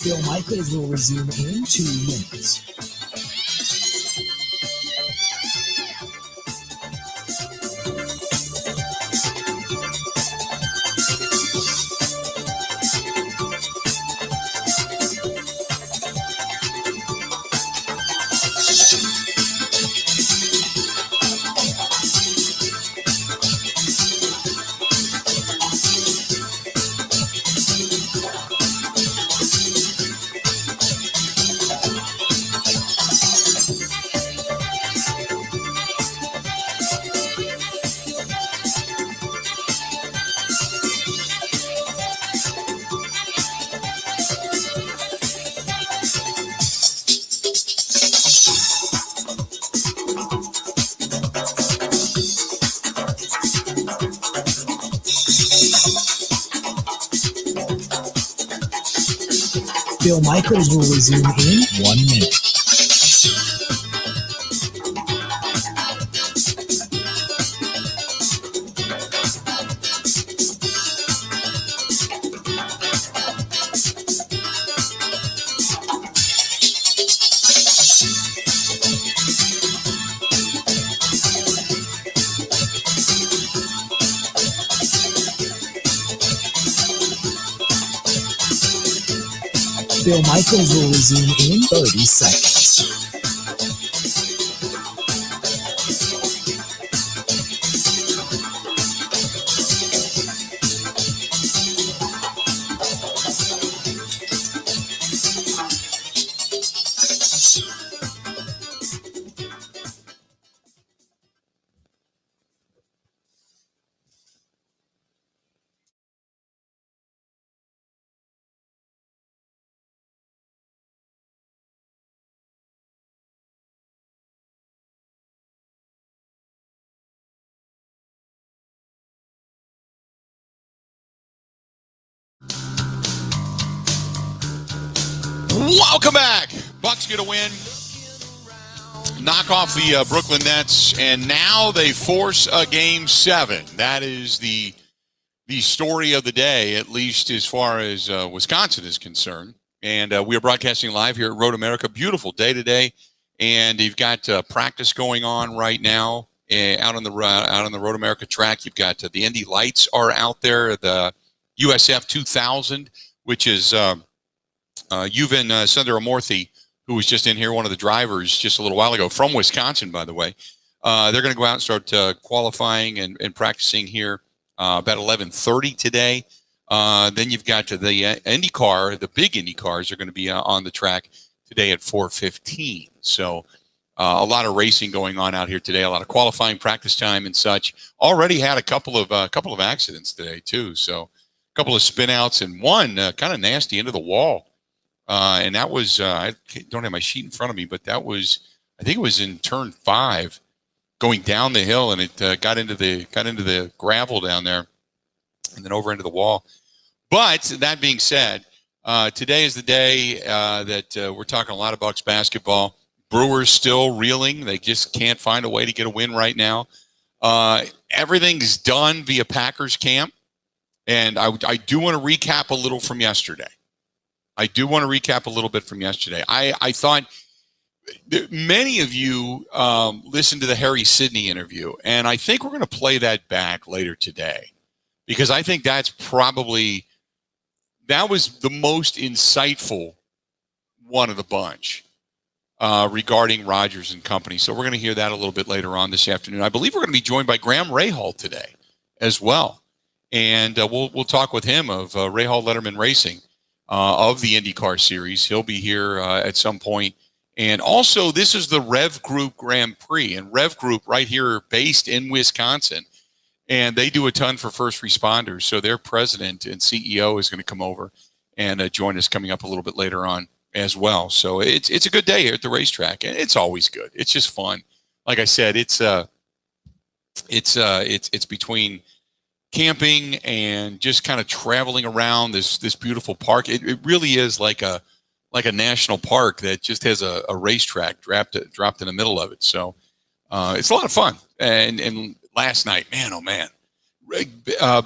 Bill Michaels will resume in 2 minutes. Bill Michaels will resume in 1 minute. Bill Michaels will resume in 30 seconds. Welcome back. Bucks get a win. Knock off the Brooklyn Nets, and now they force a Game 7. That is the story of the day, at least as far as Wisconsin is concerned. And we are broadcasting live here at Road America. Beautiful day today, and you've got practice going on right now out on the Road America track. You've got the Indy Lights are out there, the USF 2000, which is Yuvan Sundaramurthy, who was just in here, one of the drivers just a little while ago from Wisconsin, by the way. They're going to go out and start qualifying and practicing here about 11:30 today. Then you've got the IndyCar, the big Indy cars are going to be on the track today at 4:15. So a lot of racing going on out here today, a lot of qualifying, practice time and such. Already had a couple of accidents today too. So a couple of spin outs and one kind of nasty into the wall. And that was, I don't have my sheet in front of me, but that was, I think it was in turn 5 going down the hill, and it got into the gravel down there and then over into the wall. But that being said, today is the day that we're talking a lot of Bucks basketball. Brewers still reeling. They just can't find a way to get a win right now. Everything's done via Packers camp. And I do want to recap a little from yesterday. I thought that many of you listened to the Harry Sidney interview, and I think we're going to play that back later today because I think that was the most insightful one of the bunch regarding Rodgers and company. So we're going to hear that a little bit later on this afternoon. I believe we're going to be joined by Graham Rahal today as well. And we'll talk with him of Rahal Letterman Racing of the IndyCar Series. He'll be here at some point. And also, this is the Rev Group Grand Prix. And Rev Group right here based in Wisconsin. And they do a ton for first responders. So their president and CEO is going to come over and join us coming up a little bit later on as well. So it's a good day here at the racetrack. And it's always good. It's just fun. Like I said, it's between camping and just kind of traveling around this beautiful park. It really is like a national park that just has a racetrack dropped in the middle of it. So it's a lot of fun. And last night, man, oh man,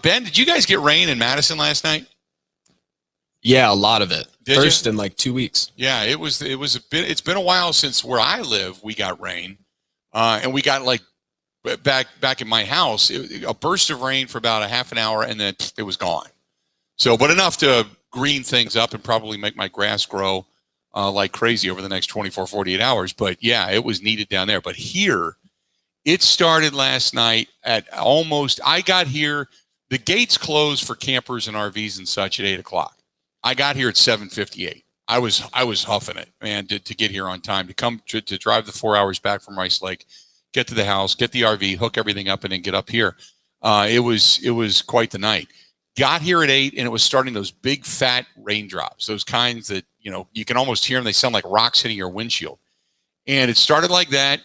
Ben, did you guys get rain in Madison last night? Yeah, a lot of it. Did First you? in like 2 weeks. Yeah, it was a bit. It's been a while since where I live we got rain, and we got like back in my house a burst of rain for about a half an hour, and then it was gone. So, but enough to green things up and probably make my grass grow like crazy over the next 24, 48 hours. But yeah, it was needed down there. But here, it started last night at almost. I got here. The gates closed for campers and RVs and such at 8 o'clock. I got here at 7:58. I was huffing it, man, to get here on time, to come to drive the 4 hours back from Rice Lake, get to the house, get the RV, hook everything up, and then get up here. It was quite the night. Got here at 8, and it was starting those big fat raindrops, those kinds that you can almost hear them. They sound like rocks hitting your windshield. And it started like that,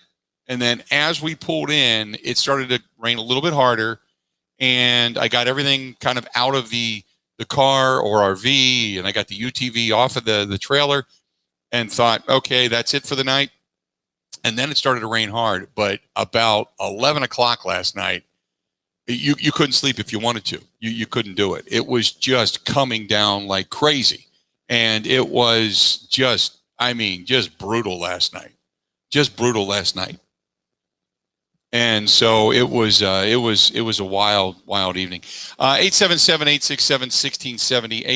and then as we pulled in, it started to rain a little bit harder. And I got everything kind of out of the car or RV, and I got the UTV off of the trailer and thought, okay, that's it for the night. And then it started to rain hard. But about 11 o'clock last night, you couldn't sleep if you wanted to. You couldn't do it. It was just coming down like crazy. And it was just brutal last night. Just brutal last night. And so it was a wild evening. 877-867-1670,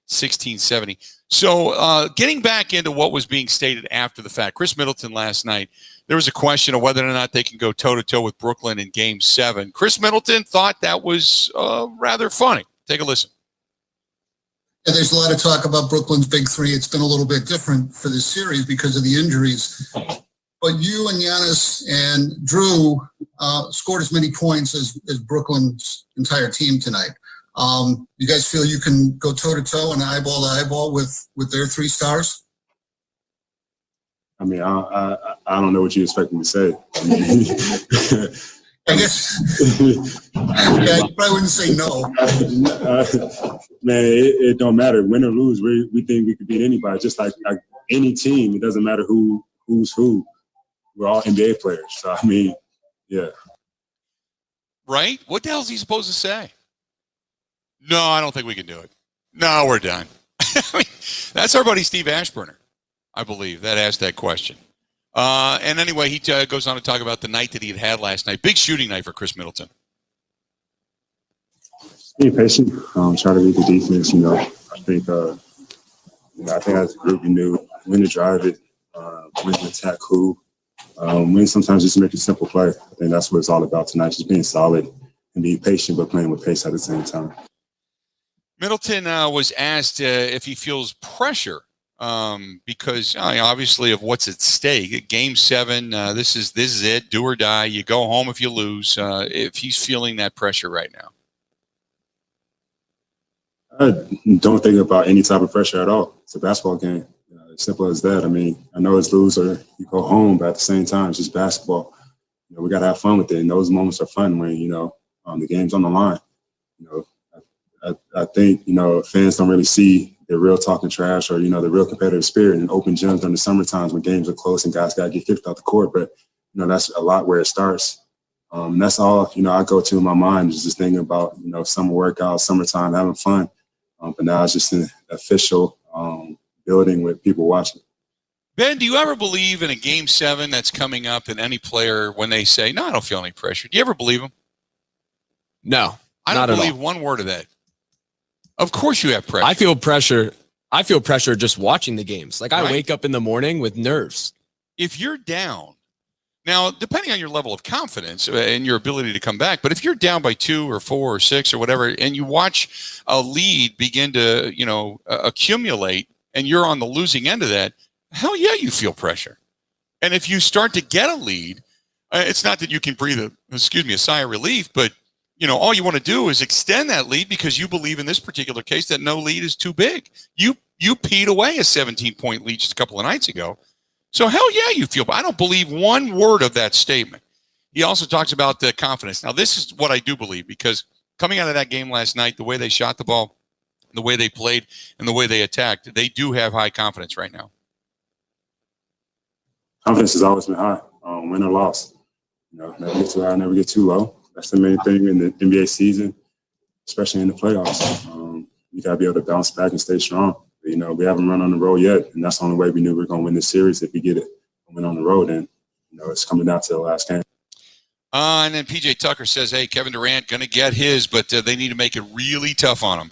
877-867-1670. So getting back into what was being stated after the fact, Chris Middleton last night, there was a question of whether or not they can go toe-to-toe with Brooklyn in Game 7. Chris Middleton thought that was rather funny. Take a listen. Yeah, there's a lot of talk about Brooklyn's big three. It's been a little bit different for this series because of the injuries. But you and Giannis and Drew scored as many points as Brooklyn's entire team tonight. You guys feel you can go toe-to-toe and eyeball to eyeball with their 3 stars? I mean, I don't know what you expect me to say. I guess yeah, you probably wouldn't say no. Man, it don't matter. Win or lose, we think we could beat anybody. Just like any team, it doesn't matter who's who. We're all NBA players. So, I mean, yeah. Right? What the hell is he supposed to say? No, I don't think we can do it. No, we're done. I mean, that's our buddy Steve Ashburner, I believe, that asked that question. And anyway, he goes on to talk about the night that he had last night. Big shooting night for Chris Middleton. Being patient, try to read the defense. I think as a group, we knew when to drive it, when to attack who. When sometimes just make a simple play. I think that's what it's all about tonight, just being solid and being patient, but playing with pace at the same time. Middleton was asked if he feels pressure because obviously of what's at stake. Game 7, this is it, do or die. You go home if you lose. If he's feeling that pressure right now. I don't think about any type of pressure at all. It's a basketball game. Simple as that. I mean, I know it's lose or you go home, but at the same time, it's just basketball. We got to have fun with it. And those moments are fun when, the game's on the line. I think, fans don't really see the real talking trash or, the real competitive spirit in open gyms during the summer times when games are close and guys got to get kicked out the court. But, that's a lot where it starts. And that's all, I go to in my mind is just thinking about, summer workouts, summertime, having fun. But now it's just an official building with people watching. Ben, do you ever believe in a Game 7 that's coming up and any player, when they say, no, I don't feel any pressure, do you ever believe them? No, I don't believe one word of that. Of course you have pressure. I feel pressure just watching the games. Like I wake up in the morning with nerves. If you're down, now, depending on your level of confidence and your ability to come back, but if you're down by 2 or 4 or 6 or whatever, and you watch a lead begin to, accumulate, and you're on the losing end of that, hell yeah, you feel pressure. And if you start to get a lead, it's not that you can breathe a sigh of relief, but, all you want to do is extend that lead because you believe in this particular case that no lead is too big. You peed away a 17-point lead just a couple of nights ago. So hell yeah, you feel, but I don't believe one word of that statement. He also talks about the confidence. Now, this is what I do believe because coming out of that game last night, the way they shot the ball, the way they played, and the way they attacked, they do have high confidence right now. Confidence has always been high, win or loss. Never get too high, never get too low. That's the main thing in the NBA season, especially in the playoffs. you got to be able to bounce back and stay strong. You know, we haven't run on the road yet, and that's the only way we knew we were going to win this series if we get it. Win on the road, and you know, it's coming down to the last game. And then PJ Tucker says, hey, Kevin Durant going to get his, but they need to make it really tough on him.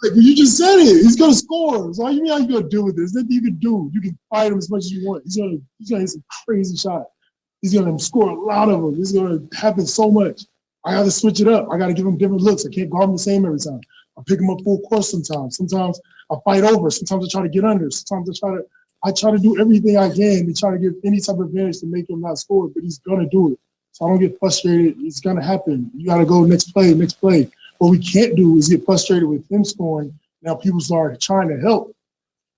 Like, you just said it. He's gonna score. So how you gonna deal with this? There's nothing you can do. You can fight him as much as you want. He's gonna hit some crazy shot. He's gonna score a lot of them. It's gonna happen so much. I gotta switch it up. I gotta give him different looks. I can't guard him the same every time. I pick him up full court sometimes. Sometimes I fight over. Sometimes I try to get under. Sometimes I try to do everything I can to try to give any type of advantage to make him not score, but he's gonna do it. So I don't get frustrated. It's gonna happen. You gotta go next play, next play. What we can't do is get frustrated with him scoring. Now people start trying to help.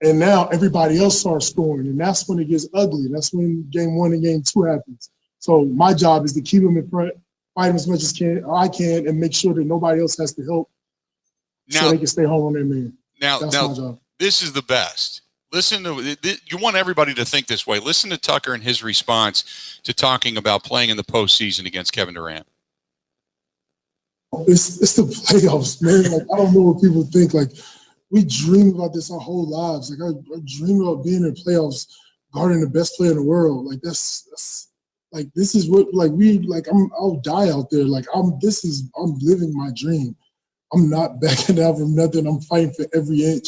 And now everybody else starts scoring. And that's when it gets ugly. That's when game 1 and game 2 happens. So my job is to keep him in front, fight him as much as I can, and make sure that nobody else has to help so they can stay home on their man. That's my job. This is the best. Listen to you want everybody to think this way. Listen to Tucker and his response to talking about playing in the postseason against Kevin Durant. It's the playoffs, man. Like, I don't know what people think. Like, we dream about this our whole lives. Like, I dream about being in the playoffs, guarding the best player in the world. Like, that's like, this is what, like, I'll die out there. Like, I'm living my dream. I'm not backing down from nothing. I'm fighting for every inch.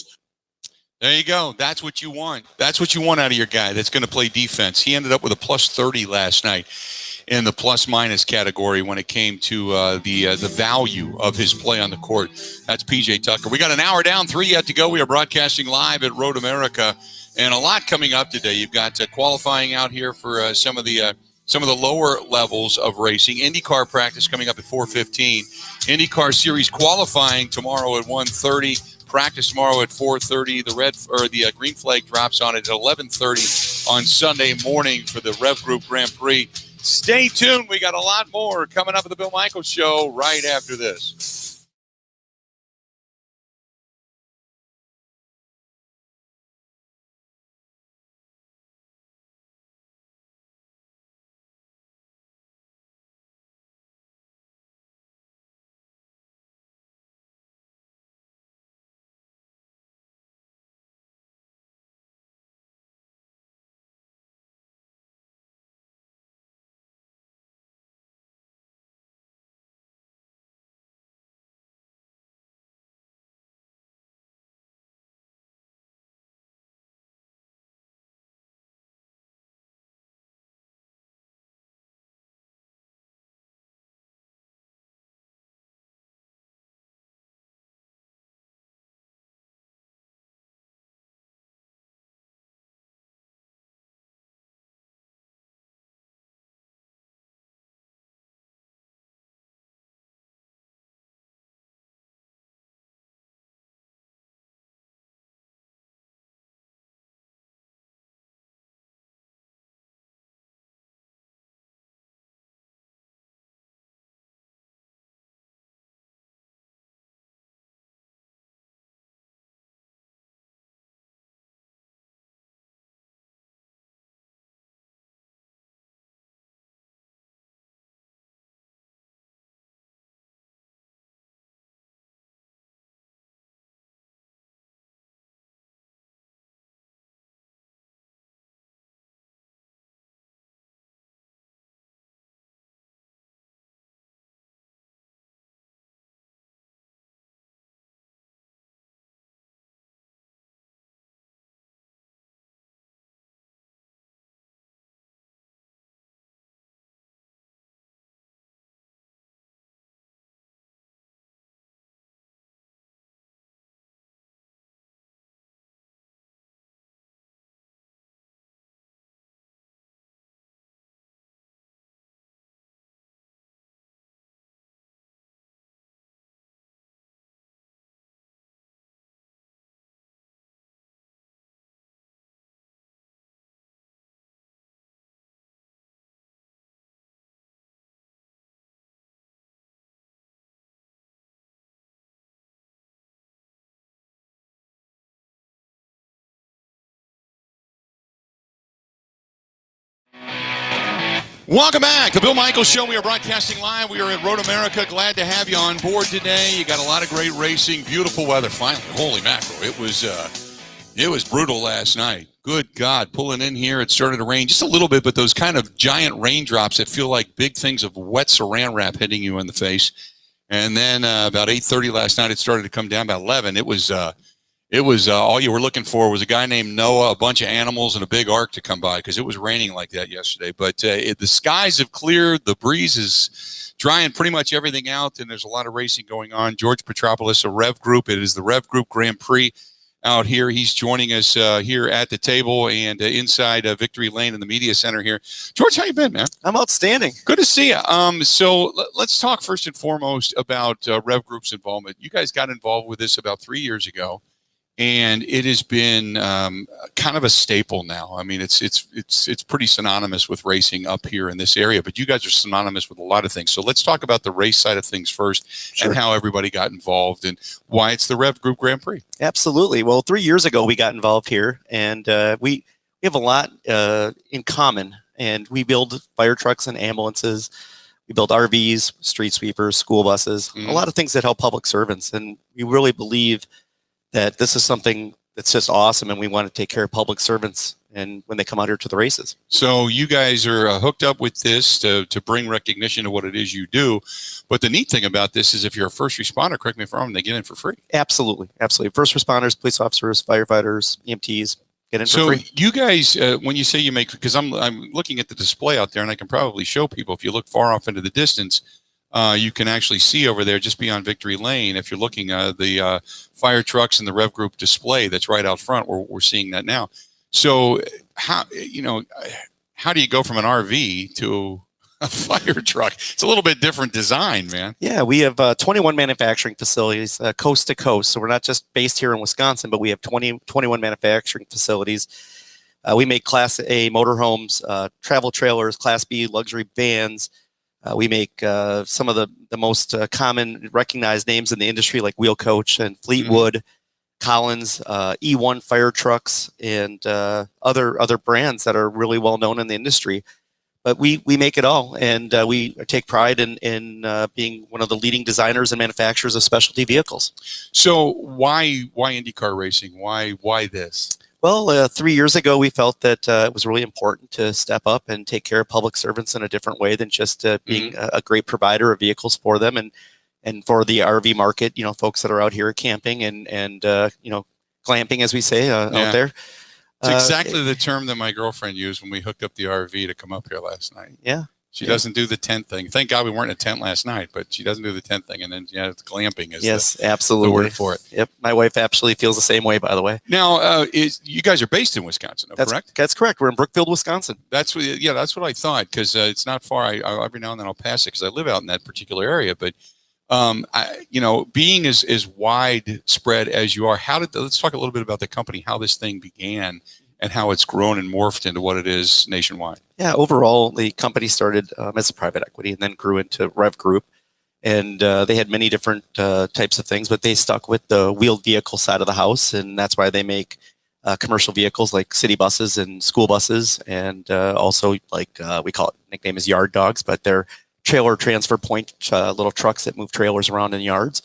There you go. That's what you want. That's what you want out of your guy that's going to play defense. He ended up with a plus 30 last night in the plus-minus category when it came to the value of his play on the court. That's PJ Tucker. We got an hour down, 3 yet to go. We are broadcasting live at ROAD America, and a lot coming up today. You've got qualifying out here for some of the lower levels of racing. IndyCar practice coming up at 4:15. IndyCar Series qualifying tomorrow at 1:30. Practice tomorrow at 4:30. The green flag drops on it at 11:30 on Sunday morning for the Rev Group Grand Prix. Stay tuned. We got a lot more coming up at the Bill Michaels Show right after this. Welcome back. The Bill Michaels Show. We are broadcasting live. We are at Road America. Glad to have you on board today. You got a lot of great racing, beautiful weather. Finally, holy mackerel. It was brutal last night. Good God, pulling in here. It started to rain just a little bit, but those kind of giant raindrops that feel like big things of wet saran wrap hitting you in the face. And then about 8:30 last night, it started to come down. About 11, it was all you were looking for was a guy named Noah, a bunch of animals, and a big ark to come by because it was raining like that yesterday. But the skies have cleared. The breeze is drying pretty much everything out, and there's a lot of racing going on. George Petropoulos, a Rev Group. It is the Rev Group Grand Prix out here. He's joining us here at the table and inside Victory Lane in the media center here. George, how you been, man? I'm outstanding. Good to see you. So let's talk first and foremost about Rev Group's involvement. You guys got involved with this about 3 years ago. And it has been kind of a staple now. I mean, it's pretty synonymous with racing up here in this area, but you guys are synonymous with a lot of things. So let's talk about the race side of things first. Sure. And how everybody got involved and why it's the Rev Group Grand Prix. Absolutely. Well, 3 years ago, we got involved here, and we have a lot in common. And we build fire trucks and ambulances. We build RVs, street sweepers, school buses, a lot of things that help public servants. And we really believe that this is something that's just awesome, and we want to take care of public servants and when they come out here to the races. So you guys are hooked up with this to bring recognition to what it is you do. But the neat thing about this is if you're a first responder, correct me if I'm wrong, they get in for free. Absolutely. Absolutely. First responders, police officers, firefighters, EMTs get in for free. So you guys, when you say you make, because I'm looking at the display out there, and I can probably show people, if you look far off into the distance, you can actually see over there just beyond Victory Lane. If you're looking at the fire trucks and the Rev Group display that's right out front, we're seeing that now. So how do you go from an RV to a fire truck? It's a little bit different design, man. Yeah, we have 21 manufacturing facilities coast to coast. So we're not just based here in Wisconsin, but we have 21 manufacturing facilities. We make Class A motorhomes, travel trailers, Class B luxury vans. We make some of the most common recognized names in the industry, like Wheel Coach and Fleetwood, Collins, E1 fire trucks, and other brands that are really well known in the industry. But we make it all, and we take pride in being one of the leading designers and manufacturers of specialty vehicles. So why IndyCar racing? Why this? Well, 3 years ago, we felt that it was really important to step up and take care of public servants in a different way than just being a great provider of vehicles for them and for the RV market, folks that are out here camping and glamping, as we say, out there. It's exactly the term that my girlfriend used when we hooked up the RV to come up here last night. Yeah. She doesn't do the tent thing. Thank God we weren't in a tent last night, but she doesn't do the tent thing. And then, it's glamping is absolutely the word for it. Yep. My wife actually feels the same way, by the way. Now, you guys are based in Wisconsin, correct? That's correct. We're in Brookfield, Wisconsin. That's what I thought, because it's not far. I every now and then I'll pass it because I live out in that particular area. But, being as widespread as you are, let's talk a little bit about the company, how this thing began, and how it's grown and morphed into what it is nationwide. Yeah, overall, the company started as a private equity and then grew into Rev Group. And they had many different types of things, but they stuck with the wheeled vehicle side of the house. And that's why they make commercial vehicles like city buses and school buses. And also, like we call it, nickname is yard dogs, but they're trailer transfer point little trucks that move trailers around in yards.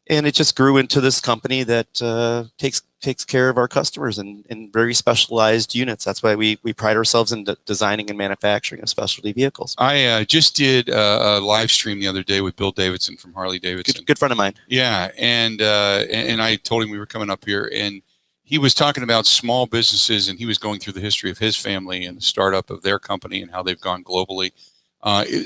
And it just grew into this company that takes care of our customers in very specialized units. That's why we pride ourselves in designing and manufacturing of specialty vehicles. I just did a live stream the other day with Bill Davidson from Harley Davidson. Good friend of mine. Yeah, and I told him we were coming up here, and he was talking about small businesses, and he was going through the history of his family and the startup of their company and how they've gone globally.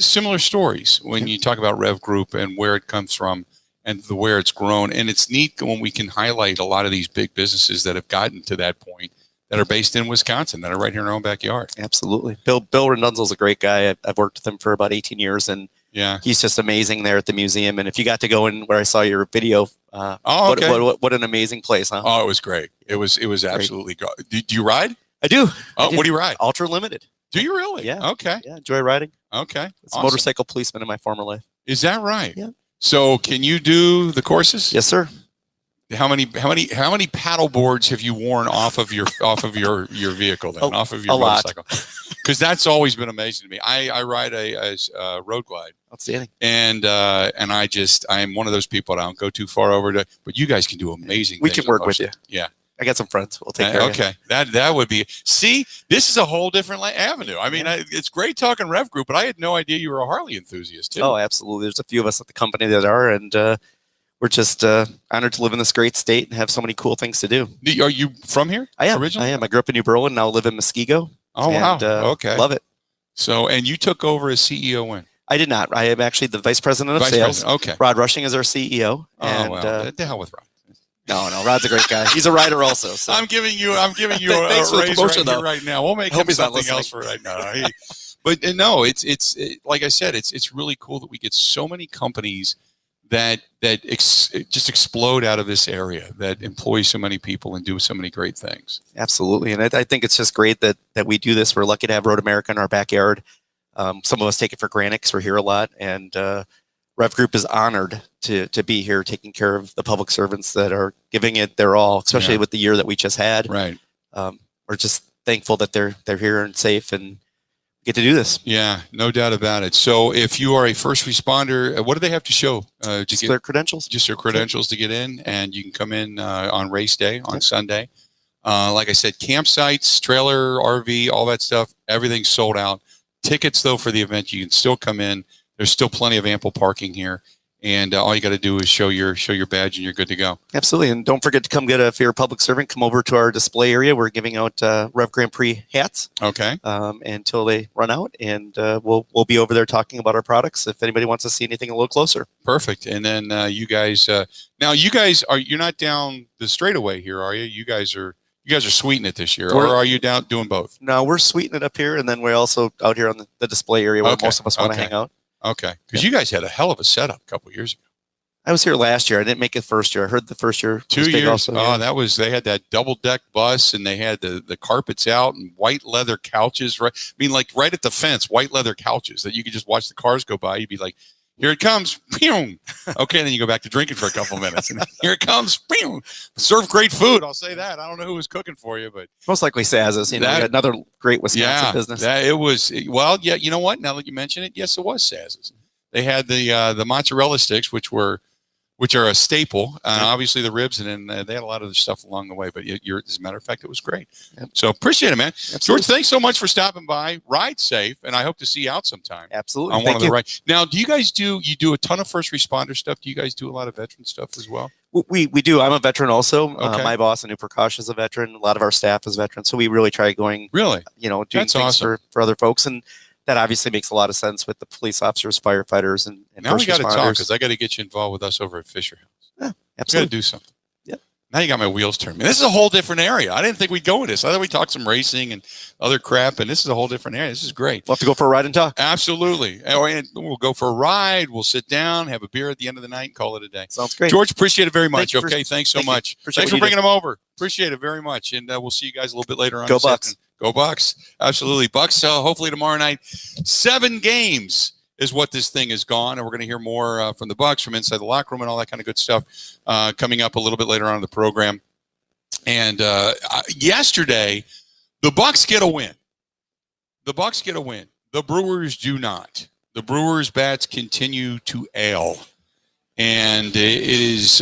Similar stories when you talk about Rev Group and where it comes from and where it's grown. And it's neat when we can highlight a lot of these big businesses that have gotten to that point that are based in Wisconsin, that are right here in our own backyard. Absolutely. Bill Rendunzel's a great guy. I've worked with him for about 18 years, and he's just amazing there at the museum. And if you got to go in where I saw your video, what an amazing place, huh? Oh, it was great. It was absolutely great. Do you ride? I do. Oh, what do you ride? Ultra Limited. Do you really? Yeah. Okay. Yeah, enjoy riding. Okay. It's awesome. A motorcycle policeman in my former life. Is that right? Yeah. So can you do the courses? Yes, sir. How many paddle boards have you worn off of your vehicle then? Off of your motorcycle? because that's always been amazing to me. I ride a road glide. Outstanding. And I'm one of those people that I don't go too far over to, but you guys can do amazing We things can work with with you. Yeah. I got some friends. We'll take care of you. Okay. That would be, see, this is a whole different avenue. I mean, it's great talking Rev Group, but I had no idea you were a Harley enthusiast too. Oh, absolutely. There's a few of us at the company that are, and we're just honored to live in this great state and have so many cool things to do. Are you from here? I am. Originally? I am. I grew up in New Berlin. Now live in Muskego. Oh, and, wow. Okay. Love it. So, and you took over as CEO when? I did not. I am actually the vice president of Vice sales. President. Okay. Rod Rushing is our CEO. Oh, and, well, the hell with Rod. No, Rod's a great guy. He's a writer also. So. I'm giving you a Thanks for the raise promotion, right, though. right now. We'll make I hope him he's not something else for right now. But no, it's like I said, it's really cool that we get so many companies that just explode out of this area, that employ so many people and do so many great things. Absolutely, and I think it's just great that we do this. We're lucky to have Road America in our backyard. Some of us take it for granted because we're here a lot, and Rev Group is honored to be here, taking care of the public servants that are giving it their all, especially with the year that we just had. Right. We're just thankful that they're here and safe and get to do this. Yeah, no doubt about it. So if you are a first responder, what do they have to show? Just their credentials. Just their credentials to get in, and you can come in on race day on Sunday. Like I said, campsites, trailer, RV, all that stuff, everything's sold out. Tickets, though, for the event, you can still come in. There's still plenty of ample parking here, and all you got to do is show your badge, and you're good to go. Absolutely, and don't forget to come get if you're a public servant, come over to our display area. We're giving out Rev Grand Prix hats. Okay. Until they run out, and we'll be over there talking about our products. If anybody wants to see anything a little closer. Perfect. And then you guys, you're not down the straightaway here, are you? You guys are sweeting it this year, or are you down doing both? No, we're sweeting it up here, and then we're also out here on the display area where most of us want to hang out. Okay, because you guys had a hell of a setup a couple years ago. I was here last year. I didn't make it first year. I heard the first year. 2 years. Also, they had that double deck bus, and they had the carpets out and white leather couches. Right, I mean, like right at the fence, white leather couches that you could just watch the cars go by. You'd be like, here it comes. Pew. Okay, and then you go back to drinking for a couple minutes. And here it comes. Pew. Serve great food. I'll say that. I don't know who was cooking for you, but most likely Saz's. You know, another great Wisconsin business. It was. Well, yeah. You know what? Now that you mention it, yes, it was Saz's. They had the mozzarella sticks, which are a staple, and obviously the ribs, and then they had a lot of other stuff along the way. But as a matter of fact, it was great. Yep. So appreciate it, man. Absolutely. George, thanks so much for stopping by. Ride safe, and I hope to see you out sometime. Absolutely. On one of the rides. Now, do you guys do a ton of first responder stuff? Do you guys do a lot of veteran stuff as well? We do. I'm a veteran also. Okay. My boss, Anu Prakash, is a veteran. A lot of our staff is veterans. So we really try doing, doing That's things awesome. for other folks. And that obviously makes a lot of sense with the police officers, firefighters, and now we got to responders. talk, because I got to get you involved with us over at Fisher House. Yeah, Got absolutely. to do something. Yep. Now you got my wheels turning. This is a whole different area. I didn't think we'd go with this. I thought we talked some racing and other crap, and this is a whole different area. This is great. We'll have to go for a ride and talk. Absolutely. And we'll go for a ride. We'll sit down, have a beer at the end of the night, and call it a day. Sounds great. George, appreciate it very much. Thank you Thanks so much. Appreciate Thanks for bringing them over. Appreciate it very much. And we'll see you guys a little bit later on. Go Bucks. Afternoon. Go Bucks. Absolutely. Bucks, hopefully tomorrow night. 7 games is what this thing has gone. And we're going to hear more from the Bucks, from inside the locker room, and all that kind of good stuff coming up a little bit later on in the program. And yesterday, the Bucks get a win. The Bucks get a win. The Brewers do not. The Brewers' bats continue to ail. And it's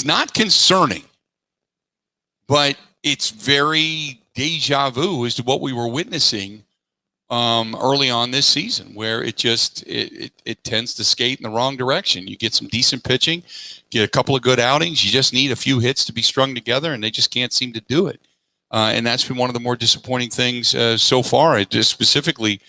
not concerning, but it's very deja vu as to what we were witnessing early on this season, where it tends to skate in the wrong direction. You get some decent pitching, get a couple of good outings. You just need a few hits to be strung together, and they just can't seem to do it. And that's been one of the more disappointing things so far, just specifically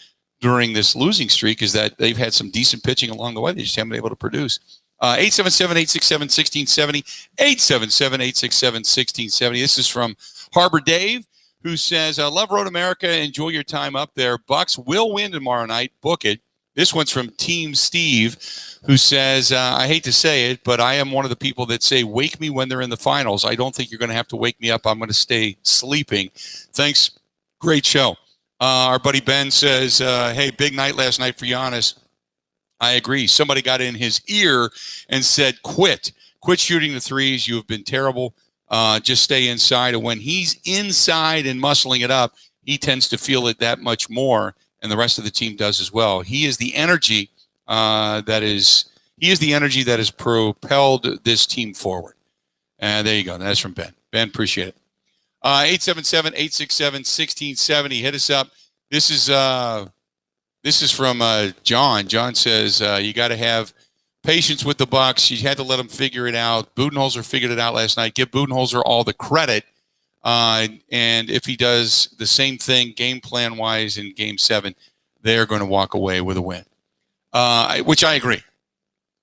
during this losing streak, is that they've had some decent pitching along the way. They just haven't been able to produce. 877-867-1670, 877-867-1670. This is from Harbor Dave, who says, I love Road America. Enjoy your time up there. Bucks will win tomorrow night. Book it. This one's from Team Steve, who says, I hate to say it, but I am one of the people that say, wake me when they're in the finals. I don't think you're going to have to wake me up. I'm going to stay sleeping. Thanks. Great show. Our buddy Ben says, hey, big night last night for Giannis. I agree. Somebody got in his ear and said, quit shooting the threes. You have been terrible. Just stay inside. And when he's inside and muscling it up, he tends to feel it that much more, and the rest of the team does as well. He is the energy that has propelled this team forward. And there you go. That's from Ben. Ben, appreciate it. 877-867-1670. Hit us up. This is from John. John says you got to have patience with the Bucks. You had to let them figure it out. Budenholzer figured it out last night. Give Budenholzer all the credit. And if he does the same thing game plan wise in Game 7, they're going to walk away with a win. Which I agree.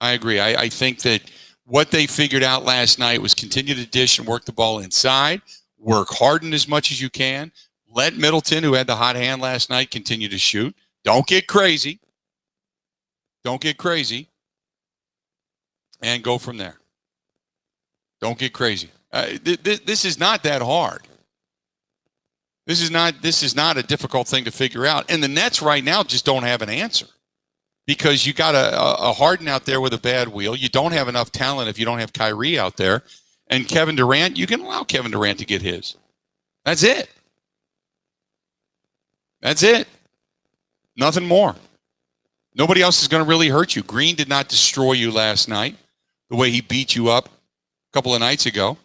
I think that what they figured out last night was continue to dish and work the ball inside, work harden as much as you can, let Middleton, who had the hot hand last night, continue to shoot. Don't get crazy. And go from there. Don't get crazy. This is not that hard. This is not a difficult thing to figure out. And the Nets right now just don't have an answer. Because you got a Harden out there with a bad wheel. You don't have enough talent if you don't have Kyrie out there. And Kevin Durant, you can allow Kevin Durant to get his. That's it. Nothing more. Nobody else is going to really hurt you. Green did not destroy you last night the way he beat you up a couple of nights ago.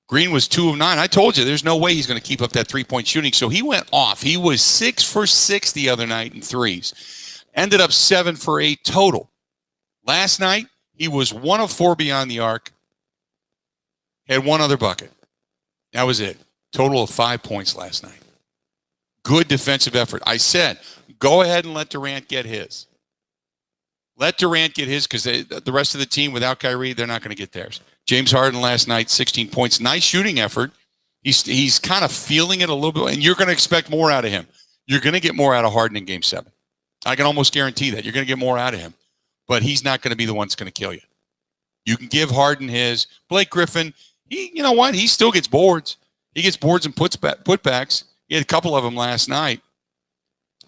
Green was 2 of 9. I told you there's no way he's going to keep up that three-point shooting. So he went off. He was 6 for 6 the other night in threes. Ended up 7 for 8 total. Last night, he was 1 of 4 beyond the arc. Had one other bucket. That was it. Total of 5 points last night. Good defensive effort. I said, go ahead and let Durant get his. Let Durant get his because the rest of the team without Kyrie, they're not going to get theirs. James Harden last night, 16 points. Nice shooting effort. He's kind of feeling it a little bit, and you're going to expect more out of him. You're going to get more out of Harden in Game 7. I can almost guarantee that. You're going to get more out of him. But he's not going to be the one that's going to kill you. You can give Harden his. Blake Griffin, you know what? He still gets boards. He gets boards and putbacks. He had a couple of them last night.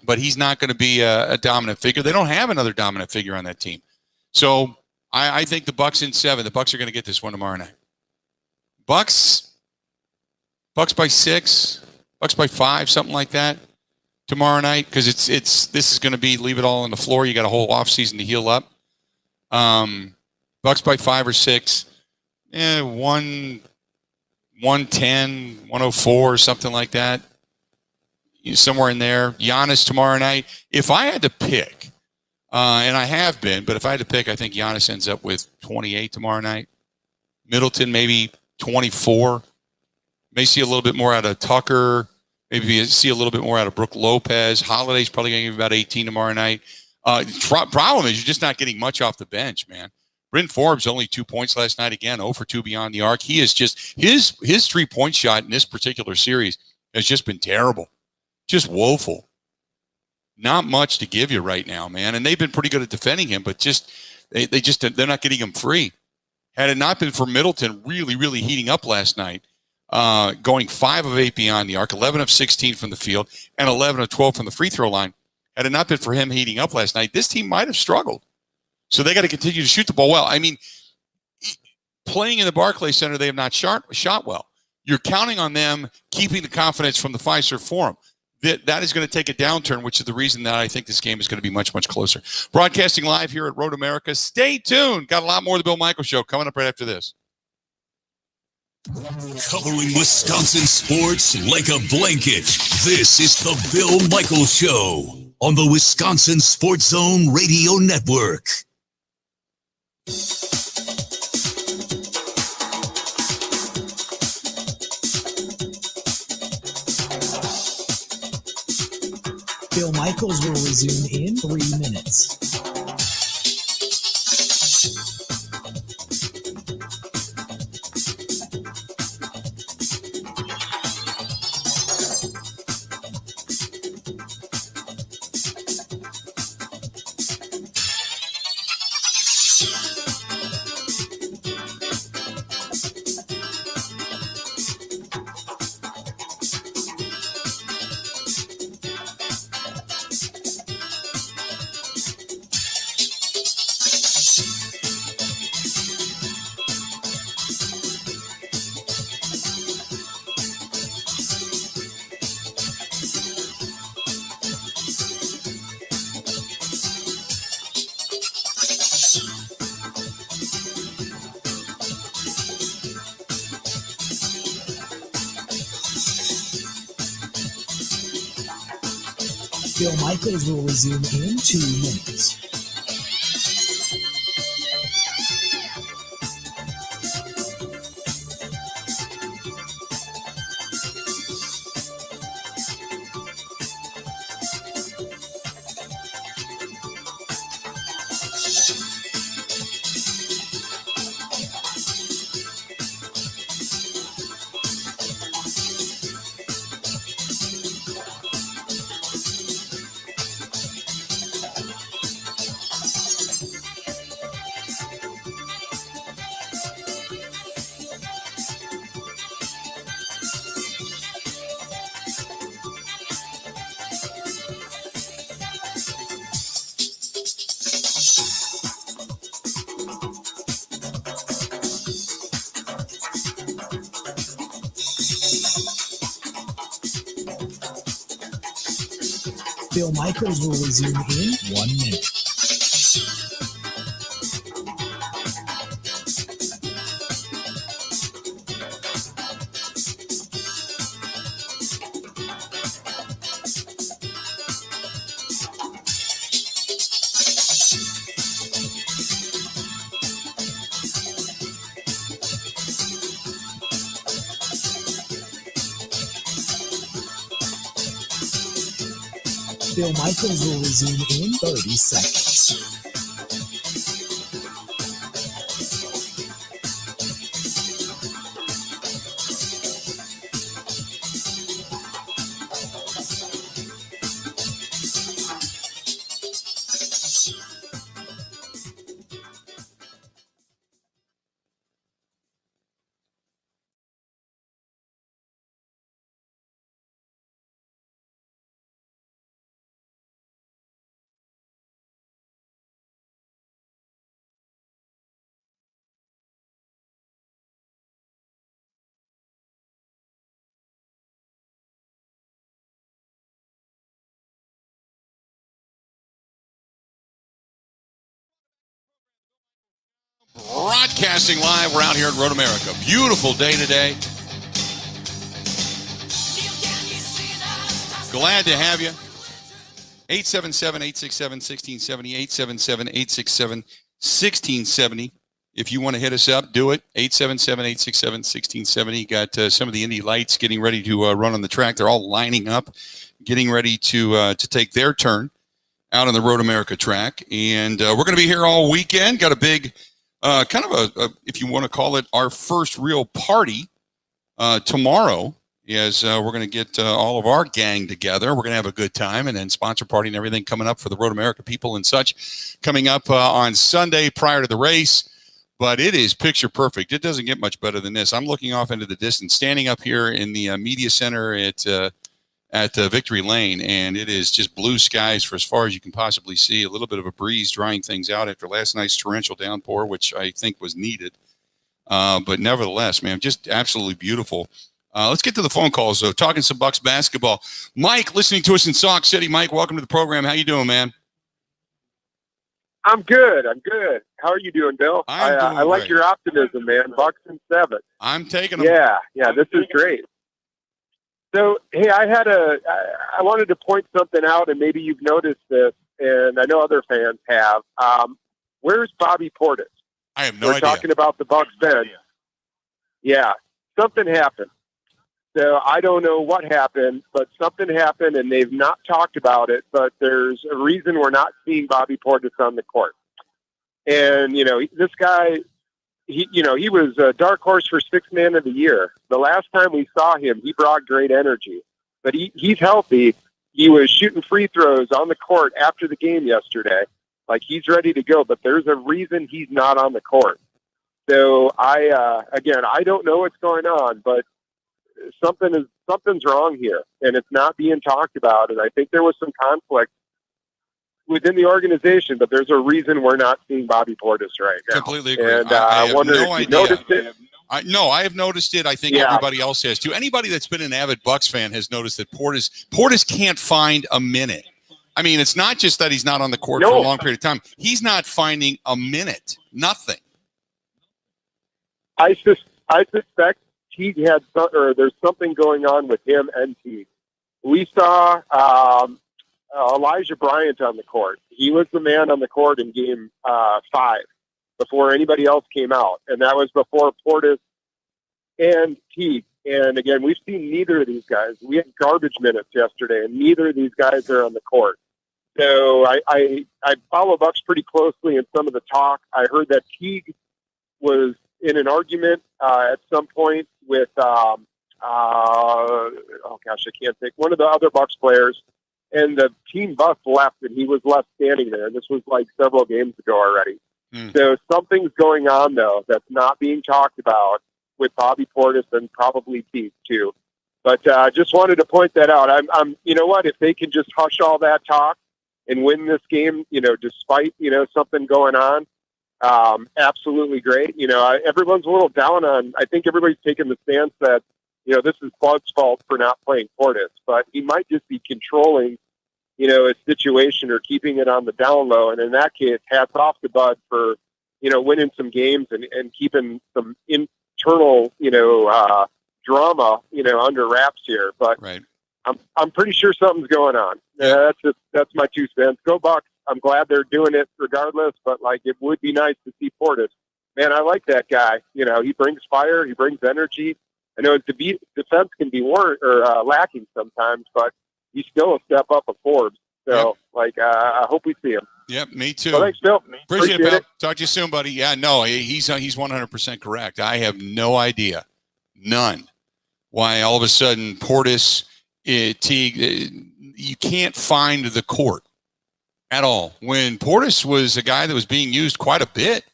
But he's not going to be a dominant figure. They don't have another dominant figure on that team. So I think the Bucks in 7. The Bucks are going to get this one tomorrow night. Bucks by 6. Bucks by 5, something like that. Tomorrow night, because this is going to be leave it all on the floor. You got a whole offseason to heal up. Bucks by 5 or 6. 110, 104, something like that. Somewhere in there. Giannis tomorrow night. If I had to pick, and I have been, but if I had to pick, I think Giannis ends up with 28 tomorrow night. Middleton maybe 24. May see a little bit more out of Tucker. Maybe see a little bit more out of Brook Lopez. Holiday's probably going to give about 18 tomorrow night. Problem is you're just not getting much off the bench, man. Bryn Forbes only 2 points last night. Again, 0 for 2 beyond the arc. He is just his 3-point shot in this particular series has just been terrible, just woeful. Not much to give you right now, man. And they've been pretty good at defending him, but they're not getting him free. Had it not been for Middleton really, really heating up last night. Going 5 of 8 beyond the arc, 11 of 16 from the field, and 11 of 12 from the free throw line. Had it not been for him heating up last night, this team might have struggled. So they got to continue to shoot the ball well. I mean, playing in the Barclays Center, they have not shot well. You're counting on them keeping the confidence from the Fiserv Forum. That is going to take a downturn, which is the reason that I think this game is going to be much, much closer. Broadcasting live here at ROAD America. Stay tuned. Got a lot more of the Bill Michaels Show coming up right after this. Covering Wisconsin sports like a blanket, this is the Bill Michaels Show on the Wisconsin Sports Zone Radio Network. Bill Michaels will resume in 3 minutes. Bill Michaels will resume in 2 minutes. Bill Michaels will resume in 1 minute. Bill Michaels will resume in 30 seconds. Broadcasting live. We're out here at Road America. Beautiful day today. Glad to have you. 877-867-1670. 877-867-1670. If you want to hit us up, do it. 877-867-1670. Got some of the Indy Lights getting ready to run on the track. They're all lining up, getting ready to take their turn out on the Road America track. And we're going to be here all weekend. Got a big... kind of a, if you want to call it, our first real party tomorrow, as we're going to get all of our gang together. We're going to have a good time, and then sponsor party and everything coming up for the Road America people and such coming up on Sunday prior to the race. But it is picture perfect. It doesn't get much better than this. I'm looking off into the distance, standing up here in the media center at Victory Lane, and it is just blue skies for as far as you can possibly see. A little bit of a breeze drying things out after last night's torrential downpour, which I think was needed. But nevertheless, man, just absolutely beautiful. Let's get to the phone calls, though. Talking some Bucks basketball. Mike, listening to us in Sauk City. Mike, welcome to the program. How you doing, man? I'm good. How are you doing, Bill? I like great. your optimism, man. Bucks in 7. I'm taking them. Yeah, this is great. So, hey, I wanted to point something out, and maybe you've noticed this, and I know other fans have. Where's Bobby Portis? I have no We're idea. talking about the Bucks bench. Yeah, something happened. So I don't know what happened, but something happened, and they've not talked about it, but there's a reason we're not seeing Bobby Portis on the court. And, this guy... He was a dark horse for Sixth Man of the Year. The last time we saw him, he brought great energy. But he's healthy. He was shooting free throws on the court after the game yesterday. Like, he's ready to go, but there's a reason he's not on the court. So, I don't know what's going on, but something's wrong here, and it's not being talked about. And I think there was some conflict within the organization, but there's a reason we're not seeing Bobby Portis right now. Completely agree. And I wonder have no if you idea. noticed it. I have noticed it. I think everybody else has too. Anybody that's been an avid Bucks fan has noticed that Portis can't find a minute. I mean, it's not just that he's not on the court for a long period of time. He's not finding a minute. Nothing. I suspect he had there's something going on with him and Teague. We saw Elijah Bryant on the court. He was the man on the court in game 5 before anybody else came out. And that was before Portis and Teague. And again, we've seen neither of these guys. We had garbage minutes yesterday, and neither of these guys are on the court. So I follow Bucks pretty closely in some of the talk. I heard that Teague was in an argument at some point with, oh gosh, I can't think, one of the other Bucks players, and the team bus left, and he was left standing there. And this was like several games ago already. So something's going on, though, that's not being talked about with Bobby Portis and probably Teague too. But just wanted to point that out. I'm, you know what, if they can just hush all that talk and win this game, you know, despite, you know, something going on, absolutely great. You know, everyone's a little down on, I think everybody's taking the stance that, you know, this is Bud's fault for not playing Portis, but he might just be controlling, you know, a situation or keeping it on the down low. And in that case, hats off to Bud for, you know, winning some games and keeping some internal, you know, drama, you know, under wraps here. But right. I'm pretty sure something's going on. That's my 2 cents. Go Bucks. I'm glad they're doing it regardless, but like, it would be nice to see Portis. Man, I like that guy. You know, he brings fire, he brings energy. I know his defense can be lacking sometimes, but he's still a step up of Forbes. So, I hope we see him. Yep, me too. Well, thanks, Bill. Appreciate it, pal. Talk to you soon, buddy. Yeah, no, he's 100% correct. I have no idea, none, why all of a sudden Portis, Teague, you can't find the court at all. When Portis was a guy that was being used quite a bit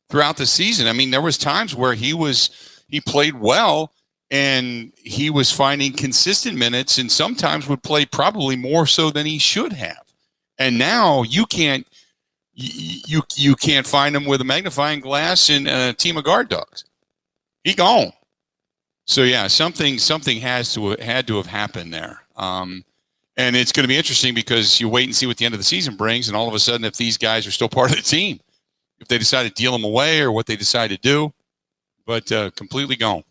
throughout the season. I mean, there was times where he played well, and he was finding consistent minutes, and sometimes would play probably more so than he should have. And now you can't find him with a magnifying glass and a team of guard dogs. He gone. So yeah, something had to have happened there. And it's going to be interesting because you wait and see what the end of the season brings, and all of a sudden, if these guys are still part of the team, if they decide to deal them away or what they decide to do, but completely gone.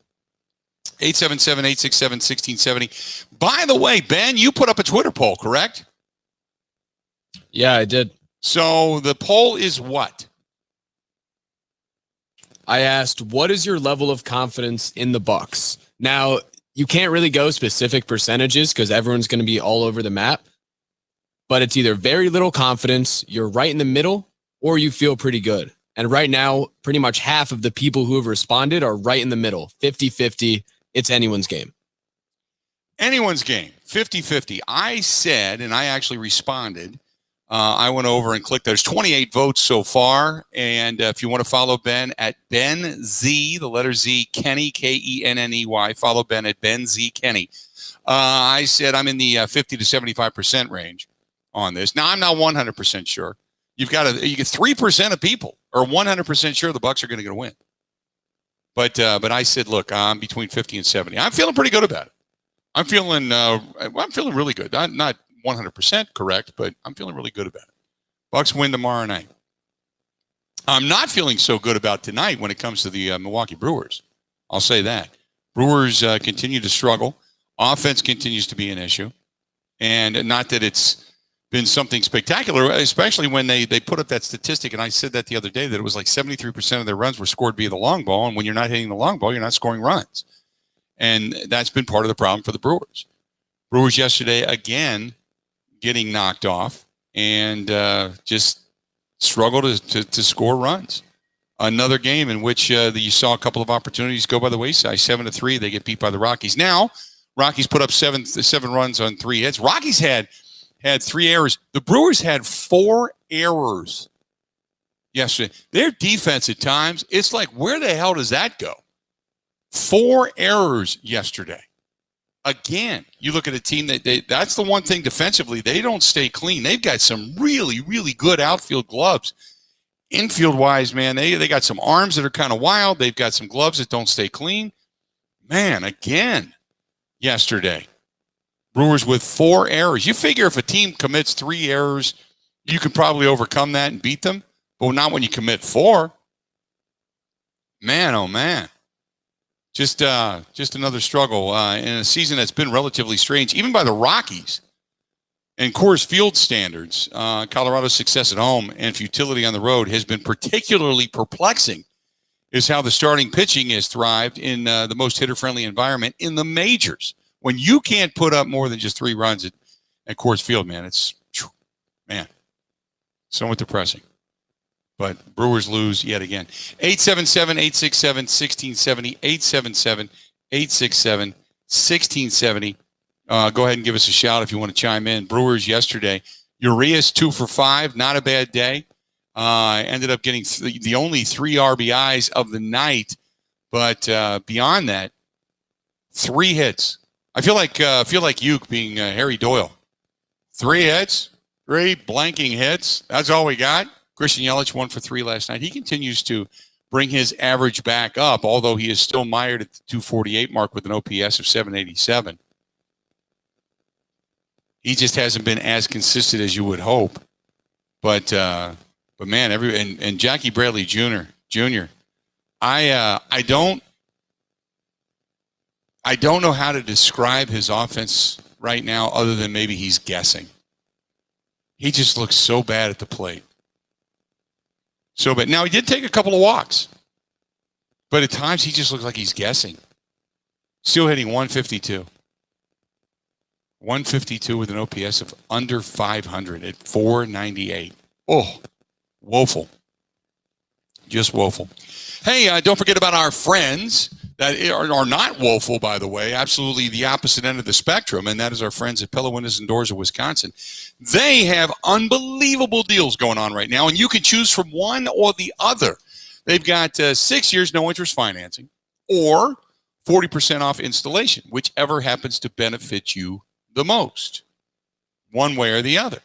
877-867-1670. By the way, Ben, you put up a Twitter poll, correct? Yeah, I did. So the poll is what? I asked, what is your level of confidence in the Bucks? Now, you can't really go specific percentages because everyone's going to be all over the map, but it's either very little confidence, you're right in the middle, or you feel pretty good. And right now, pretty much half of the people who have responded are right in the middle, 50-50. It's anyone's game. Anyone's game, 50-50. I said, and I actually responded, I went over and clicked. There's 28 votes so far. And if you want to follow Ben at Ben Z, the letter Z, Kenny, Kenney, follow Ben at Ben Z Kenny. I said I'm in the 50 to 75% range on this. Now, I'm not 100% sure. You get 3% of people are 100% sure the Bucks are going to get a win. But I said, look, I'm between 50 and 70. I'm feeling pretty good about it. I'm feeling really good. Not 100% correct, but I'm feeling really good about it. Bucks win tomorrow night. I'm not feeling so good about tonight when it comes to the Milwaukee Brewers. I'll say that. Brewers continue to struggle. Offense continues to be an issue. And not that it's been something spectacular, especially when they put up that statistic, and I said that the other day, that it was like 73% of their runs were scored via the long ball, and when you're not hitting the long ball, you're not scoring runs. And that's been part of the problem for the Brewers. Brewers yesterday, again, getting knocked off and just struggled to score runs. Another game in which you saw a couple of opportunities go by the wayside. 7-3, they get beat by the Rockies. Now, Rockies put up seven runs on 3 hits. Rockies had 3 errors. The Brewers had 4 errors yesterday. Their defense at times, it's like, where the hell does that go? 4 errors yesterday. Again, you look at a team that's the one thing defensively, they don't stay clean. They've got some really, really good outfield gloves. Infield-wise, man, they got some arms that are kind of wild. They've got some gloves that don't stay clean. Man, again, yesterday, Brewers with 4 errors. You figure if a team commits 3 errors, you can probably overcome that and beat them, but not when you commit 4. Man, oh man. Just another struggle in a season that's been relatively strange, even by the Rockies. And Coors Field standards, Colorado's success at home and futility on the road has been particularly perplexing, is how the starting pitching has thrived in the most hitter-friendly environment in the majors. When you can't put up more than just 3 runs at Coors Field, man, it's somewhat depressing. But Brewers lose yet again. 877-867-1670, 877-867-1670. Go ahead and give us a shout if you want to chime in. Brewers yesterday, Urias 2 for 5, not a bad day. Ended up getting the only 3 RBIs of the night, but beyond that, 3 hits. I feel like Uke being Harry Doyle. 3 hits, 3 blanking hits. That's all we got. Christian Yelich 1 for 3 last night. He continues to bring his average back up, although he is still mired at the 248 mark with an OPS of 787. He just hasn't been as consistent as you would hope. But man, and Jackie Bradley Jr. I don't know how to describe his offense right now other than maybe he's guessing. He just looks so bad at the plate. So bad. Now, he did take a couple of walks, but at times he just looks like he's guessing. Still hitting 152. 152 with an OPS of under 500 at 498. Oh, woeful. Just woeful. Hey, don't forget about our friends that are not woeful, by the way, absolutely the opposite end of the spectrum, and that is our friends at Pella Windows and Doors of Wisconsin. They have unbelievable deals going on right now, and you can choose from one or the other. They've got 6 years no-interest financing or 40% off installation, whichever happens to benefit you the most, one way or the other.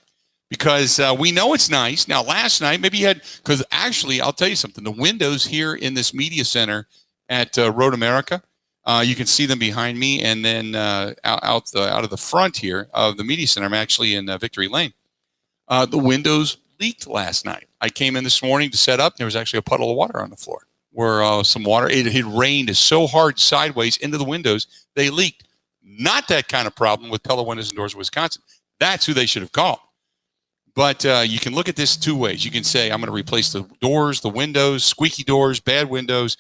Because we know it's nice. Now, last night, maybe you had, because actually, I'll tell you something. The windows here in this media center at ROAD America, you can see them behind me, and then out of the front here of the media center, I'm actually in Victory Lane. The windows leaked last night. I came in this morning to set up, and there was actually a puddle of water on the floor where some water, it had rained so hard sideways into the windows, they leaked. Not that kind of problem with Pella Windows and Doors of Wisconsin. That's who they should have called. But you can look at this 2 ways. You can say, I'm going to replace the doors, the windows, squeaky doors, bad windows,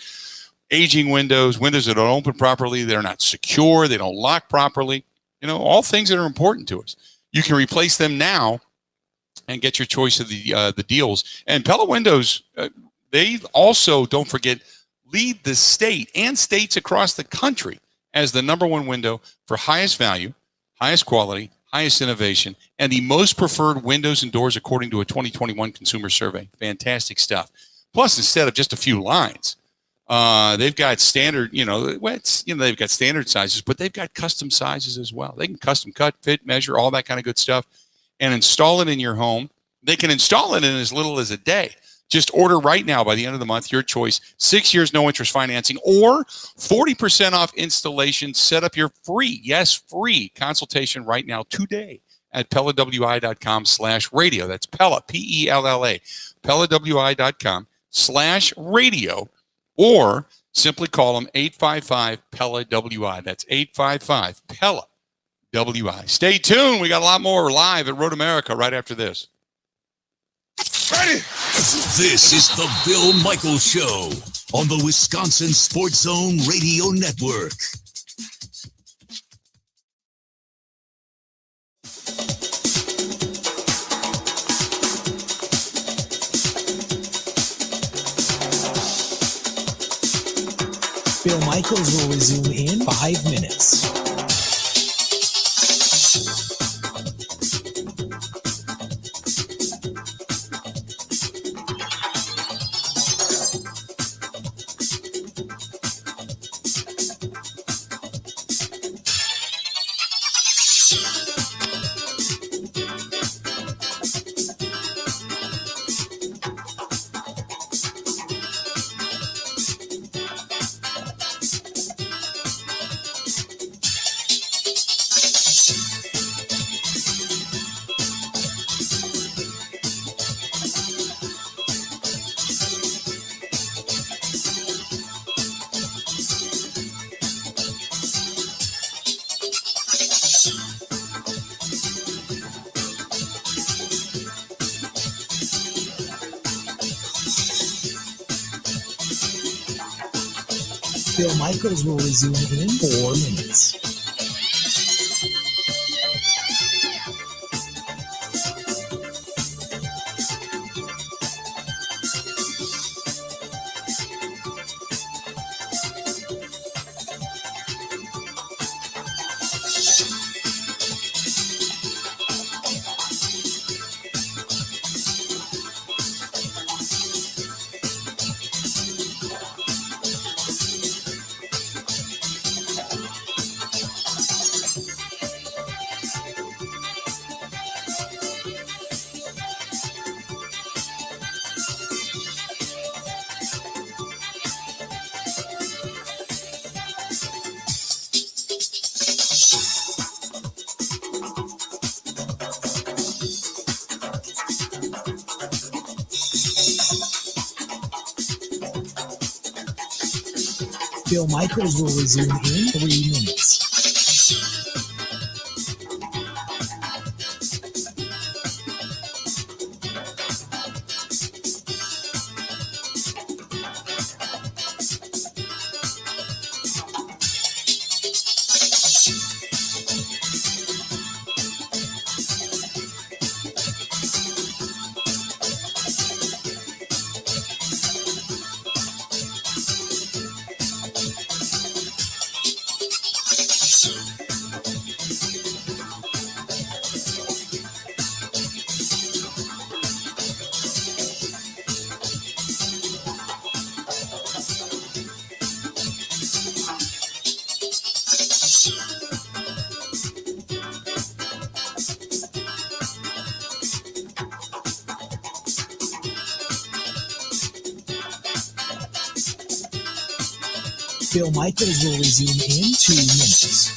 aging windows, windows that don't open properly, they're not secure, they don't lock properly. You know, all things that are important to us. You can replace them now and get your choice of the deals. And Pella Windows, they also, don't forget, lead the state and states across the country as the #1 window for highest value, highest quality, highest innovation, and the most preferred windows and doors according to a 2021 consumer survey. Fantastic stuff. Plus, instead of just a few lines, they've got standard, they've got standard sizes, but they've got custom sizes as well. They can custom cut, fit, measure, all that kind of good stuff, and install it in your home. They can install it in as little as a day. Just order right now by the end of the month, your choice. 6 years, no interest financing, or 40% off installation. Set up your free consultation right now today at PellaWI.com/radio. That's Pella, Pella, PellaWI.com/radio, or simply call them 855-PELLA-WI. That's 855-PELLA-WI. Stay tuned. We got a lot more live at ROAD America right after this. Ready? This is the Bill Michaels Show on the Wisconsin Sports Zone Radio Network. Bill Michaels will resume in 5 minutes. Bill Michaels will resume in 4 minutes. Bill Michaels will resume in 3 minutes. Bill Michaels will resume in 2 minutes.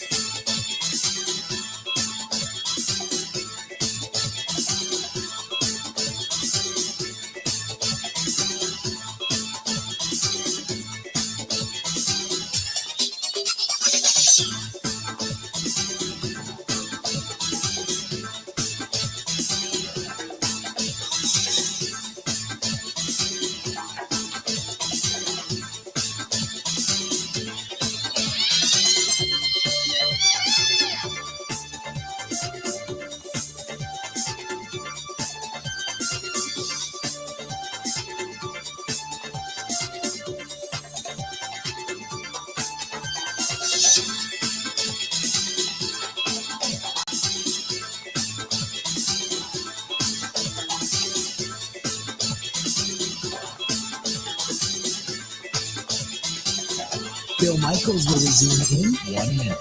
Bill Michaels will resume in 1 minute.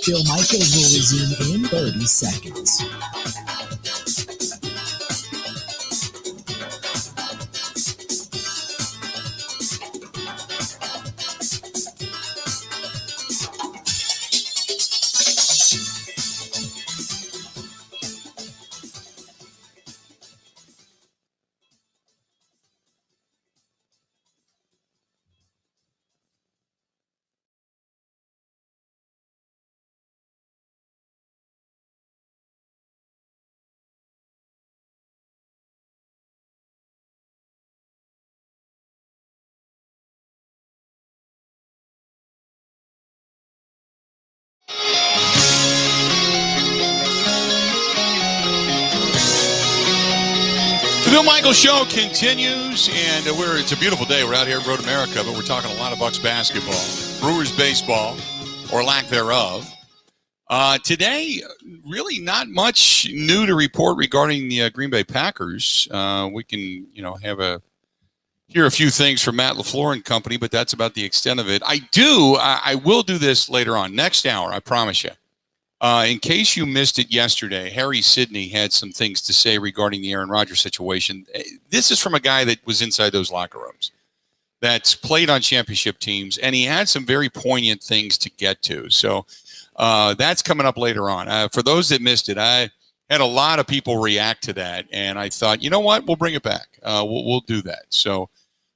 Bill Michaels will resume in 30 seconds. The Bill Michaels Show continues, and it's a beautiful day. We're out here at ROAD America, but we're talking a lot of Bucks basketball, Brewers baseball, or lack thereof. Today, really not much new to report regarding the Green Bay Packers. We can, hear a few things from Matt LaFleur and company, but that's about the extent of it. I will do this later on, next hour, I promise you. In case you missed it yesterday, Harry Sidney had some things to say regarding the Aaron Rodgers situation. This is from a guy that was inside those locker rooms, that's played on championship teams, and he had some very poignant things to get to. So That's coming up later on. For those that missed it, I had a lot of people react to that, and I thought, you know what, we'll bring it back. We'll do that. So,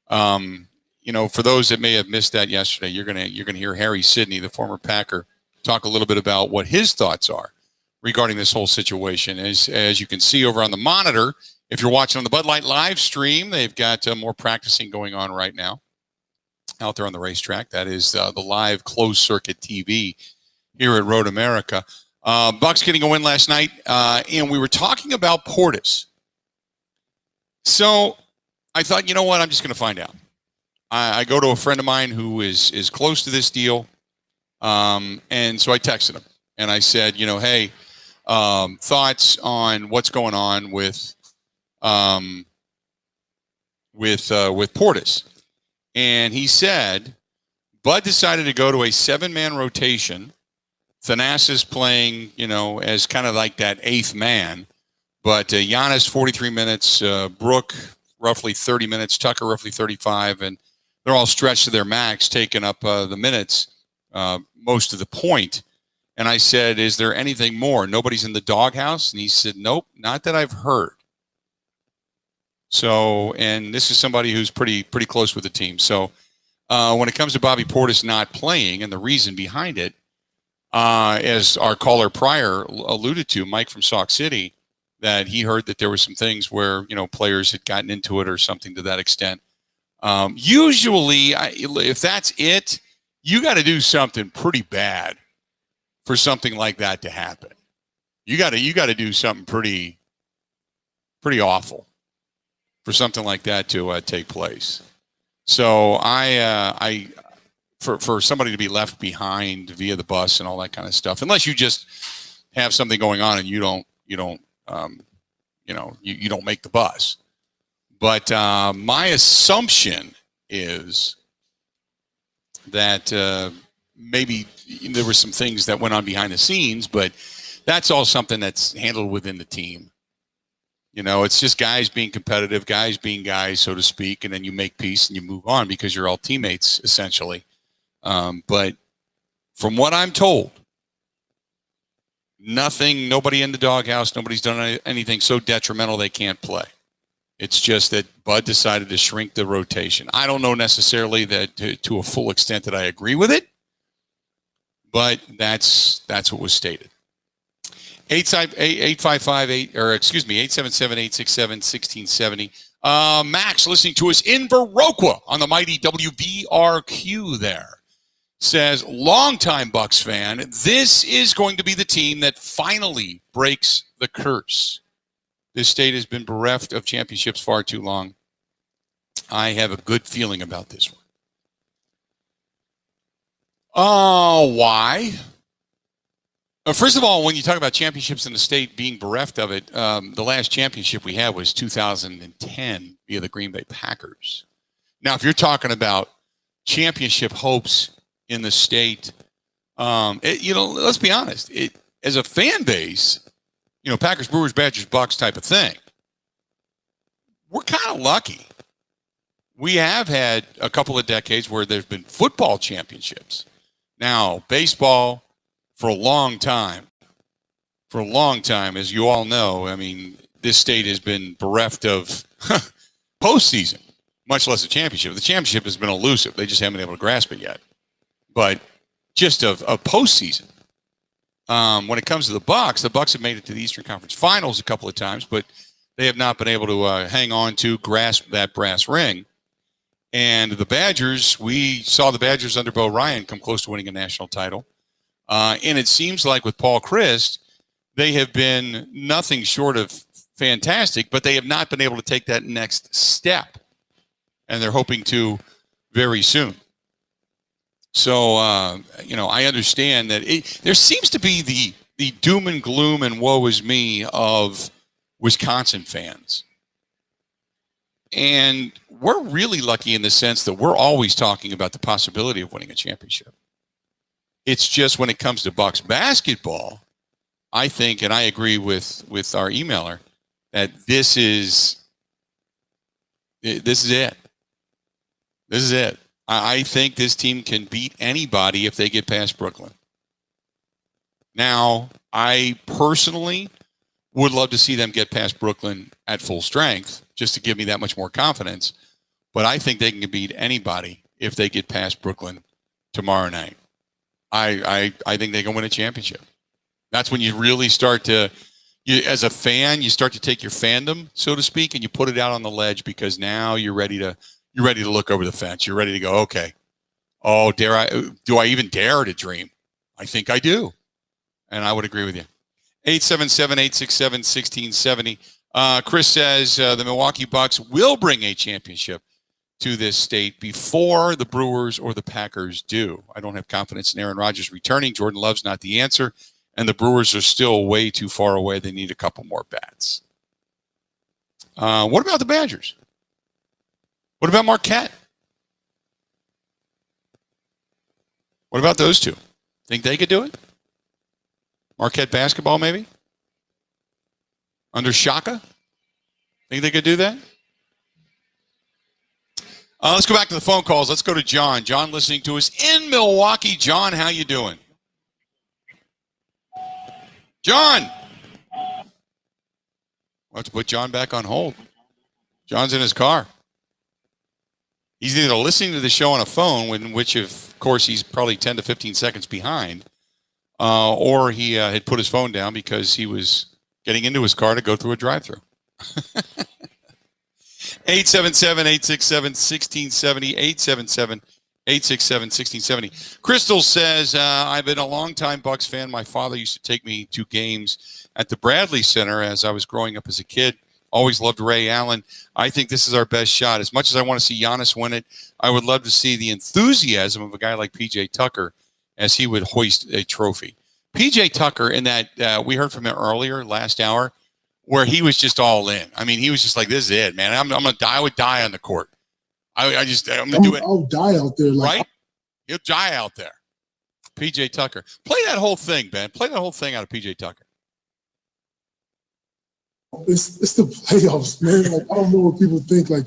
for those that may have missed that yesterday, you're gonna hear Harry Sidney, the former Packer, talk a little bit about what his thoughts are regarding this whole situation. As you can see over on the monitor, if you're watching on the Bud Light live stream, they've got more practicing going on right now out there on the racetrack. That is the live closed circuit TV here at Road America. Bucks getting a win last night, and we were talking about Portis. So I thought, you know what, I'm just going to find out. I go to a friend of mine who is close to this deal, and so I texted him, and I said, hey, thoughts on what's going on with Portis. And he said, Bud decided to go to a 7-man rotation. Thanasis playing, as kind of like that 8th man. But Giannis, 43 minutes. Brook, roughly 30 minutes. Tucker, roughly 35. And they're all stretched to their max, taking up the minutes, most of the point. And I said, is there anything more? Nobody's in the doghouse? And he said, nope, not that I've heard. So, and this is somebody who's pretty close with the team. So when it comes to Bobby Portis not playing and the reason behind it, as our caller prior alluded to, Mike from Sauk City, that he heard that there were some things where, players had gotten into it or something to that extent. Usually, if that's it, you got to do something pretty bad for something like that to happen. You got to do something pretty awful for something like that to take place. So for somebody to be left behind via the bus and all that kind of stuff, unless you just have something going on and you don't make the bus. But my assumption is that maybe there were some things that went on behind the scenes, but that's all something that's handled within the team. It's just guys being competitive, guys being guys, so to speak, and then you make peace and you move on because you're all teammates, essentially. But from what I'm told, nobody in the doghouse, nobody's done anything so detrimental they can't play. It's just that Bud decided to shrink the rotation. I don't know necessarily that to a full extent that I agree with it, but that's what was stated. 877-867-1670. Max listening to us in Viroqua on the mighty WVRQ there. Says, longtime Bucks fan, this is going to be the team that finally breaks the curse. This state has been bereft of championships far too long. I have a good feeling about this one. Oh, why? First of all, when you talk about championships in the state being bereft of it, the last championship we had was 2010 via the Green Bay Packers. Now, if you're talking about championship hopes in the state, let's be honest. As a fan base, Packers, Brewers, Badgers, Bucks type of thing, we're kind of lucky. We have had a couple of decades where there's been football championships. Now, baseball, for a long time, as you all know, this state has been bereft of postseason, much less a championship. The championship has been elusive. They just haven't been able to grasp it yet. But just of postseason. When it comes to the Bucks have made it to the Eastern Conference Finals a couple of times, but they have not been able to hang on to, grasp that brass ring. And the Badgers, we saw the Badgers under Bo Ryan come close to winning a national title. And it seems like with Paul Chryst, they have been nothing short of fantastic, but they have not been able to take that next step. And they're hoping to very soon. So, I understand that there seems to be the doom and gloom and woe is me of Wisconsin fans. And we're really lucky in the sense that we're always talking about the possibility of winning a championship. It's just when it comes to Bucks basketball, I think, and I agree with our emailer, that this is it. This is it. I think this team can beat anybody if they get past Brooklyn. Now, I personally would love to see them get past Brooklyn at full strength just to give me that much more confidence. But I think they can beat anybody if they get past Brooklyn tomorrow night. I think they can win a championship. That's when you really start to, as a fan, you start to take your fandom, so to speak, and you put it out on the ledge because now you're ready to look over the fence. You're ready to go, okay. Oh, do I even dare to dream? I think I do. And I would agree with you. 877-867-1670. Chris says the Milwaukee Bucks will bring a championship to this state before the Brewers or the Packers do. I don't have confidence in Aaron Rodgers returning. Jordan Love's not the answer. And the Brewers are still way too far away. They need a couple more bats. What about the Badgers? What about Marquette? What about those two? Think they could do it? Marquette basketball, maybe? Under Shaka? Think they could do that? Let's go back to the phone calls. Let's go to John. John listening to us in Milwaukee. John, how you doing? John! We'll have to put John back on hold. John's in his car. He's either listening to the show on a phone, which of course he's probably 10 to 15 seconds behind, or he had put his phone down because he was getting into his car to go through a drive-thru. 877-867-1670, 877-867-1670. Crystal says, I've been a longtime Bucks fan. My father used to take me to games at the Bradley Center as I was growing up as a kid. Always loved Ray Allen. I think this is our best shot. As much as I want to see Giannis win it, I would love to see the enthusiasm of a guy like P.J. Tucker as he would hoist a trophy. P.J. Tucker, in that we heard from him earlier last hour, where he was just all in. I mean, he was just like, this is it, man. I'm going to die. I would die on the court. I'm going to do it. I'll die out there. Right? He'll die out there. P.J. Tucker. Play that whole thing, Ben. Play that whole thing out of P.J. Tucker. It's the playoffs, man. Like, I don't know what people think. Like,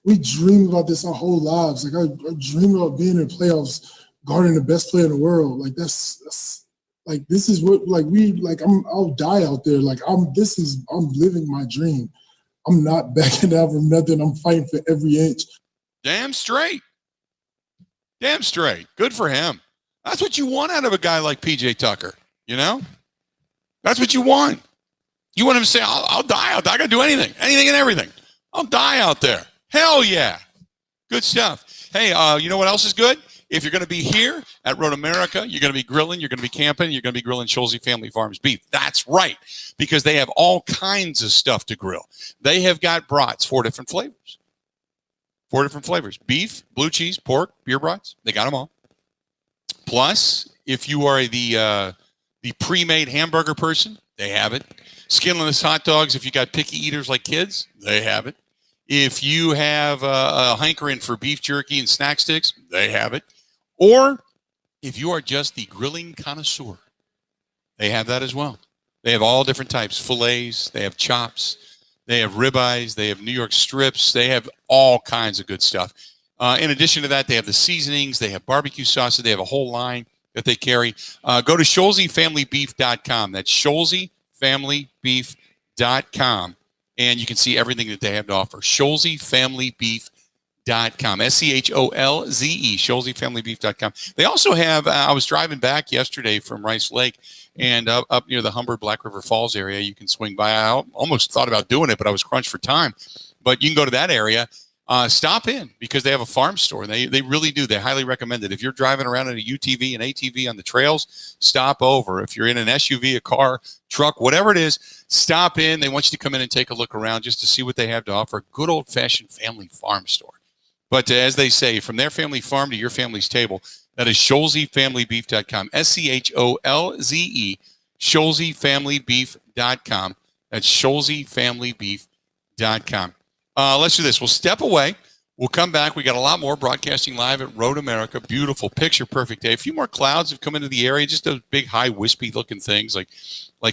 we dream about this our whole lives. Like, I dream about being in the playoffs, guarding the best player in the world. Like, that's like, this is what, like, I'll die out there. Like, I'm living my dream. I'm not backing down from nothing. I'm fighting for every inch. Damn straight. Damn straight. Good for him. That's what you want out of a guy like P.J. Tucker, you know? That's what you want. You want him to say, I'll die out there. I got to do anything and everything. I'll die out there. Hell yeah. Good stuff. Hey, you know what else is good? If you're going to be here at Road America, you're going to be grilling, you're going to be camping, you're going to be grilling Scholze Family Farms beef. That's right, because they have all kinds of stuff to grill. They have got brats, 4 different flavors. 4 different flavors. Beef, blue cheese, pork, beer brats. They got them all. Plus, if you are the pre-made hamburger person, they have it. Skinless hot dogs, if you got picky eaters like kids, they have it. If you have a hankering for beef jerky and snack sticks, they have it. Or if you are just the grilling connoisseur, they have that as well. They have all different types, fillets, they have chops, they have ribeyes, they have New York strips, they have all kinds of good stuff. In addition to that, they have the seasonings, they have barbecue sauces, they have a whole line that they carry. Go to ScholzeFamilyBeef.com. That's ScholzeFamilyBeef.com. And you can see everything that they have to offer. ScholzeFamilyBeef.com. SCHOLZE, ScholzeFamilyBeef.com. They also have, I was driving back yesterday from Rice Lake, and up near the Humber Black River Falls area, you can swing by. I almost thought about doing it, but I was crunched for time. But you can go to that area. Stop in because they have a farm store. They really do. They highly recommend it. If you're driving around in a UTV, an ATV on the trails, stop over. If you're in an SUV, a car, truck, whatever it is, stop in. They want you to come in and take a look around just to see what they have to offer. Good old-fashioned family farm store. But as they say, from their family farm to your family's table, that is ScholzeFamilyBeef.com. SCHOLZE, ScholzeFamilyBeef.com. That's ScholzeFamilyBeef.com. Let's do this. We'll step away. We'll come back. We got a lot more broadcasting live at Road America. Beautiful, picture-perfect day. A few more clouds have come into the area. Just those big, high, wispy-looking things. Like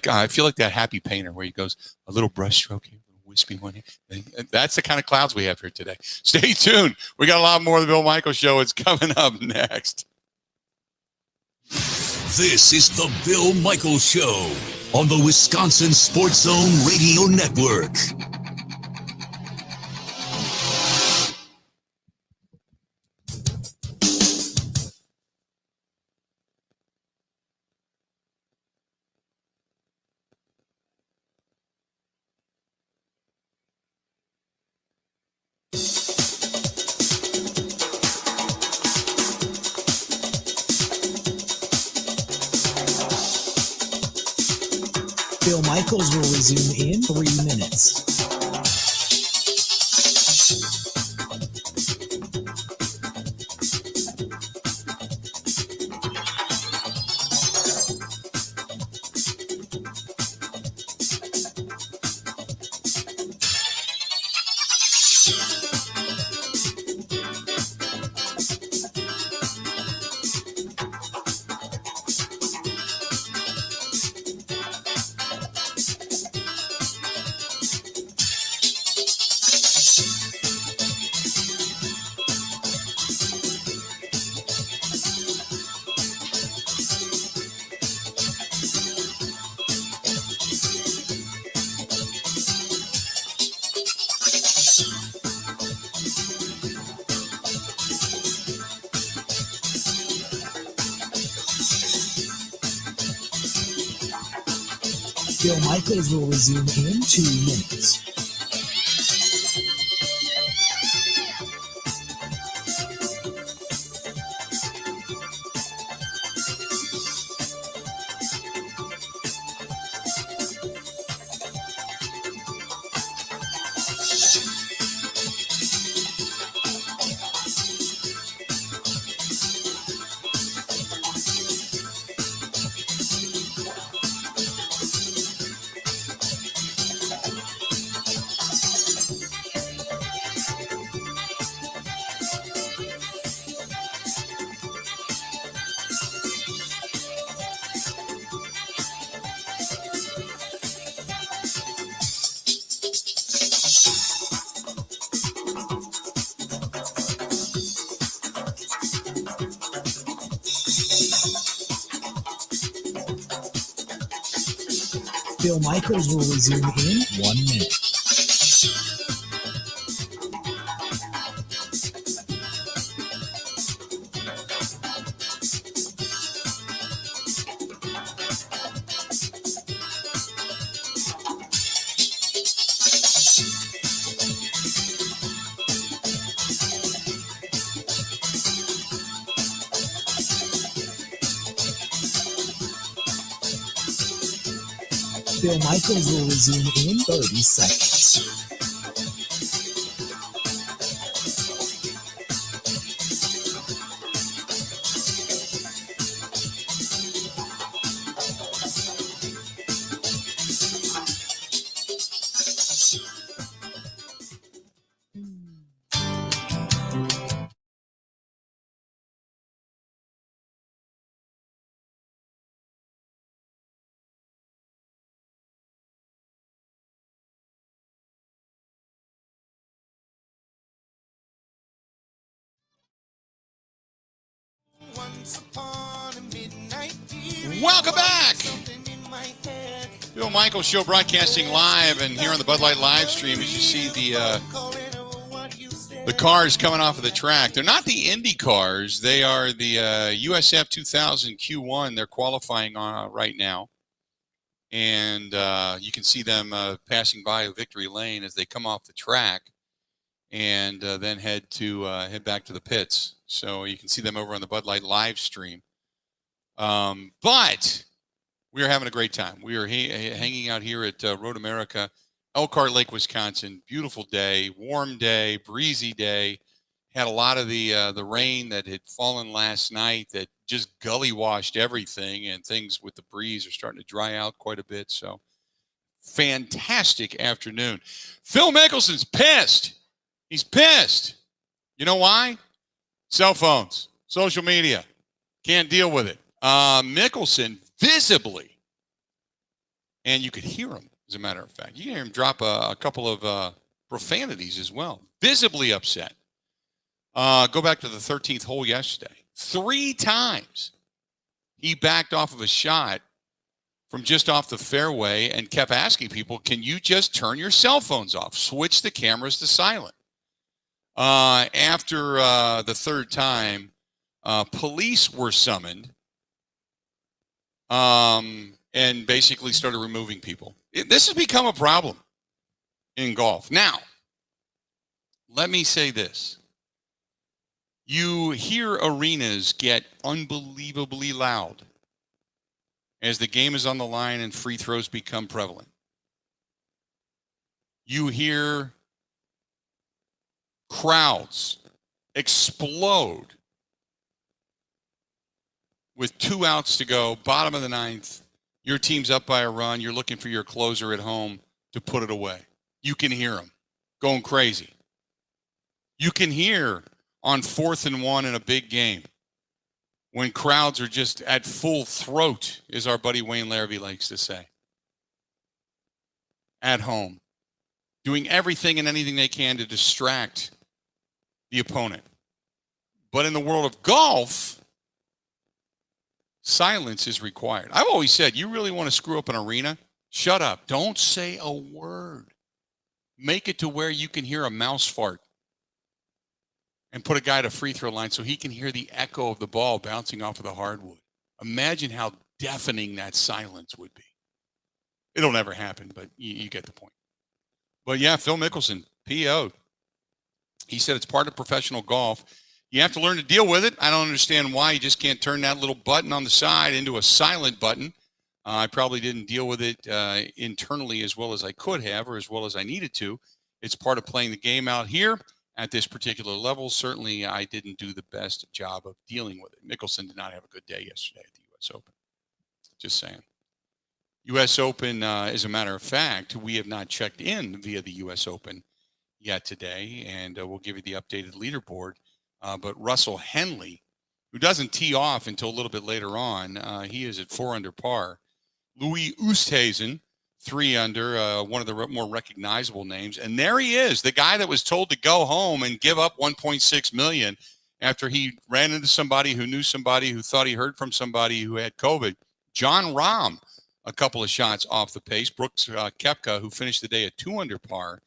I feel like that Happy Painter where he goes, a little brush stroke here, a little wispy one here. That's the kind of clouds we have here today. Stay tuned. We got a lot more of the Bill Michaels Show. It's coming up next. This is the Bill Michaels Show on the Wisconsin Sports Zone Radio Network. Bill Michaels will resume in 3 minutes. Bill Michaels will resume in 2 minutes. Bill Michaels will resume in 1 minute. Bill Michaels will resume in 30 seconds. Welcome back. Bill Michaels Show broadcasting live, and here on the Bud Light live stream, as you see the cars coming off of the track. They're not the Indy cars. They are the USF 2000 Q1. They're qualifying on right now. And you can see them passing by Victory Lane as they come off the track and then head back to the pits. So you can see them over on the Bud Light live stream. But we are having a great time. We are hanging out here at Road America, Elkhart Lake, Wisconsin. Beautiful day, warm day, breezy day. Had a lot of the rain that had fallen last night that just gully washed everything, and things with the breeze are starting to dry out quite a bit. So fantastic afternoon. Phil Mickelson's pissed. He's pissed. You know why? Cell phones, social media. Can't deal with it. Mickelson visibly, and you could hear him, as a matter of fact. You can hear him drop a couple of profanities as well. Visibly upset. Go back to the 13th hole yesterday. 3 times he backed off of a shot from just off the fairway and kept asking people, can you just turn your cell phones off? Switch the cameras to silent. After the third time, police were summoned and basically started removing people. This has become a problem in golf. Now, let me say this. You hear arenas get unbelievably loud as the game is on the line and free throws become prevalent. You hear crowds explode with 2 outs to go, bottom of the ninth. Your team's up by a run. You're looking for your closer at home to put it away. You can hear them going crazy. You can hear on 4th and 1 in a big game when crowds are just at full throat, as our buddy Wayne Larrabee likes to say, at home, doing everything and anything they can to distract the opponent. But in the world of golf, silence is required. I've always said, you really want to screw up an arena? Shut up. Don't say a word. Make it to where you can hear a mouse fart and put a guy at a free throw line so he can hear the echo of the ball bouncing off of the hardwood. Imagine how deafening that silence would be. It'll never happen, but you get the point. But yeah, Phil Mickelson, PO'd. He said it's part of professional golf. You have to learn to deal with it. I don't understand why you just can't turn that little button on the side into a silent button. I probably didn't deal with it internally as well as I could have or as well as I needed to. It's part of playing the game out here at this particular level. Certainly, I didn't do the best job of dealing with it. Mickelson did not have a good day yesterday at the U.S. Open. Just saying. U.S. Open, as a matter of fact, we have not checked in via the U.S. Open yet today, and we'll give you the updated leaderboard. But Russell Henley, who doesn't tee off until a little bit later on, he is at 4 under par. Louis Oosthuizen, 3 under, one of the more recognizable names. And there he is, the guy that was told to go home and give up $1.6 million after he ran into somebody who knew somebody who thought he heard from somebody who had COVID. John Rahm, a couple of shots off the pace. Brooks Koepka, who finished the day at 2 under par,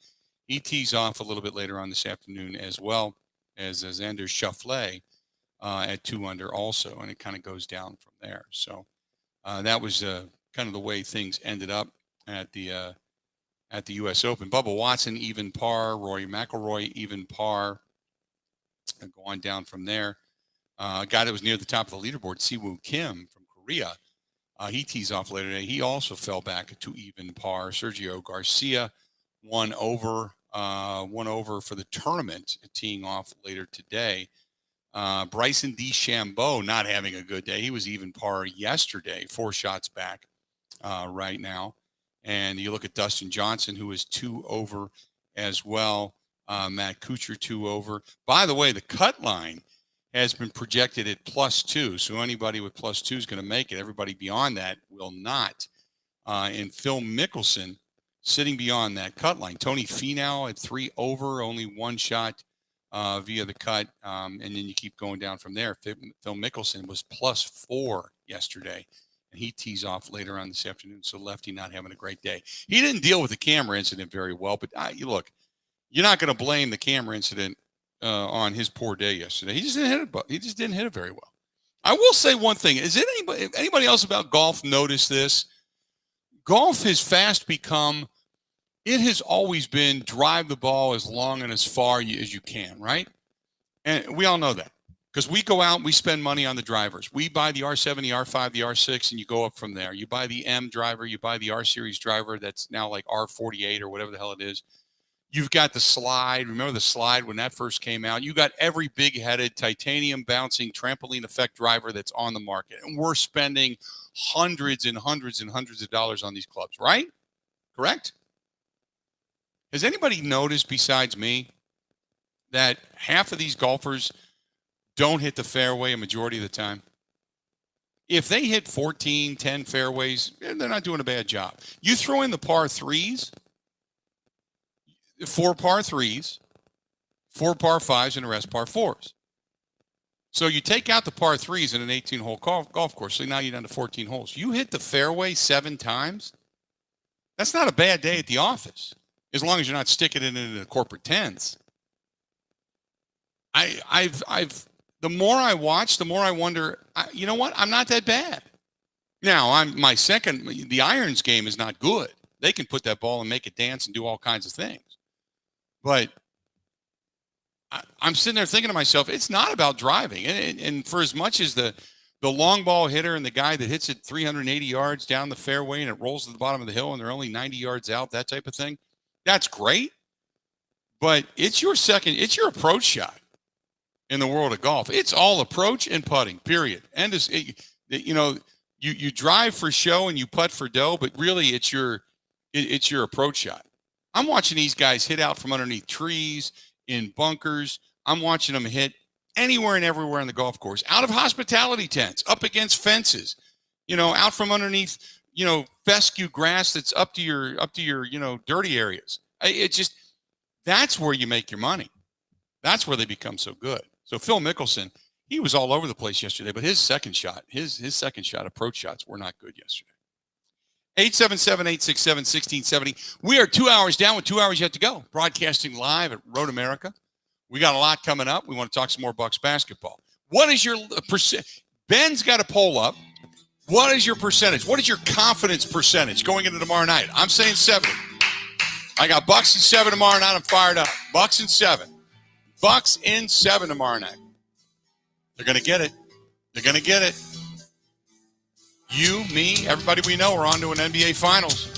he tees off a little bit later on this afternoon as well as Xander Schauffele at 2 under also, and it kind of goes down from there. So that was kind of the way things ended up at the U.S. Open. Bubba Watson, even par. Rory McIlroy, even par. And go on down from there. A guy that was near the top of the leaderboard, Siwoo Kim from Korea, he tees off later today. He also fell back to even par. Sergio Garcia, one over for the tournament, teeing off later today. Bryson DeChambeau not having a good day. He was even par yesterday, 4 shots back right now. And you look at Dustin Johnson, who is 2 over as well. Matt Kuchar, 2 over. By the way, the cut line has been projected at +2. So anybody with +2 is going to make it. Everybody beyond that will not. And Phil Mickelson sitting beyond that cut line. Tony Finau at 3 over, only 1 shot via the cut. And then you keep going down from there. Phil Mickelson was +4 yesterday. And he tees off later on this afternoon. So lefty not having a great day. He didn't deal with the camera incident very well. But you look, you're not going to blame the camera incident on his poor day yesterday. He just didn't hit it. He just didn't hit it very well. I will say one thing. Is it anybody else about golf notice this? Golf has fast become, it has always been drive the ball as long and as far as you can, right? And we all know that because we go out and we spend money on the drivers. We buy the R7, the R5, the R6, and you go up from there. You buy the M driver, you buy the R series driver that's now like R48 or whatever the hell it is. You've got the slide. Remember the slide when that first came out? You got every big-headed titanium bouncing trampoline effect driver that's on the market. And we're spending hundreds and hundreds and hundreds of dollars on these clubs, right? Correct? Has anybody noticed besides me that half of these golfers don't hit the fairway a majority of the time? If they hit 14, 10 fairways, they're not doing a bad job. You throw in the par 3s, 4 par 3s, 4 par 5s, and the rest par 4s. So you take out the par threes in an 18-hole golf course. So now you're down to 14 holes. You hit the fairway 7 times. That's not a bad day at the office, as long as you're not sticking it into the corporate tens. The more I watch, the more I wonder. You know what? I'm not that bad. Now the irons game is not good. They can put that ball and make it dance and do all kinds of things. But I'm sitting there thinking to myself, it's not about driving. And for as much as the long ball hitter and the guy that hits it 380 yards down the fairway and it rolls to the bottom of the hill and they're only 90 yards out, that type of thing, that's great. But it's your approach shot in the world of golf. It's all approach and putting, period. And you drive for show and you putt for dough, but really it's your approach shot. I'm watching these guys hit out from underneath trees, in bunkers. I'm watching them hit anywhere and everywhere on the golf course, out of hospitality tents, up against fences, out from underneath, fescue grass that's up to your, dirty areas. That's where you make your money. That's where they become so good. So Phil Mickelson, he was all over the place yesterday, but his second shot, approach shots were not good yesterday. 877-867-1670. We are 2 hours down with 2 hours yet to go. Broadcasting live at Road America. We got a lot coming up. We want to talk some more Bucks basketball. What is your percent? Ben's got a poll up. What is your percentage? What is your confidence percentage going into tomorrow night? I'm saying 70. I got Bucks in 7 tomorrow night. I'm fired up. Bucks in 7. Bucks in 7 tomorrow night. They're going to get it. They're going to get it. You, me, everybody we know are on to an NBA Finals.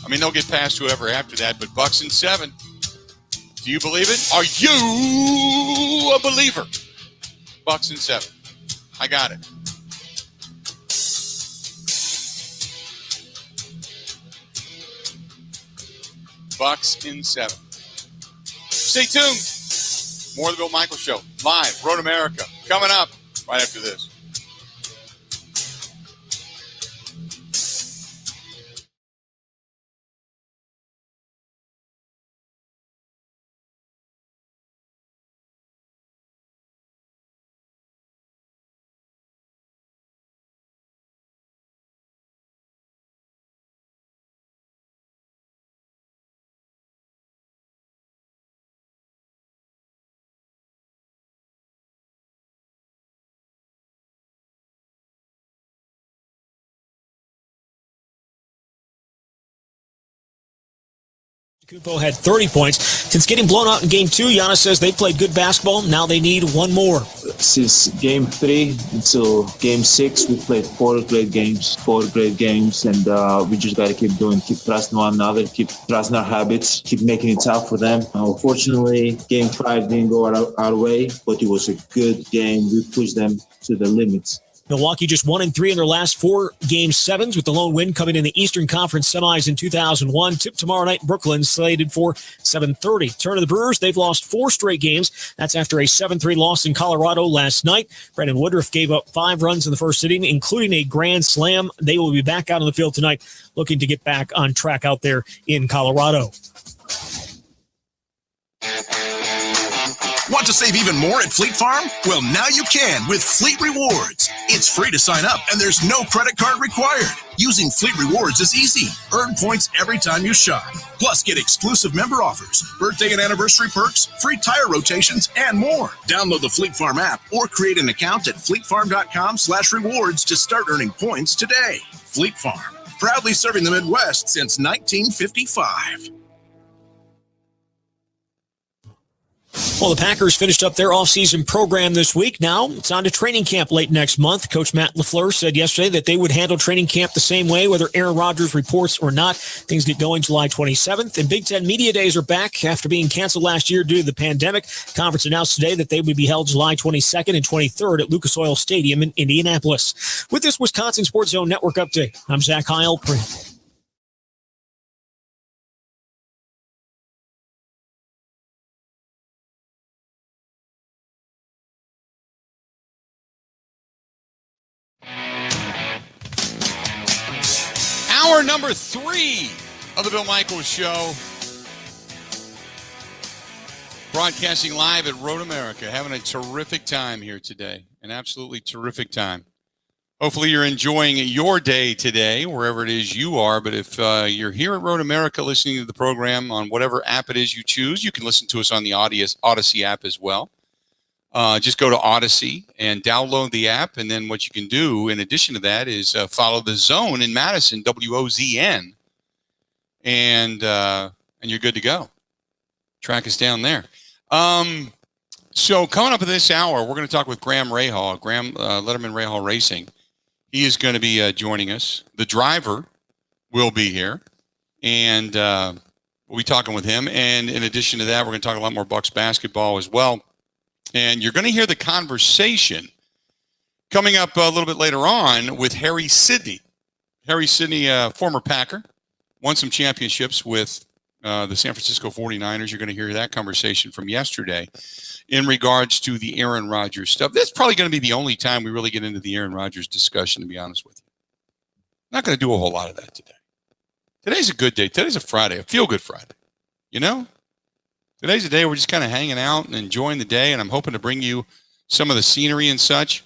I mean, they'll get past whoever after that, but Bucks in 7. Do you believe it? Are you a believer? Bucks in 7. I got it. Bucks in 7. Stay tuned. More of the Bill Michaels Show. Live, Road America. Coming up right after this. Kupo had 30 points. Since getting blown out in Game 2, Giannis says they played good basketball. Now they need one more. Since Game 3 until Game 6, we played 4 great games, and we just got to keep trusting one another, keep trusting our habits, keep making it tough for them. Unfortunately, Game 5 didn't go our way, but it was a good game. We pushed them to the limits. Milwaukee just 1-3 in their last 4 Game 7s, with the lone win coming in the Eastern Conference semis in 2001. Tip tomorrow night in Brooklyn, slated for 7:30. Turn to the Brewers. They've lost 4 straight games. That's after a 7-3 loss in Colorado last night. Brandon Woodruff gave up 5 runs in the first inning, including a grand slam. They will be back out on the field tonight, looking to get back on track out there in Colorado. Want to save even more at Fleet Farm? Well, now you can with Fleet Rewards. It's free to sign up, and there's no credit card required. Using Fleet Rewards is easy. Earn points every time you shop. Plus, get exclusive member offers, birthday and anniversary perks, free tire rotations, and more. Download the Fleet Farm app or create an account at fleetfarm.com/rewards to start earning points today. Fleet Farm, proudly serving the Midwest since 1955. Well, the Packers finished up their offseason program this week. Now it's on to training camp late next month. Coach Matt LaFleur said yesterday that they would handle training camp the same way, whether Aaron Rodgers reports or not. Things get going July 27th, and Big Ten Media Days are back after being canceled last year due to the pandemic. Conference announced today that they would be held July 22nd and 23rd at Lucas Oil Stadium in Indianapolis. With this Wisconsin Sports Zone Network update, I'm Zach Heilprin. Hour number 3 of the Bill Michaels Show. Broadcasting live at ROAD America. Having a terrific time here today. An absolutely terrific time. Hopefully you're enjoying your day today, wherever it is you are. But if you're here at ROAD America listening to the program on whatever app it is you choose, you can listen to us on the Odyssey app as well. Just go to Odyssey and download the app. And then what you can do in addition to that is follow the Zone in Madison, WOZN. And you're good to go. Track us down there. So coming up in this hour, we're going to talk with Graham Rahal, Letterman Rahal Racing. He is going to be joining us. The driver will be here, and we'll be talking with him. And in addition to that, we're going to talk a lot more Bucks basketball as well. And you're going to hear the conversation coming up a little bit later on with Harry Sidney. Harry Sidney, former Packer, won some championships with the San Francisco 49ers. You're going to hear that conversation from yesterday in regards to the Aaron Rodgers stuff. That's probably going to be the only time we really get into the Aaron Rodgers discussion, to be honest with you. I'm not going to do a whole lot of that today. Today's a good day. Today's a Friday, a feel-good Friday. You know? Today's a day we're just kind of hanging out and enjoying the day, and I'm hoping to bring you some of the scenery and such.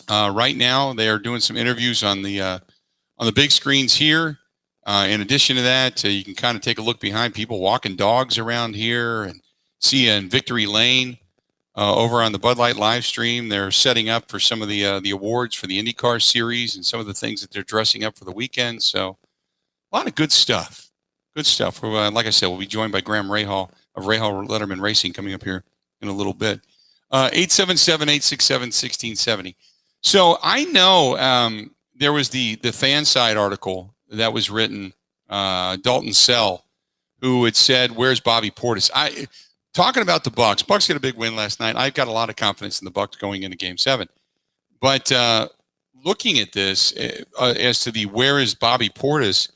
Right now, they are doing some interviews on the big screens here. In addition to that, you can kind of take a look behind people walking dogs around here and see in Victory Lane over on the Bud Light live stream. They're setting up for some of the awards for the IndyCar series and some of the things that they're dressing up for the weekend. So a lot of good stuff. Good stuff. Like I said, we'll be joined by Graham Rahal of Rahal Letterman Racing coming up here in a little bit. 877-867-1670. So I know there was the fan side article that was written, Dalton Sell, who had said, "Where's Bobby Portis?" Talking about the Bucks. Bucks got a big win last night. I've got a lot of confidence in the Bucks going into Game 7. But looking at this as to the where is Bobby Portis,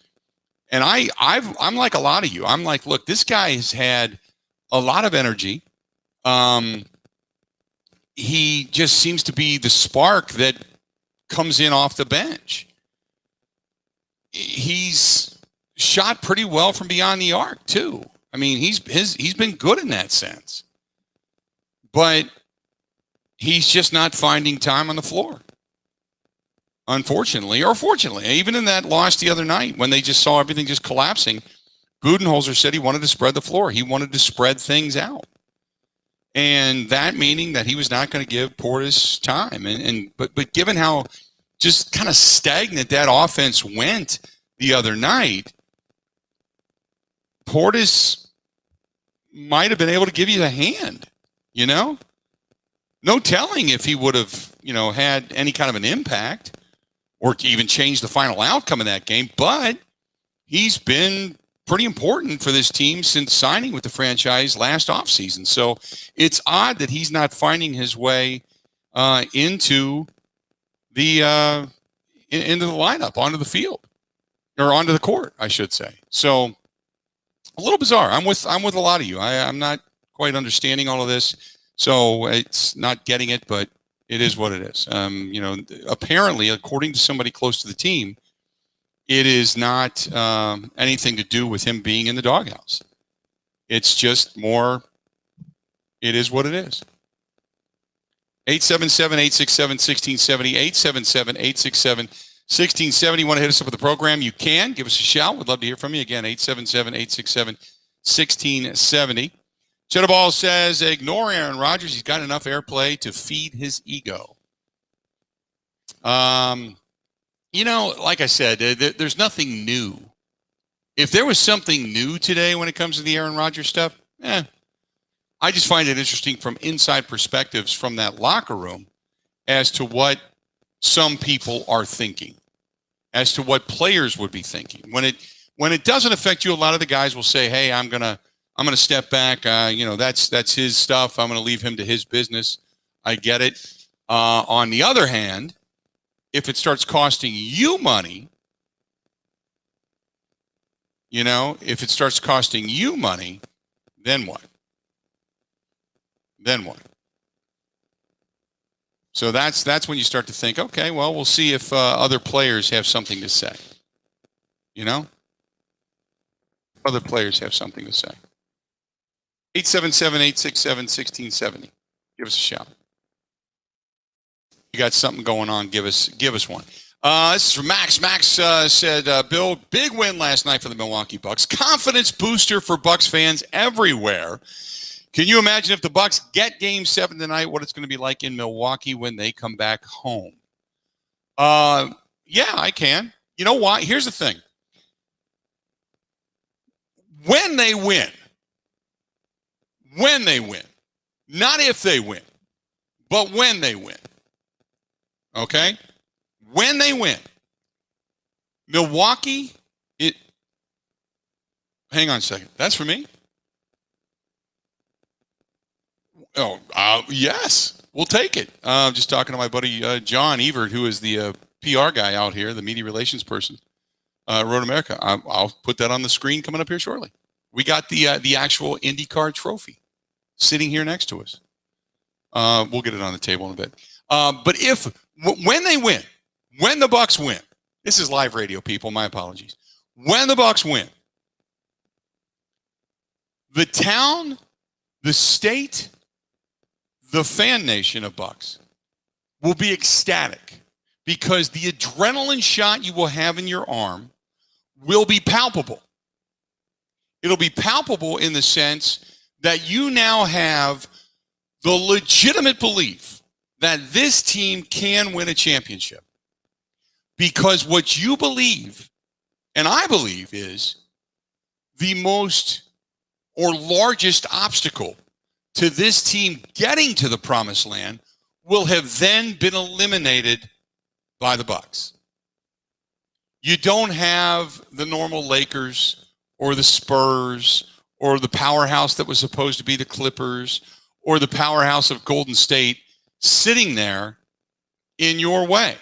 and I'm like a lot of you. I'm like, look, this guy has had a lot of energy. He just seems to be the spark that comes in off the bench. He's shot pretty well from beyond the arc too. I mean, he's been good in that sense, but he's just not finding time on the floor. Unfortunately, or fortunately, even in that loss the other night when they just saw everything just collapsing, Budenholzer said he wanted to spread the floor. He wanted to spread things out, and that meaning that he was not going to give Portis time. But given how just kind of stagnant that offense went the other night, Portis might have been able to give you a hand, you know? No telling if he would have, had any kind of an impact or even changed the final outcome of that game, but he's been pretty important for this team since signing with the franchise last offseason. So it's odd that he's not finding his way into the lineup, onto the field, or onto the court, I should say. So a little bizarre. I'm with a lot of you. I'm not quite understanding all of this, so it's not getting it, but it is what it is. Apparently, according to somebody close to the team, it is not anything to do with him being in the doghouse. It's just more, it is what it is. 877-867-1670, 877-867-1670. You want to hit us up with the program? You can. Give us a shout. We'd love to hear from you. Again, 877-867-1670. Cheddar Ball says, ignore Aaron Rodgers. He's got enough airplay to feed his ego. Like I said, there's nothing new. If there was something new today when it comes to the Aaron Rodgers stuff, I just find it interesting from inside perspectives from that locker room as to what some people are thinking, as to what players would be thinking. When it doesn't affect you, a lot of the guys will say, "Hey, I'm gonna step back. That's his stuff. I'm gonna leave him to his business." I get it. On the other hand, if it starts costing you money, if it starts costing you money, then what? Then what? So that's when you start to think, okay, well, we'll see if other players have something to say. Other players have something to say. 877-867-1670. Give us a shout. You got something going on, give us one. This is from Max. Max said, Bill, big win last night for the Milwaukee Bucks. Confidence booster for Bucks fans everywhere. Can you imagine if the Bucks get Game 7 tonight, what it's going to be like in Milwaukee when they come back home? Yeah, I can. You know why? Here's the thing. When they win, not if they win, but when they win, okay? When they win, Milwaukee, hang on a second. That's for me? Oh, yes, we'll take it. Just talking to my buddy John Evert, who is the PR guy out here, the media relations person, ROAD America. I'll put that on the screen coming up here shortly. We got the actual IndyCar trophy sitting here next to us. We'll get it on the table in a bit. But when they win, when the Bucks win, this is live radio, people. My apologies. When the Bucks win, the town, the state, the fan nation of Bucks will be ecstatic because the adrenaline shot you will have in your arm will be palpable. It'll be palpable in the sense that you now have the legitimate belief that this team can win a championship. Because what you believe, and I believe, is the most or largest obstacle to this team getting to the promised land will have then been eliminated by the Bucks. You don't have the normal Lakers or the Spurs or the powerhouse that was supposed to be the Clippers or the powerhouse of Golden State sitting there in your way.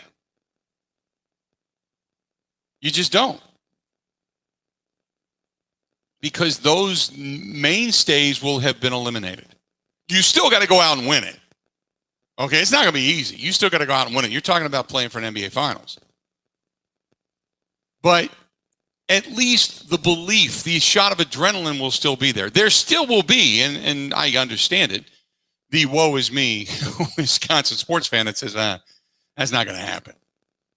You just don't. Because those mainstays will have been eliminated. You still got to go out and win it. Okay, it's not going to be easy. You still got to go out and win it. You're talking about playing for an NBA Finals. But at least the belief, the shot of adrenaline will still be there. There still will be, and I understand it, the woe is me Wisconsin sports fan that says, that's not going to happen.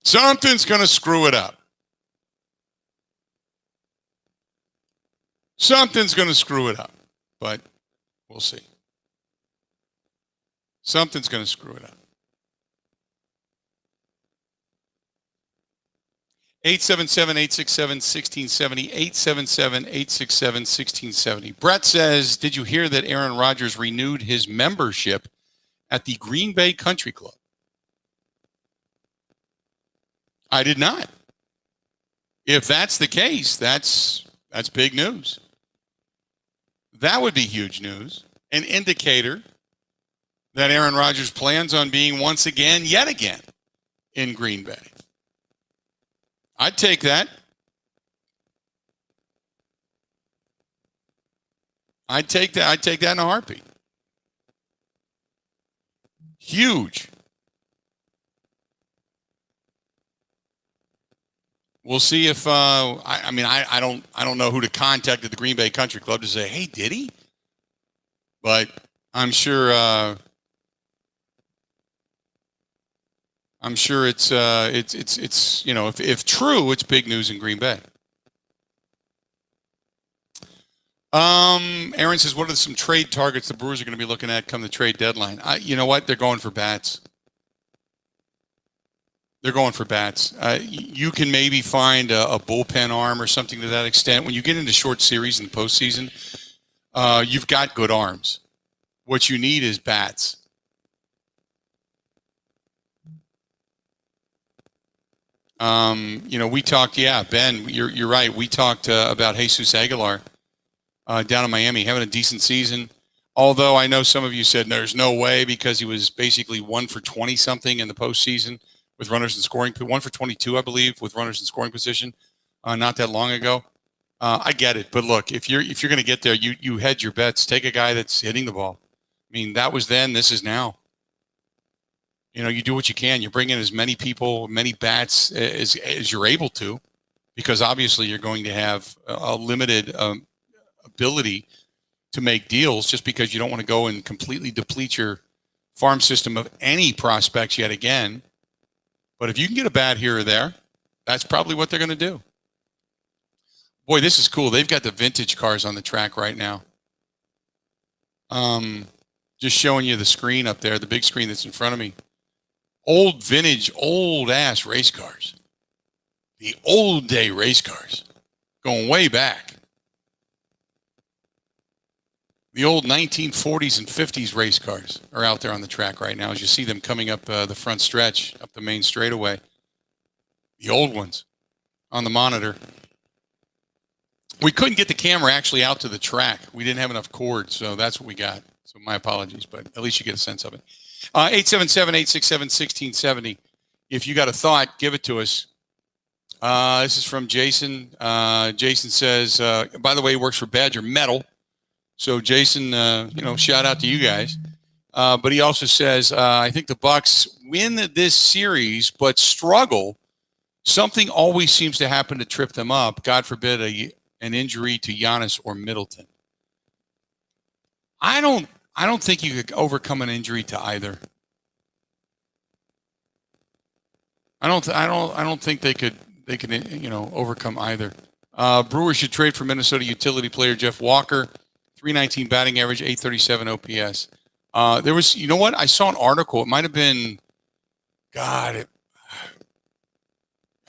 Something's going to screw it up. Something's going to screw it up, but we'll see. Something's going to screw it up. 877-867-1670, 877-867-1670. Brett says, did you hear that Aaron Rodgers renewed his membership at the Green Bay Country Club? I did not. If that's the case, that's big news. That would be huge news. An indicator that Aaron Rodgers plans on being once again, yet again, in Green Bay. I'd take that. I'd take that in a heartbeat. Huge. We'll see if I don't know who to contact at the Green Bay Country Club to say, hey, did he? But I'm sure it's if true, it's big news in Green Bay. Aaron says, what are some trade targets the Brewers are going to be looking at come the trade deadline? You know what? They're going for bats. They're going for bats. You can maybe find a bullpen arm or something to that extent. When you get into short series in the postseason, you've got good arms. What you need is bats. We talked, Ben, you're right. We talked about Jesus Aguilar down in Miami having a decent season. Although I know some of you said there's no way because he was basically 1 for 20 something in the postseason with runners in scoring, 1 for 22, I believe, with runners in scoring position, not that long ago. I get it, but look, if you're going to get there, you hedge your bets. Take a guy that's hitting the ball. I mean, that was then. This is now. You do what you can. You bring in as many people, many bats as you're able to, because obviously you're going to have a limited ability to make deals just because you don't want to go and completely deplete your farm system of any prospects yet again. But if you can get a bat here or there, that's probably what they're going to do. Boy, this is cool. They've got the vintage cars on the track right now. Just showing you the screen up there, the big screen that's in front of me. Old vintage, old-ass race cars. The old day race cars. Going way back. The old 1940s and 50s race cars are out there on the track right now as you see them coming up the front stretch, up the main straightaway. The old ones on the monitor. We couldn't get the camera actually out to the track. We didn't have enough cords, so that's what we got. So my apologies, but at least you get a sense of it. 877-867-1670. If you got a thought, give it to us. This is from Jason. Jason says, by the way, he works for Badger Metal. So Jason, shout out to you guys. But he also says, I think the Bucks win this series, but struggle. Something always seems to happen to trip them up. God forbid an injury to Giannis or Middleton. I don't think you could overcome an injury to either. I don't think they could overcome either. Brewers should trade for Minnesota utility player Jeff Walker. 319 batting average, 837 OPS. There was, you know what? I saw an article. It might have been, I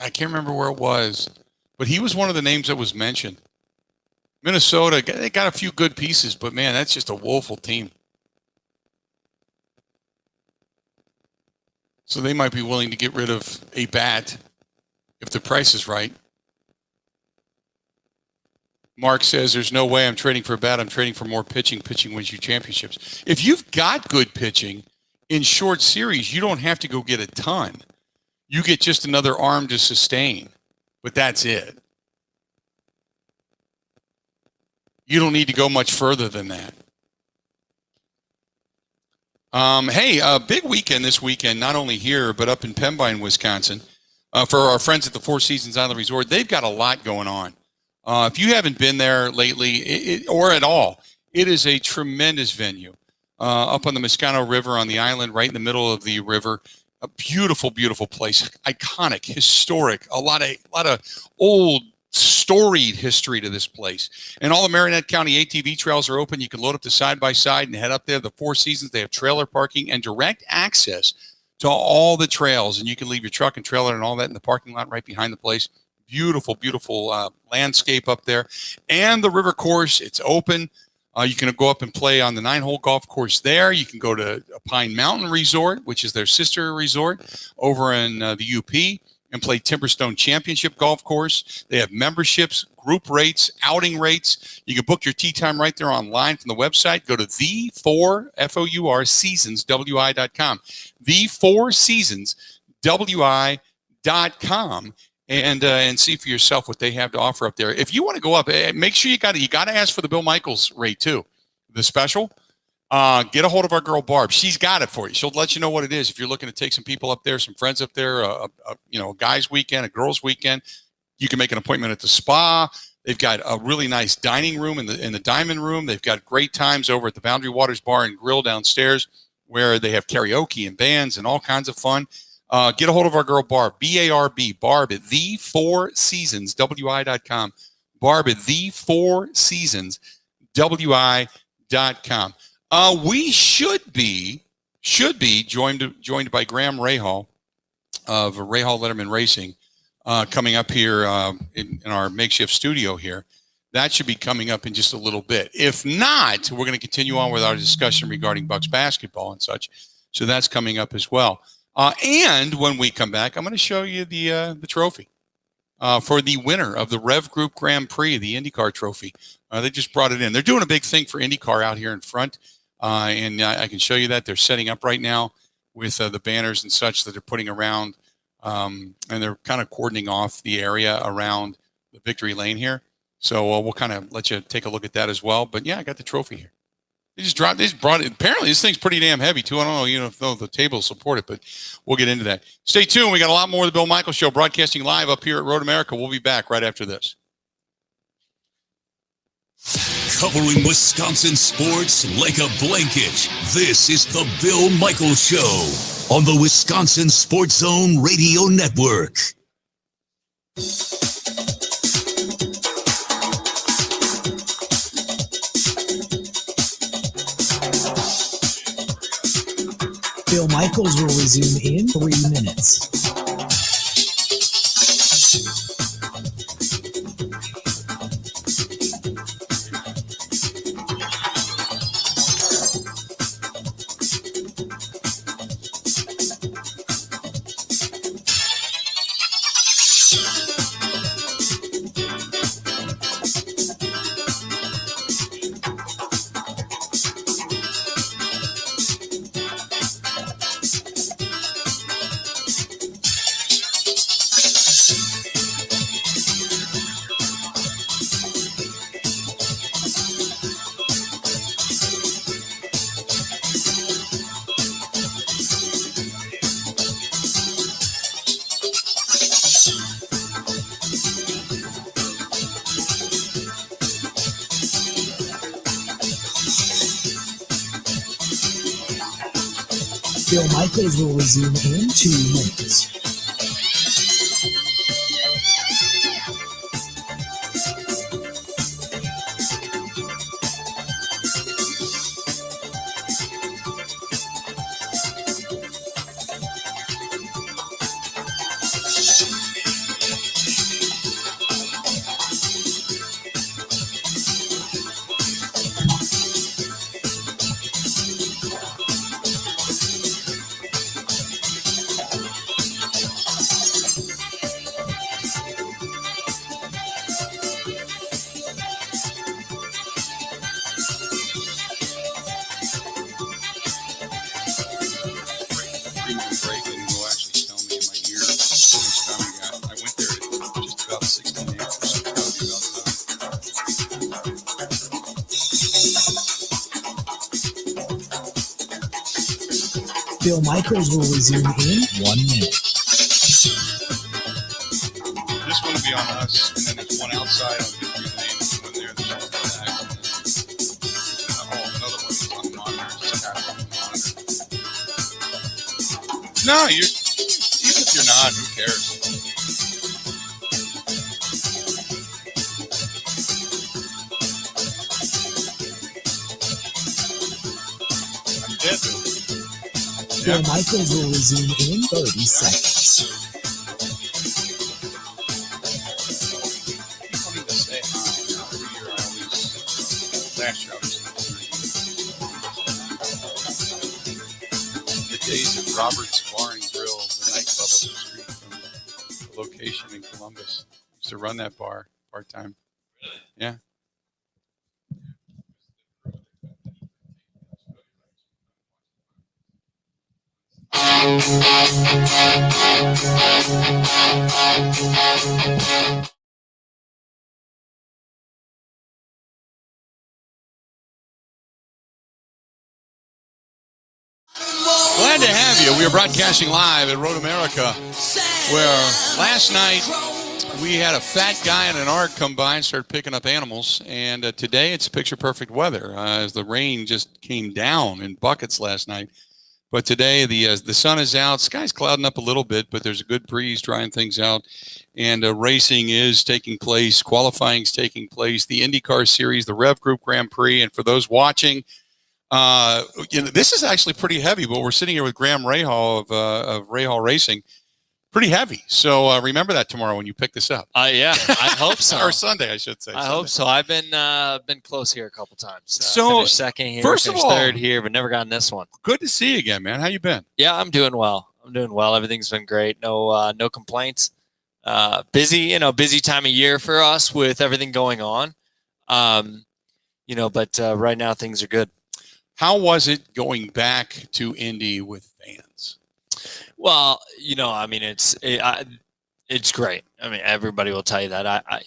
can't remember where it was, but he was one of the names that was mentioned. Minnesota, they got a few good pieces, but man, that's just a woeful team. So they might be willing to get rid of a bat if the price is right. Mark says, there's no way I'm trading for a bat. I'm trading for more pitching. Pitching wins you championships. If you've got good pitching in short series, you don't have to go get a ton. You get just another arm to sustain, but that's it. You don't need to go much further than that. Hey, a big weekend this weekend, not only here, but up in Pembine, Wisconsin. For our friends at the Four Seasons Island Resort, they've got a lot going on. If you haven't been there lately or at all, it is a tremendous venue up on the Moscano River on the island, right in the middle of the river. A beautiful, beautiful place, iconic, historic, a lot of old, storied history to this place. And all the Marinette County ATV trails are open. You can load up the side-by-side and head up there. The Four Seasons, they have trailer parking and direct access to all the trails. And you can leave your truck and trailer and all that in the parking lot right behind the place. Beautiful, beautiful landscape up there. And the river course, it's open. You can go up and play on the 9-hole golf course there. You can go to Pine Mountain Resort, which is their sister resort over in the UP, and play Timberstone Championship Golf Course. They have memberships, group rates, outing rates. You can book your tee time right there online from the website. Go to the4seasonswi.com. The4seasonswi.com. And see for yourself what they have to offer up there. If you want to go up, make sure you got to ask for the Bill Michaels rate too, the special. Get a hold of our girl Barb. She's got it for you. She'll let you know what it is. If you're looking to take some people up there, some friends up there, a guy's weekend, a girl's weekend, you can make an appointment at the spa. They've got a really nice dining room in the Diamond Room. They've got great times over at the Boundary Waters Bar and Grill downstairs, where they have karaoke and bands and all kinds of fun. Get a hold of our girl Barb, B-A-R-B, Barb at the4seasonswi.com. Barb at the4seasonswi.com. We should be joined by Graham Rahal of Rahal Letterman Racing coming up here in our makeshift studio here. That should be coming up in just a little bit. If not, we're going to continue on with our discussion regarding Bucks basketball and such. So that's coming up as well. And when we come back, I'm going to show you the trophy for the winner of the Rev Group Grand Prix, the IndyCar trophy. They just brought it in. They're doing a big thing for IndyCar out here in front, and I can show you that. They're setting up right now with the banners and such that they're putting around, and they're kind of cordoning off the area around the victory lane here. So we'll kind of let you take a look at that as well. But, yeah, I got the trophy here. They just brought it. Apparently, this thing's pretty damn heavy, too. I don't know, if the table will support it, but we'll get into that. Stay tuned. We got a lot more of the Bill Michaels Show broadcasting live up here at Road America. We'll be back right after this. Covering Wisconsin sports like a blanket. This is the Bill Michaels Show on the Wisconsin Sports Zone Radio Network. Bill Michaels will resume in 3 minutes. Bill Michaels will resume in 2 minutes. Bill Michaels will resume in 1 minute. This one will be on us, and then there's one outside on 50 lanes, one there. There's one back. Another one is on the monitor. Just tap on the monitor. No, even if you're not, who cares? I'm dead, though. Bill Michaels will resume in 30 seconds. The days of Robert's Bar and Grill, the nightclub up the street from the location in Columbus. Used to run that bar part-time. Yeah. Glad to have you. We are broadcasting live at Road America, where last night we had a fat guy and an ARC come by and start picking up animals, and today it's picture-perfect weather as the rain just came down in buckets last night. But today the sun is out, sky's clouding up a little bit, but there's a good breeze drying things out, and racing is taking place, qualifying is taking place, the IndyCar Series, the Rev Group Grand Prix, and for those watching, this is actually pretty heavy, but we're sitting here with Graham Rahal of Rahal Racing. Pretty heavy. So remember that tomorrow when you pick this up. Yeah, I hope so. Or Sunday, I should say. I hope so. I've been close here a couple times. So finished second here, first of all, third here, but never gotten this one. Good to see you again, man. How you been? Yeah, I'm doing well. Everything's been great. No complaints. Busy time of year for us with everything going on. But right now things are good. How was it going back to Indy with fans? Well, it's great. I mean, everybody will tell you that.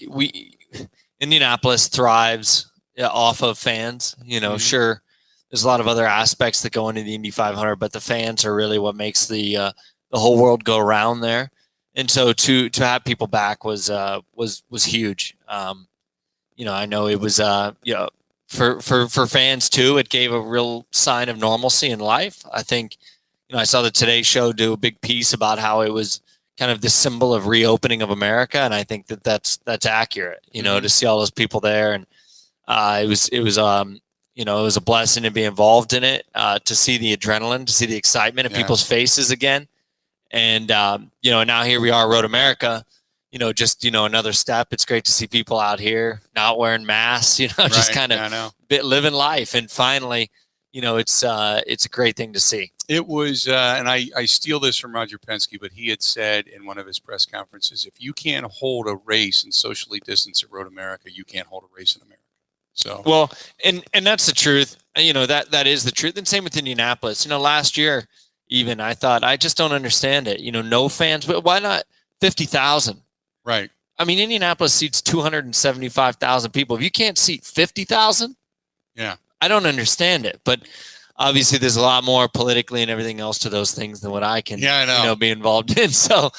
Indianapolis thrives off of fans. Sure, there's a lot of other aspects that go into the Indy 500, but the fans are really what makes the whole world go around there. And so to have people back was huge. I know it was for fans too, it gave a real sign of normalcy in life. I think, I saw the Today Show do a big piece about how it was kind of the symbol of reopening of America, and I think that's accurate. To see all those people there, and it was it was a blessing to be involved in it, to see the adrenaline, to see the excitement in people's faces again, and now here we are, Road America. Just another step. It's great to see people out here not wearing masks. Just kind of living life, and finally, it's a great thing to see. It was, and I steal this from Roger Penske, but he had said in one of his press conferences, if you can't hold a race and socially distance at Road America, you can't hold a race in America. So well, and that's the truth. That is the truth. And same with Indianapolis. Last year, even I thought, I just don't understand it. No fans, but why not 50,000? Right. I mean, Indianapolis seats 275,000 people. If you can't seat 50,000, yeah, I don't understand it. But obviously, there's a lot more politically and everything else to those things than what I can, be involved in. So,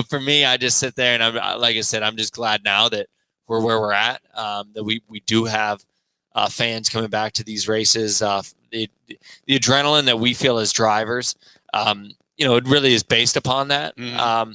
for me, I just sit there, and I'm, like I said, I'm just glad now that we're where we're at. That we do have fans coming back to these races. The adrenaline that we feel as drivers, it really is based upon that. Mm-hmm.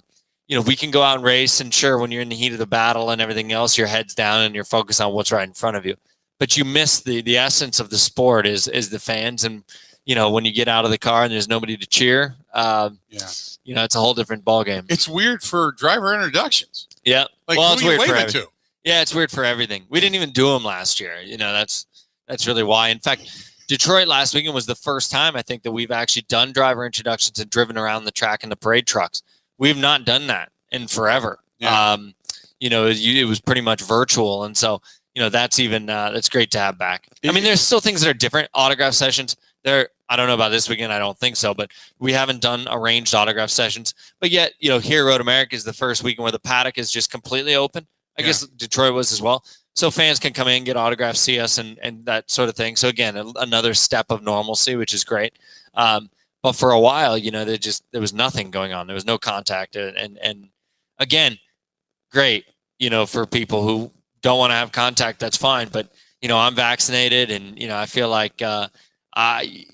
We can go out and race, and sure, when you're in the heat of the battle and everything else, your head's down and you're focused on what's right in front of you. But you miss the essence of the sport is the fans. And, when you get out of the car and there's nobody to cheer, it's a whole different ballgame. It's weird for driver introductions. Yeah. Like, well, it's weird for everything. Yeah, it's weird for everything. We didn't even do them last year. That's really why. In fact, Detroit last weekend was the first time, I think, that we've actually done driver introductions and driven around the track in the parade trucks. We've not done that in forever. Yeah. It was pretty much virtual. And so, that's even, that's great to have back. I mean, there's still things that are different. Autograph sessions there. I don't know about this weekend. I don't think so, but we haven't done arranged autograph sessions, but yet, here Road America is the first weekend where the paddock is just completely open. I guess Detroit was as well. So fans can come in, get autographs, see us, and that sort of thing. So again, another step of normalcy, which is great. But for a while, there was nothing going on. There was no contact. And again, great, for people who don't want to have contact, that's fine. But, I'm vaccinated, and, I feel like I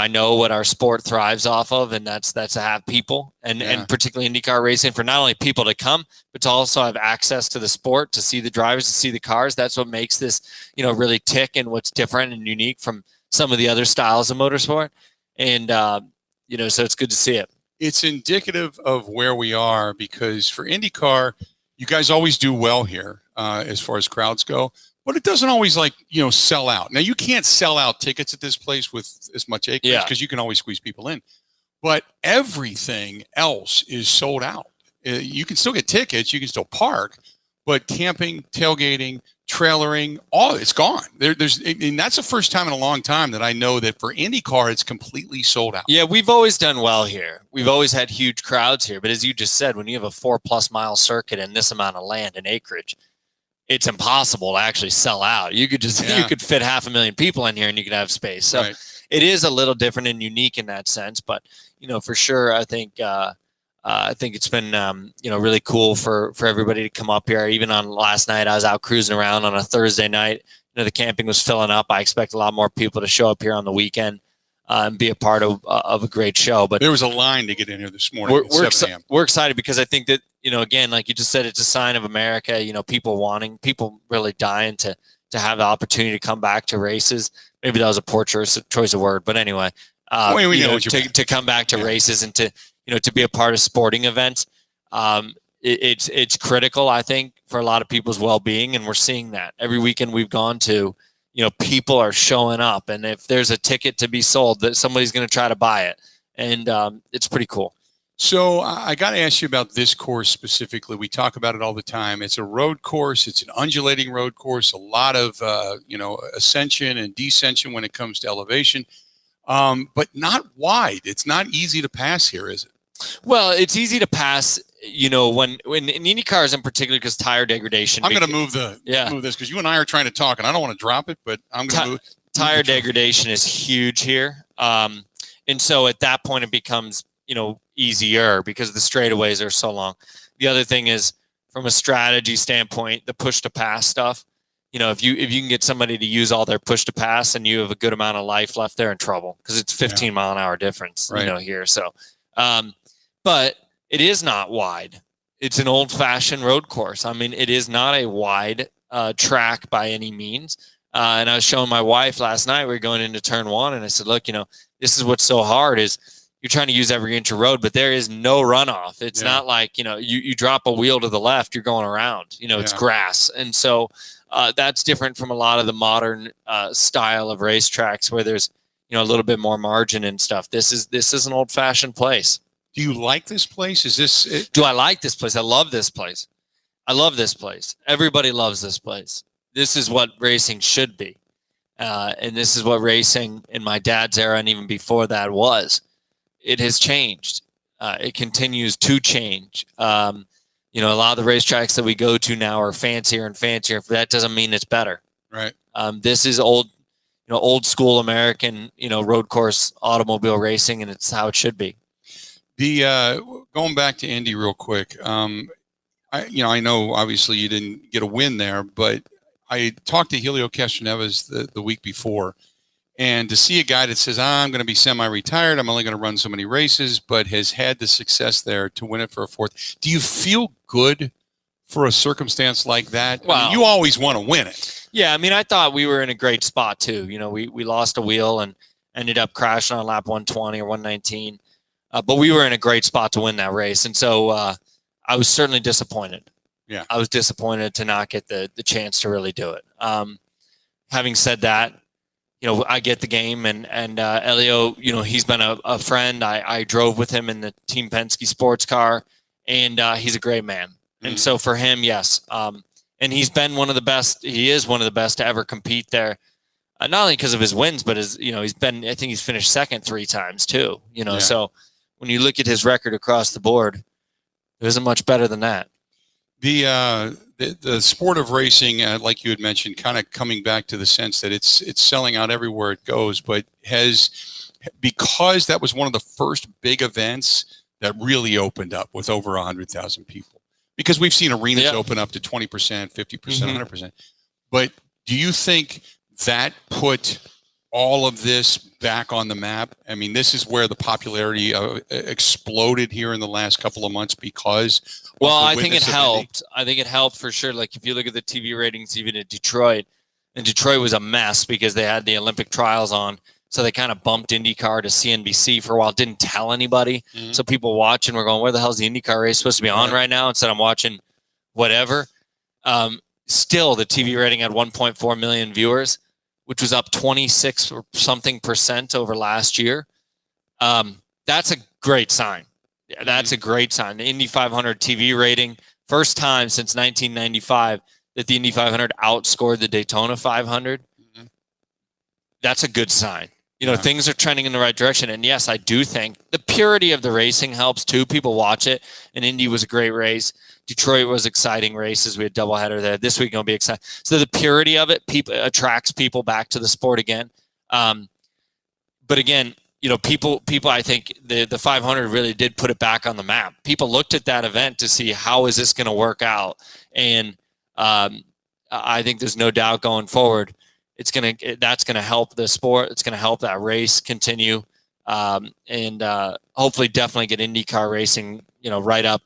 know what our sport thrives off of, and that's to have people and particularly IndyCar racing, for not only people to come, but to also have access to the sport, to see the drivers, to see the cars. That's what makes this, really tick, and what's different and unique from some of the other styles of motorsport. And, so it's good to see it. It's indicative of where we are, because for IndyCar, you guys always do well here as far as crowds go, but it doesn't always sell out. Now, you can't sell out tickets at this place with as much acreage because you can always squeeze people in, but everything else is sold out. You can still get tickets, you can still park, but camping, tailgating, trailering, it's gone. And that's the first time in a long time that I know that for IndyCar, it's completely sold out. Yeah, we've always done well here. We've always had huge crowds here. But as you just said, when you have a 4+ mile circuit and this amount of land and acreage, it's impossible to actually sell out. You could you could fit 500,000 people in here and you could have space. So it is a little different and unique in that sense. But, for sure, I think it's been, really cool for everybody to come up here. Even on last night, I was out cruising around on a Thursday night. The camping was filling up. I expect a lot more people to show up here on the weekend and be a part of a great show. But there was a line to get in here this morning at 7 a.m. We're excited because I think that, again, like you just said, it's a sign of America. People really dying to have the opportunity to come back to races. Maybe that was a poor choice of word, but anyway, to come back to races and to be a part of sporting events. It's critical, I think, for a lot of people's well-being, and we're seeing that every weekend we've gone to. People are showing up, and if there's a ticket to be sold, that somebody's going to try to buy it, and it's pretty cool. So I got to ask you about this course specifically. We talk about it all the time. It's a road course. It's an undulating road course. A lot of ascension and descension when it comes to elevation, but not wide. It's not easy to pass here, is it? Well, it's easy to pass. When in IndyCars in particular, because tire degradation. I'm going to move this because you and I are trying to talk, and I don't want to drop it, but I'm going to move. Tire degradation is huge here, and so at that point it becomes easier because the straightaways are so long. The other thing is, from a strategy standpoint, the push to pass stuff. if you can get somebody to use all their push to pass and you have a good amount of life left, they're in trouble because it's 15 mile an hour difference, here. So, but it is not wide. It's an old fashioned road course. I mean, it is not a wide track by any means. And I was showing my wife last night, we were going into turn one, and I said, look, this is what's so hard is you're trying to use every inch of road, but there is no runoff. It's not like, you drop a wheel to the left, you're going around, it's grass. And so that's different from a lot of the modern style of racetracks where there's, a little bit more margin and stuff. This is an old fashioned place. Do you like this place? Is this it? Do I like this place? I love this place. I love this place. Everybody loves this place. This is what racing should be. And this is what racing in my dad's era and even before that was. It has changed. It continues to change. A lot of the racetracks that we go to now are fancier and fancier. That doesn't mean it's better. Right. This is old school American, road course automobile racing, and it's how it should be. Going back to Indy real quick. I know obviously you didn't get a win there, but I talked to Helio Castroneves the week before, and to see a guy that says, I'm going to be semi-retired, I'm only going to run so many races, but has had the success there to win it for a fourth. Do you feel good for a circumstance like that? Well, I mean, you always want to win it. Yeah, I mean, I thought we were in a great spot too. We lost a wheel and ended up crashing on lap 120 or 119. But we were in a great spot to win that race. And so I was certainly disappointed. Yeah. I was disappointed to not get the chance to really do it. Having said that, I get the game and Elio, he's been a friend. I drove with him in the Team Penske sports car, and he's a great man. Mm-hmm. And so for him, yes. And he's been one of the best. He is one of the best to ever compete there. Not only because of his wins, but I think he's finished second 3 times too, so when you look at his record across the board, it isn't much better than that. The sport of racing, like you had mentioned, kind of coming back to the sense that it's selling out everywhere it goes, but because that was one of the first big events that really opened up with over 100,000 people, because we've seen arenas open up to 20%, 50%, 100%. But do you think that put all of this back on the map? I mean, this is where the popularity exploded here in the last couple of months because. Well, I think it helped. I think it helped for sure. Like if you look at the TV ratings, even in Detroit, and Detroit was a mess because they had the Olympic trials on. So they kind of bumped IndyCar to CNBC for a while, didn't tell anybody. Mm-hmm. So people watching were going, where the hell is the IndyCar race supposed to be on right now? Instead I'm watching whatever. Still, the TV rating had 1.4 million viewers, which was up 26 or something % over last year. That's a great sign. Yeah, that's a great sign. The Indy 500 TV rating, first time since 1995 that the Indy 500 outscored the Daytona 500. Mm-hmm. That's a good sign. Things are trending in the right direction. And yes, I do think the purity of the racing helps too. People watch it. And Indy was a great race. Detroit was exciting races. We had doubleheader there. This week going to be exciting. So the purity of it attracts people back to the sport again. But again, people, I think the 500 really did put it back on the map. People looked at that event to see how is this going to work out. And I think there's no doubt going forward, that's going to help the sport. It's going to help that race continue. And hopefully definitely get IndyCar racing, right up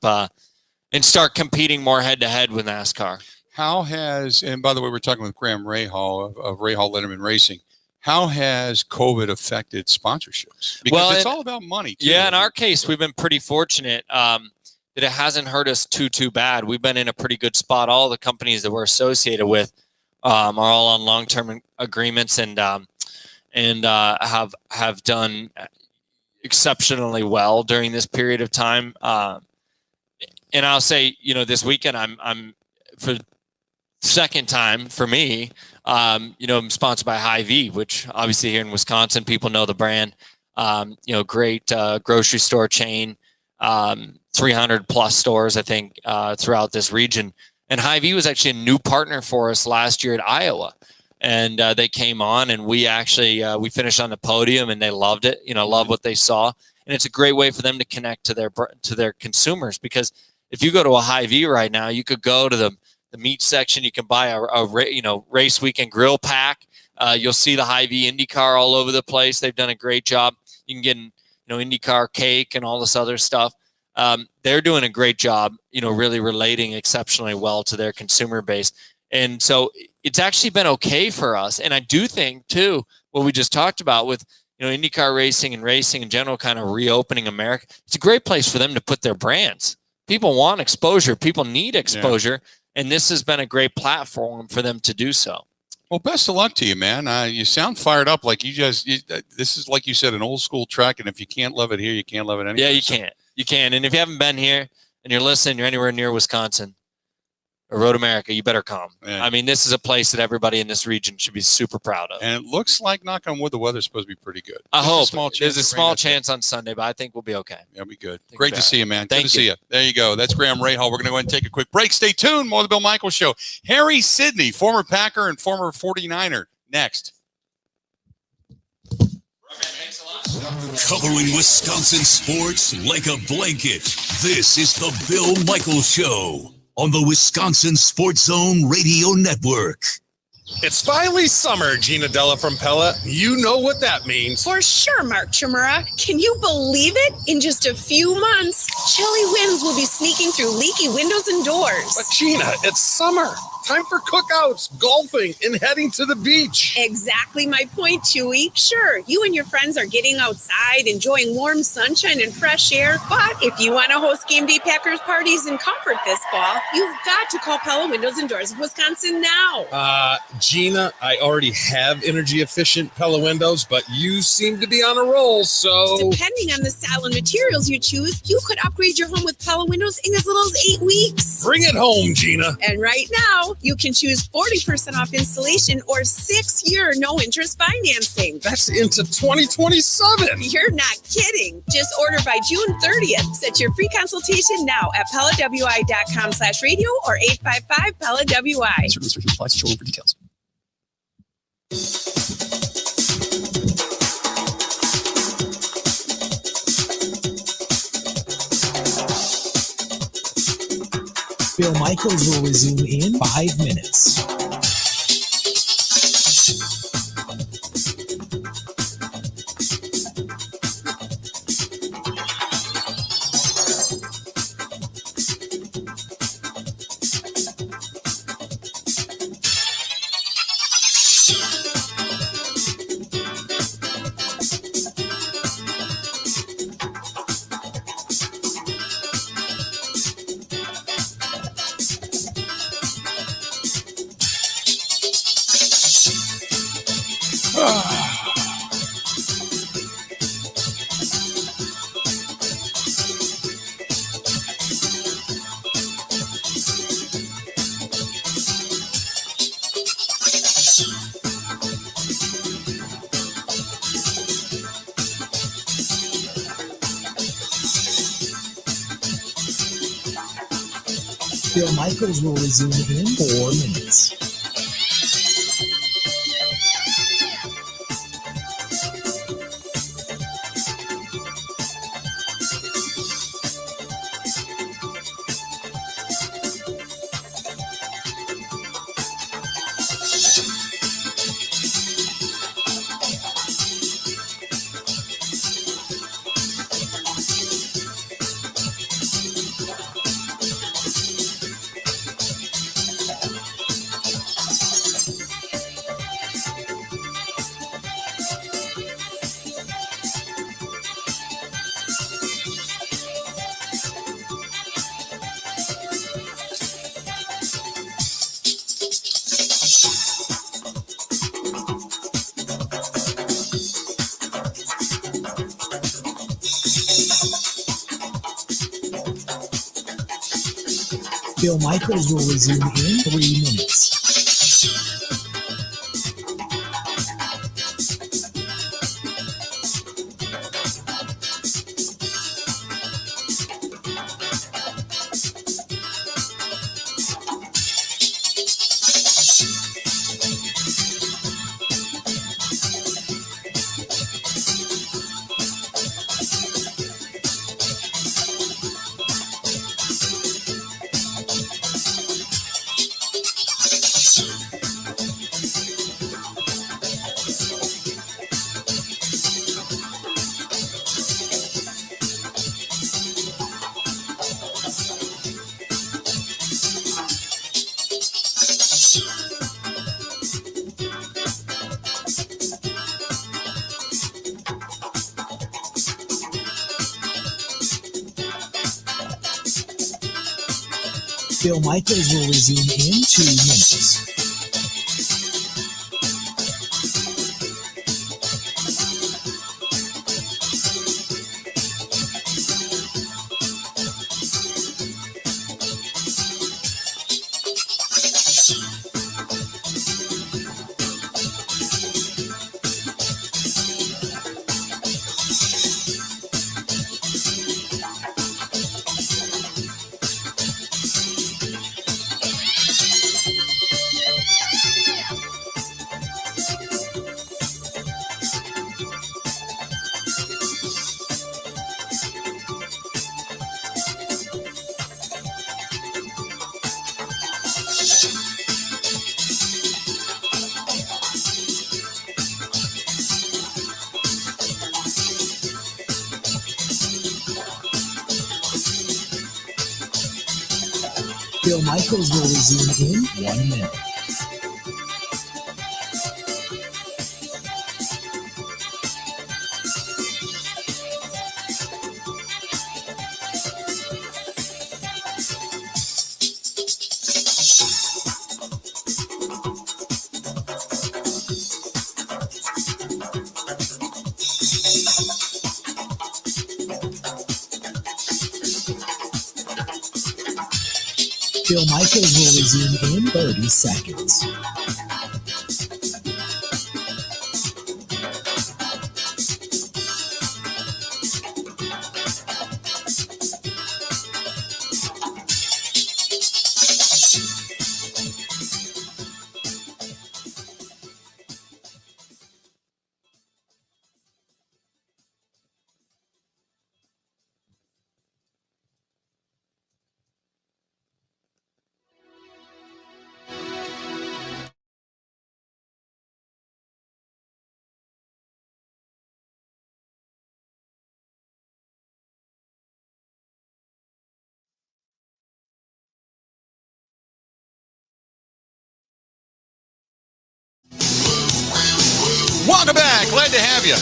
and start competing more head to head with NASCAR. And by the way, we're talking with Graham Rahal of Rahal Letterman Racing. How has COVID affected sponsorships? Because it's all about money, too. Yeah, in our case, we've been pretty fortunate that it hasn't hurt us too bad. We've been in a pretty good spot. All the companies that we're associated with are all on long-term agreements and have done exceptionally well during this period of time. And I'll say, this weekend I'm for second time for me. I'm sponsored by Hy-Vee, which obviously here in Wisconsin, people know the brand. Great grocery store chain, 300 plus stores, I think, throughout this region. And Hy-Vee was actually a new partner for us last year at Iowa. And they came on and we actually, we finished on the podium and they loved it, loved what they saw. And it's a great way for them to connect to their consumers, because if you go to a Hy-Vee right now, you could go to the the meat section. You can buy a race weekend grill pack. You'll see the Hy-Vee IndyCar all over the place. They've done a great job. You can get IndyCar cake and all this other stuff. They're doing a great job, really relating exceptionally well to their consumer base. And so it's actually been okay for us. And I do think, too, what we just talked about with, IndyCar racing and racing in general kind of reopening America, it's a great place for them to put their brands. People want exposure. People need exposure. Yeah. And this has been a great platform for them to do so. Well, best of luck to you, man. You sound fired up. Like this is, like you said, an old school track. And if you can't love it here, you can't love it anywhere. Yeah, you can't. You can. And if you haven't been here and you're listening, you're anywhere near Wisconsin or Road America, you better come. Yeah. I mean, this is a place that everybody in this region should be super proud of. And it looks like, knock on wood, the weather's supposed to be pretty good. I hope. There's a small chance on Sunday, but I think we'll be okay. That'll be good. Great to see you, man. Thank Good to see you. There you go. That's Graham Rahal. We're going to go ahead and take a quick break. Stay tuned. More of the Bill Michaels Show. Harry Sidney, former Packer and former 49er. Next. Covering Wisconsin sports like a blanket. This is the Bill Michaels Show on the Wisconsin Sports Zone Radio Network. It's finally summer, Gina Della from Pella. You know what that means. For sure, Mark Chimura. Can you believe it? In just a few months, chilly winds will be sneaking through leaky windows and doors. But Gina, it's summer. Time for cookouts, golfing, and heading to the beach. Exactly my point, Chewy. Sure, you and your friends are getting outside, enjoying warm sunshine and fresh air. But if you want to host game day Packers parties in comfort this fall, you've got to call Pella Windows and Doors of Wisconsin now. Gina, I already have energy-efficient Pella windows, but you seem to be on a roll, so... Depending on the style and materials you choose, you could upgrade your home with Pella windows in as little as 8 weeks. Bring it home, Gina. And right now, you can choose 40% off installation or 6-year no-interest financing. That's into 2027. You're not kidding. Just order by June 30th. Set your free consultation now at PellaWI.com/radio or 855-PellaWI. Certain restrictions apply. See showroom for details. Bill Michaels will resume in 5 minutes. Bill Michaels will resume in 4 minutes. Bill Michaels will resume in 3 minutes. Bill Michaels will resume in 2 minutes. Bill Michaels will resume in 1 minute. Bill Michaels will resume in 30 seconds. Welcome back. Glad to have you.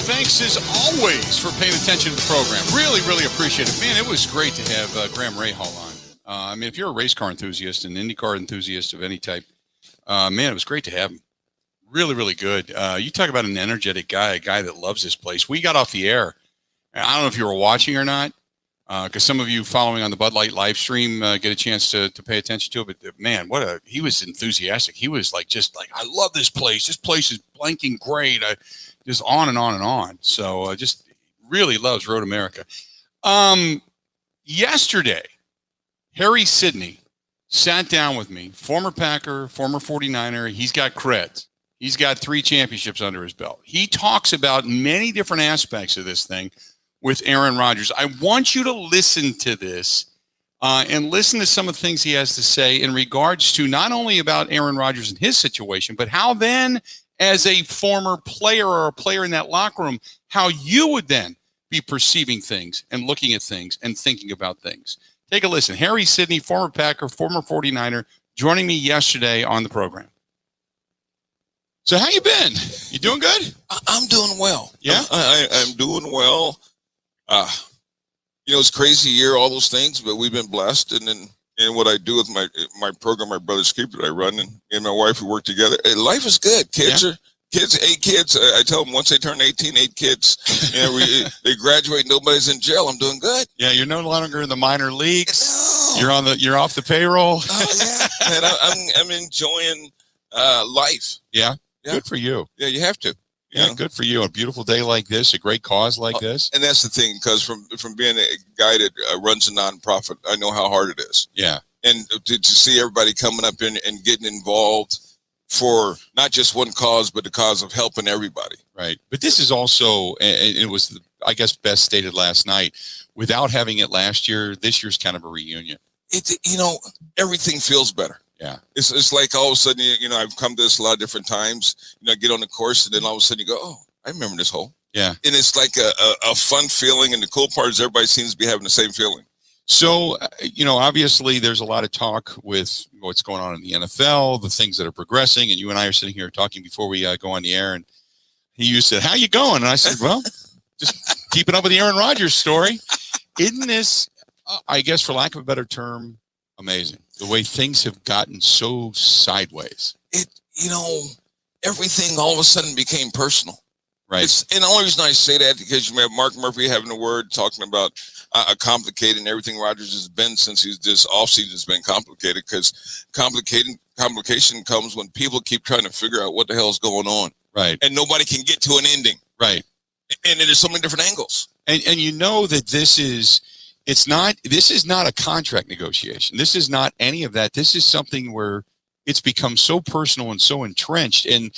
Thanks as always for paying attention to the program. Really, really appreciate it. Man, it was great to have Graham Rahal on. I mean, if you're a race car enthusiast, an IndyCar enthusiast of any type, man, it was great to have him. Really, really good. You talk about an energetic guy, a guy that loves this place. We got off the air. I don't know if you were watching or not, because some of you following on the Bud Light live stream get a chance to pay attention to it. But man, he was enthusiastic. He was just like, I love this place. This place is blanking great. Just on and on and on. So just really loves Road America. Yesterday, Harry Sidney sat down with me, former Packer, former 49er. He's got creds. He's got 3 championships under his belt. He talks about many different aspects of this thing with Aaron Rodgers. I want you to listen to this and listen to some of the things he has to say in regards to not only about Aaron Rodgers and his situation, but how then, as a former player or a player in that locker room, how you would then be perceiving things and looking at things and thinking about things. Take a listen. Harry Sidney, former Packer, former 49er, joining me yesterday on the program. So how you been? You doing good? I'm doing well. Yeah? I'm doing well. It's crazy year, all those things, but we've been blessed. And what I do with my program, my Brother's Keeper that I run, and my wife, we work together. Life is good. Kids are 8 kids. I tell them once they turn 18, 8 kids, they graduate. Nobody's in jail. I'm doing good. Yeah, you're no longer in the minor leagues. No. You're off the payroll. Oh yeah, and I'm enjoying life. Yeah. Good for you. Yeah, you have to. Yeah, good for you. A beautiful day like this, a great cause like this. And that's the thing, because from being a guy that runs a nonprofit, I know how hard it is. Yeah. And to see everybody coming up in and getting involved for not just one cause, but the cause of helping everybody. Right. But this is also, and it was, I guess, best stated last night, without having it last year, this year's kind of a reunion. Everything feels better. Yeah. It's like all of a sudden, I've come to this a lot of different times, I get on the course and then all of a sudden you go, oh, I remember this hole. Yeah. And it's like a fun feeling. And the cool part is everybody seems to be having the same feeling. So, obviously there's a lot of talk with what's going on in the NFL, the things that are progressing, and you and I are sitting here talking before we go on the air, and you said, "How you going?" And I said, "Well, just keeping up with the Aaron Rodgers story." Isn't this, I guess, for lack of a better term, amazing? The way things have gotten so sideways. Everything all of a sudden became personal. Right. And the only reason I say that because you have Mark Murphy having a word talking about complicated and everything Rodgers has been since this offseason has been complicated, because complication comes when people keep trying to figure out what the hell is going on. Right. And nobody can get to an ending. Right. And there's so many different angles. And that this is not a contract negotiation. This is not any of that. This is something where it's become so personal and so entrenched. And,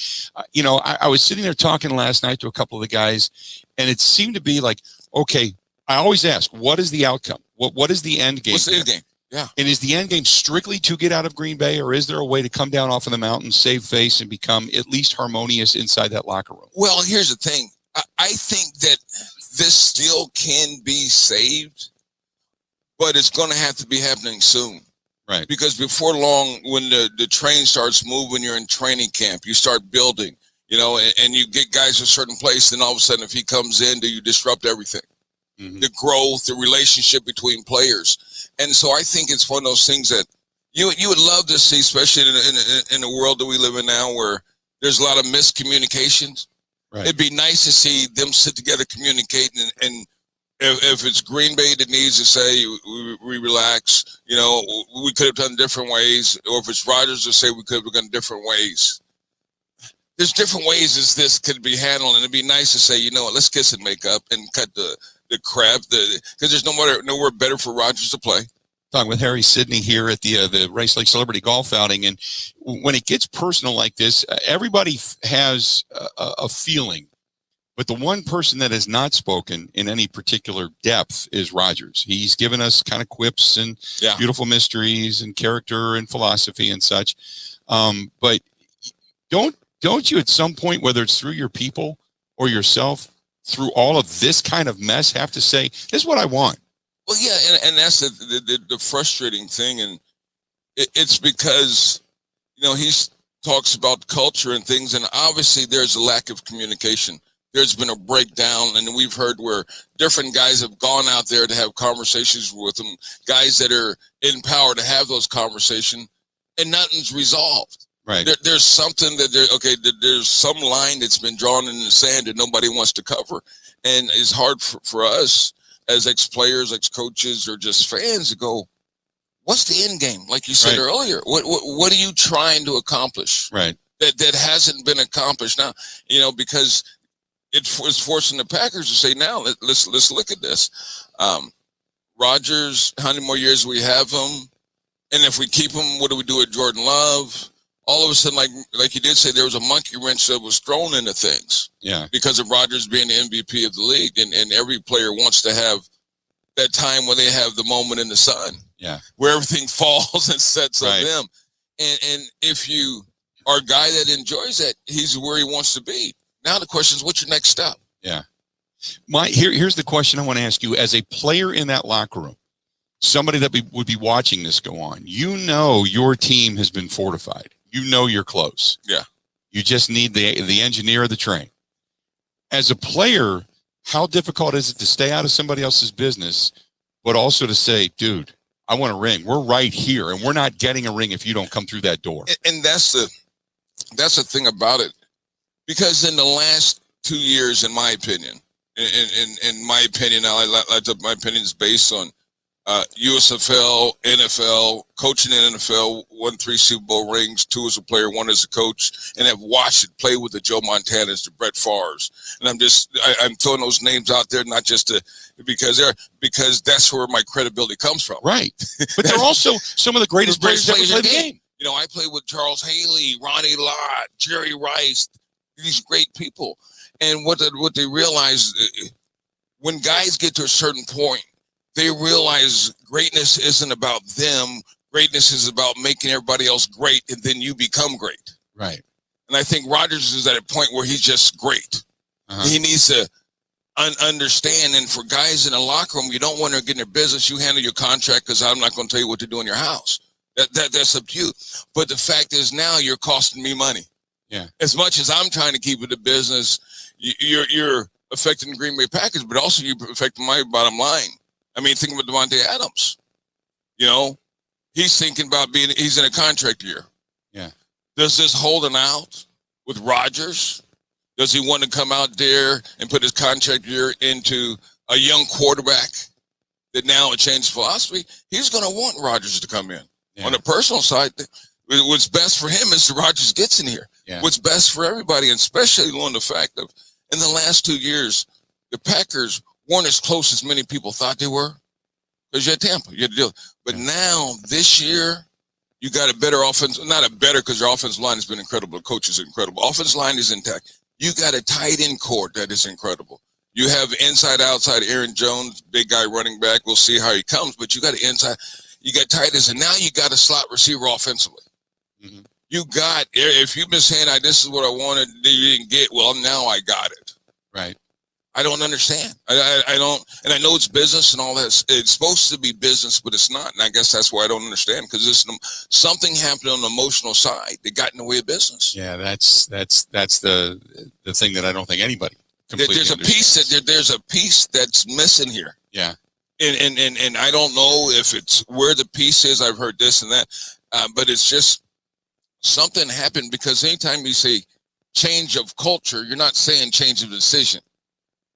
I was sitting there talking last night to a couple of the guys, and it seemed to be like, okay, I always ask, what is the outcome? What is the end game? What's the end game? Yeah. And is the end game strictly to get out of Green Bay, or is there a way to come down off of the mountain, save face, and become at least harmonious inside that locker room? Well, here's the thing. I think that this still can be saved, but it's going to have to be happening soon. Right. Because before long, when the train starts moving, you're in training camp, you start building, and you get guys a certain place, then all of a sudden, if he comes in, do you disrupt everything? Mm-hmm. The growth, the relationship between players. And so I think it's one of those things that you would love to see, especially in the world that we live in now, where there's a lot of miscommunications. Right. It'd be nice to see them sit together, communicating, and if it's Green Bay that needs to say we relax, we could have done different ways, or if it's Rodgers to say we could have done different ways. There's different ways as this could be handled, and it'd be nice to say, let's kiss and make up and cut the crap, because there's nowhere better for Rodgers to play. Talking with Harry Sidney here at the Rice Lake Celebrity Golf Outing, and when it gets personal like this, everybody has a feeling. But the one person that has not spoken in any particular depth is Rodgers. He's given us kind of quips and beautiful mysteries and character and philosophy and such. But don't you at some point, whether it's through your people or yourself, through all of this kind of mess, have to say, this is what I want? Well, yeah, and that's the frustrating thing. And it's because, he talks about culture and things, and obviously there's a lack of communication. There's been a breakdown, and we've heard where different guys have gone out there to have conversations with them, guys that are in power to have those conversations, and nothing's resolved. Right. There's something there's some line that's been drawn in the sand that nobody wants to cover. And it's hard for us as ex-players, ex-coaches, or just fans to go, what's the end game? Like you said earlier, what are you trying to accomplish? Right. That hasn't been accomplished now, because it's forcing the Packers to say, now let's look at this. Rodgers, how many more years we have him? And if we keep him, what do we do with Jordan Love? All of a sudden, like you did say, there was a monkey wrench that was thrown into things. Yeah. Because of Rodgers being the MVP of the league, and every player wants to have that time when they have the moment in the sun. Yeah. Where everything falls and sets Right. on them. And if you are a guy that enjoys that, he's where he wants to be. Now the question is, what's your next step? Yeah. Here's the question I want to ask you. As a player in that locker room, somebody that would be watching this go on, your team has been fortified. You're close. Yeah. You just need the engineer of the train. As a player, how difficult is it to stay out of somebody else's business, but also to say, dude, I want a ring. We're right here, and we're not getting a ring if you don't come through that door. And that's the thing about it. Because in the last 2 years, in my opinion, my opinion is based on USFL, NFL, coaching in NFL, won 3 Super Bowl rings, 2 as a player, 1 as a coach, and have watched it play with the Joe Montanas, the Brett Favres. And I'm throwing those names out there, not just because that's where my credibility comes from. Right. But they're also some of the greatest players that ever played the game. I played with Charles Haley, Ronnie Lott, Jerry Rice, these great people. And what they realize, when guys get to a certain point, they realize greatness isn't about them. Greatness is about making everybody else great, and then you become great. Right. And I think Rodgers is at a point where he's just great. Uh-huh. He needs to understand. And for guys in the locker room, you don't want to get in their business. You handle your contract because I'm not going to tell you what to do in your house. That's up to you. But the fact is now you're costing me money. Yeah. As much as I'm trying to keep it a business, you're affecting the Green Bay Packers, but also you're affecting my bottom line. I mean, think about Devontae Adams. You know, he's thinking about he's in a contract year. Yeah. Does this holding out with Rodgers? Does he want to come out there and put his contract year into a young quarterback that now it changed philosophy? He's going to want Rodgers to come in. Yeah. On the personal side, what's best for him is the Rodgers gets in here. Yeah. What's best for everybody, and especially on the fact of in the last 2 years, the Packers weren't as close as many people thought they were. Because you had Tampa, you had to deal. But now, this year, you got a better offense. Not a better, because your offensive line has been incredible. The coach is incredible. Offensive line is intact. You got a tight end core that is incredible. You have inside, outside Aaron Jones, big guy running back. We'll see how he comes. But you got an inside. You got tight ends, and now you got a slot receiver offensively. Mm-hmm. You got, if you've been saying, this is what I wanted, you didn't get, well, now I got it. Right. I don't understand. I don't, and I know it's business and all that. It's supposed to be business, but it's not. And I guess that's why I don't understand, because something happened on the emotional side that got in the way of business. Yeah, that's the thing that I don't think anybody completely there's a piece that's missing here. Yeah. And I don't know if it's where the piece is. I've heard this and that, but it's just something happened, because anytime you say change of culture, you're not saying change of decision.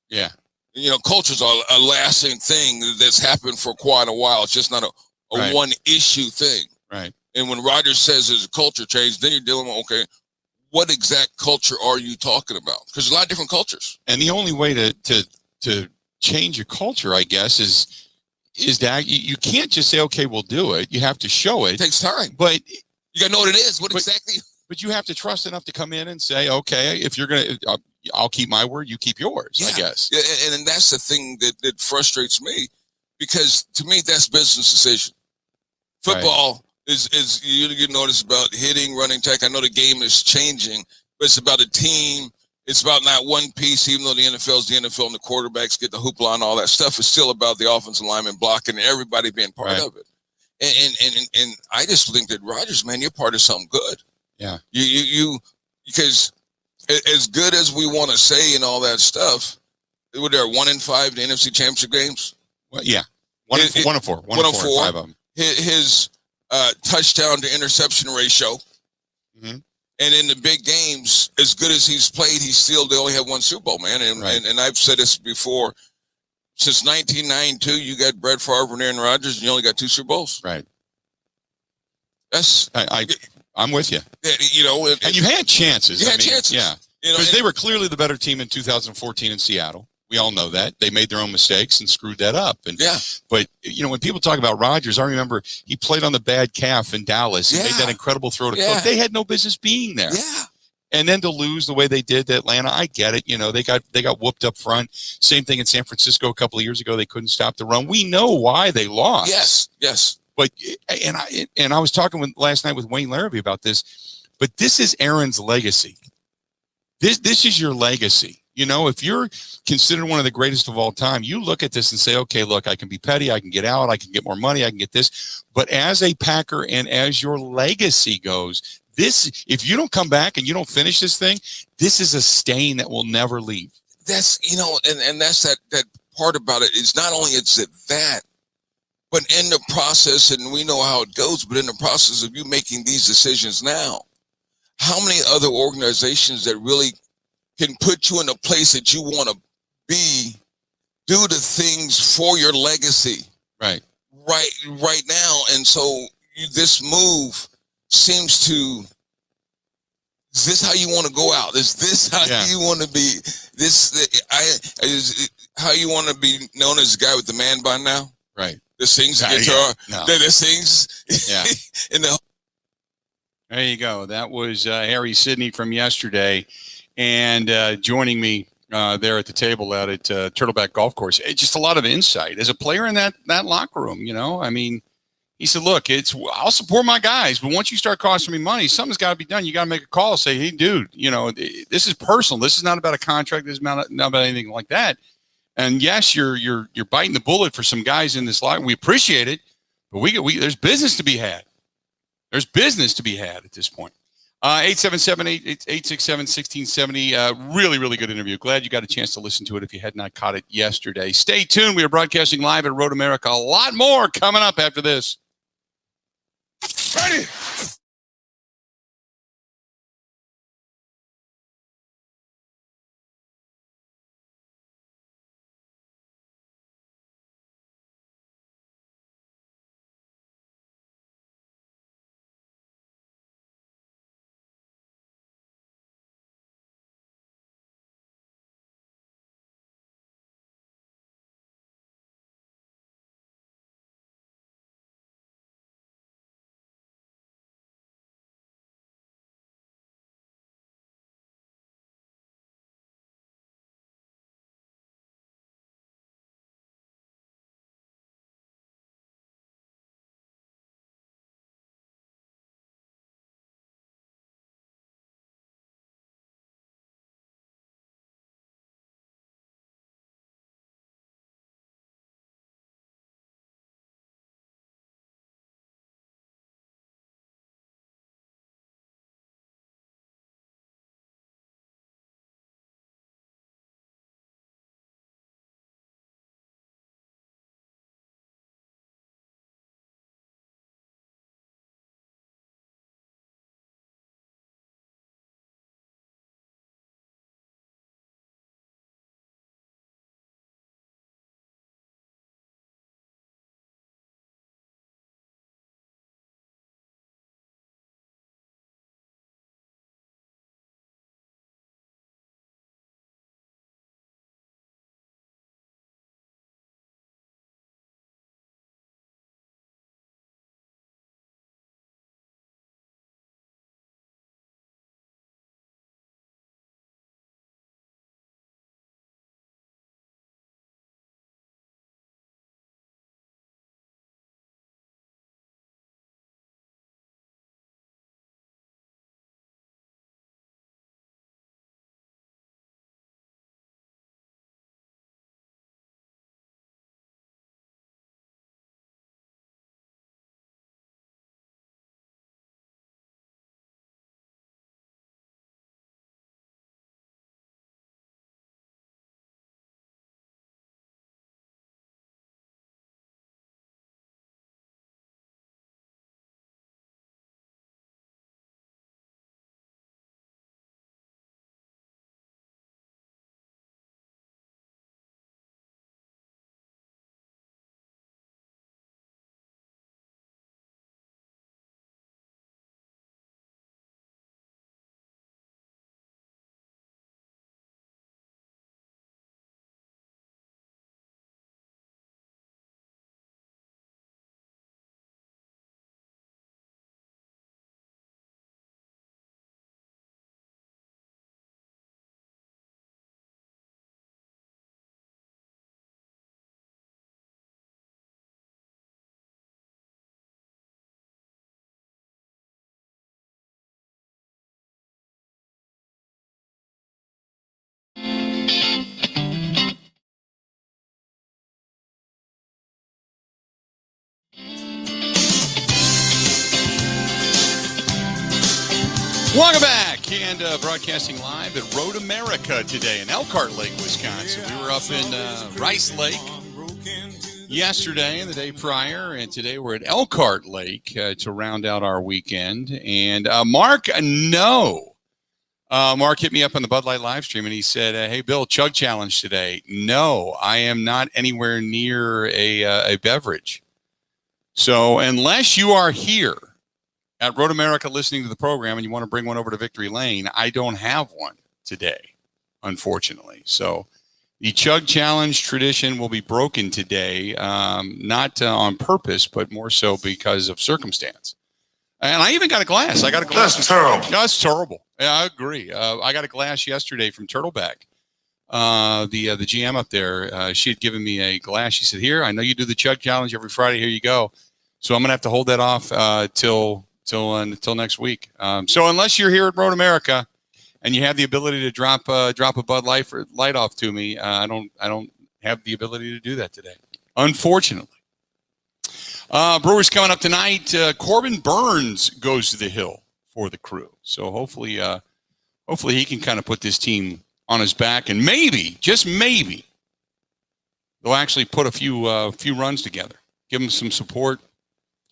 Yeah. You know, culture's a lasting thing that's happened for quite a while. It's just not a Right. one issue thing. Right. And when Rodgers says there's a culture change, then you're dealing with, okay, what exact culture are you talking about? Because there's a lot of different cultures. And the only way to change your culture, I guess, is that you can't just say, okay, we'll do it. You have to show it. It takes time. But you got to know what it is. What exactly? But you have to trust enough to come in and say, okay, if you're going to, I'll keep my word, you keep yours, I guess. Yeah, and that's the thing that frustrates me, because to me, that's business decision. Football is you notice about hitting, running, tech. I know the game is changing, but it's about a team. It's about not one piece, even though the NFL is the NFL and the quarterbacks get the hoopla and all that stuff. It's still about the offensive lineman blocking and everybody being part of it. And I just think that Rodgers, man, you're part of something good. Yeah. You because as good as we want to say and all that stuff, were there 1 in 5 the NFC Championship games? Well, yeah. 1 in 4. 1 in 4. 5 of them. His touchdown to interception ratio. Mm-hmm. And in the big games, as good as he's played, they only have 1 Super Bowl, man. And I've said this before. Since 1992, you got Brett Favre and Aaron Rodgers, and you only got 2 Super Bowls. Right. That's I'm with you. You know, and you had chances. You had chances. Yeah. Because they were clearly the better team in 2014 in Seattle. We all know that. They made their own mistakes and screwed that up. And But, you know, when people talk about Rodgers, I remember he played on the bad calf in Dallas and made that incredible throw to Cook. They had no business being there. Yeah. And then to lose the way they did to Atlanta, I get it. You know, they got whooped up front. Same thing in San Francisco a couple of years ago. They couldn't stop the run. We know why they lost. Yes. But and I was talking last night with Wayne Larrabee about this. But this is Aaron's legacy. This is your legacy. You know, if you're considered one of the greatest of all time, you look at this and say, okay, look, I can be petty, I can get out, I can get more money, I can get this. But as a Packer and as your legacy goes, if you don't come back and you don't finish this thing, this is a stain that will never leave. That's, you know, and that's that part about it is not only is it that, but in the process, and we know how it goes, but in the process of you making these decisions now, how many other organizations that really can put you in a place that you want to be, do the things for your legacy right now. And so this move seems to, is this how you want to go out? Is this how you want to be? Is how you want to be known as the guy with the man bun now? Right. The sings the guitar. No. The sings. Yeah. in the. There you go. That was Harry Sidney from yesterday. And joining me there at the table out at Turtleback Golf Course. Just a lot of insight. As a player in that locker room, you know, I mean, he said, look, I'll support my guys, but once you start costing me money, something's got to be done. You got to make a call, say, hey, dude, you know, this is personal. This is not about a contract. This is not about anything like that. And yes, you're biting the bullet for some guys in this line. We appreciate it, but there's business to be had. There's business to be had at this point. 877-867-1670. Really, really good interview. Glad you got a chance to listen to it if you had not caught it yesterday. Stay tuned. We are broadcasting live at Road America. A lot more coming up after this. Ready. Welcome back, and broadcasting live at Road America today in Elkhart Lake, Wisconsin. We were up in Rice Lake yesterday and the day prior, and today we're at Elkhart Lake to round out our weekend. And Mark hit me up on the Bud Light live stream, and he said, hey, Bill, chug challenge today. No, I am not anywhere near a beverage. So unless you are here at Road America listening to the program and you want to bring one over to Victory Lane, I don't have one today, unfortunately. So the chug challenge tradition will be broken today, not on purpose, but more so because of circumstance. And I even got a glass. I got a glass. That's terrible. That's terrible. Yeah, I agree. I got a glass yesterday from Turtleback. The GM up there, she had given me a glass. She said, here, I know you do the chug challenge every Friday. Here you go. So I'm going to have to hold that off till next week. So unless you're here at Road America and you have the ability to drop a Bud Light off to me, I don't have the ability to do that today, unfortunately. Brewers coming up tonight. Corbin Burns goes to the hill for the Crew. So hopefully he can kind of put this team on his back, and maybe, just maybe, they'll actually put a few runs together, give them some support,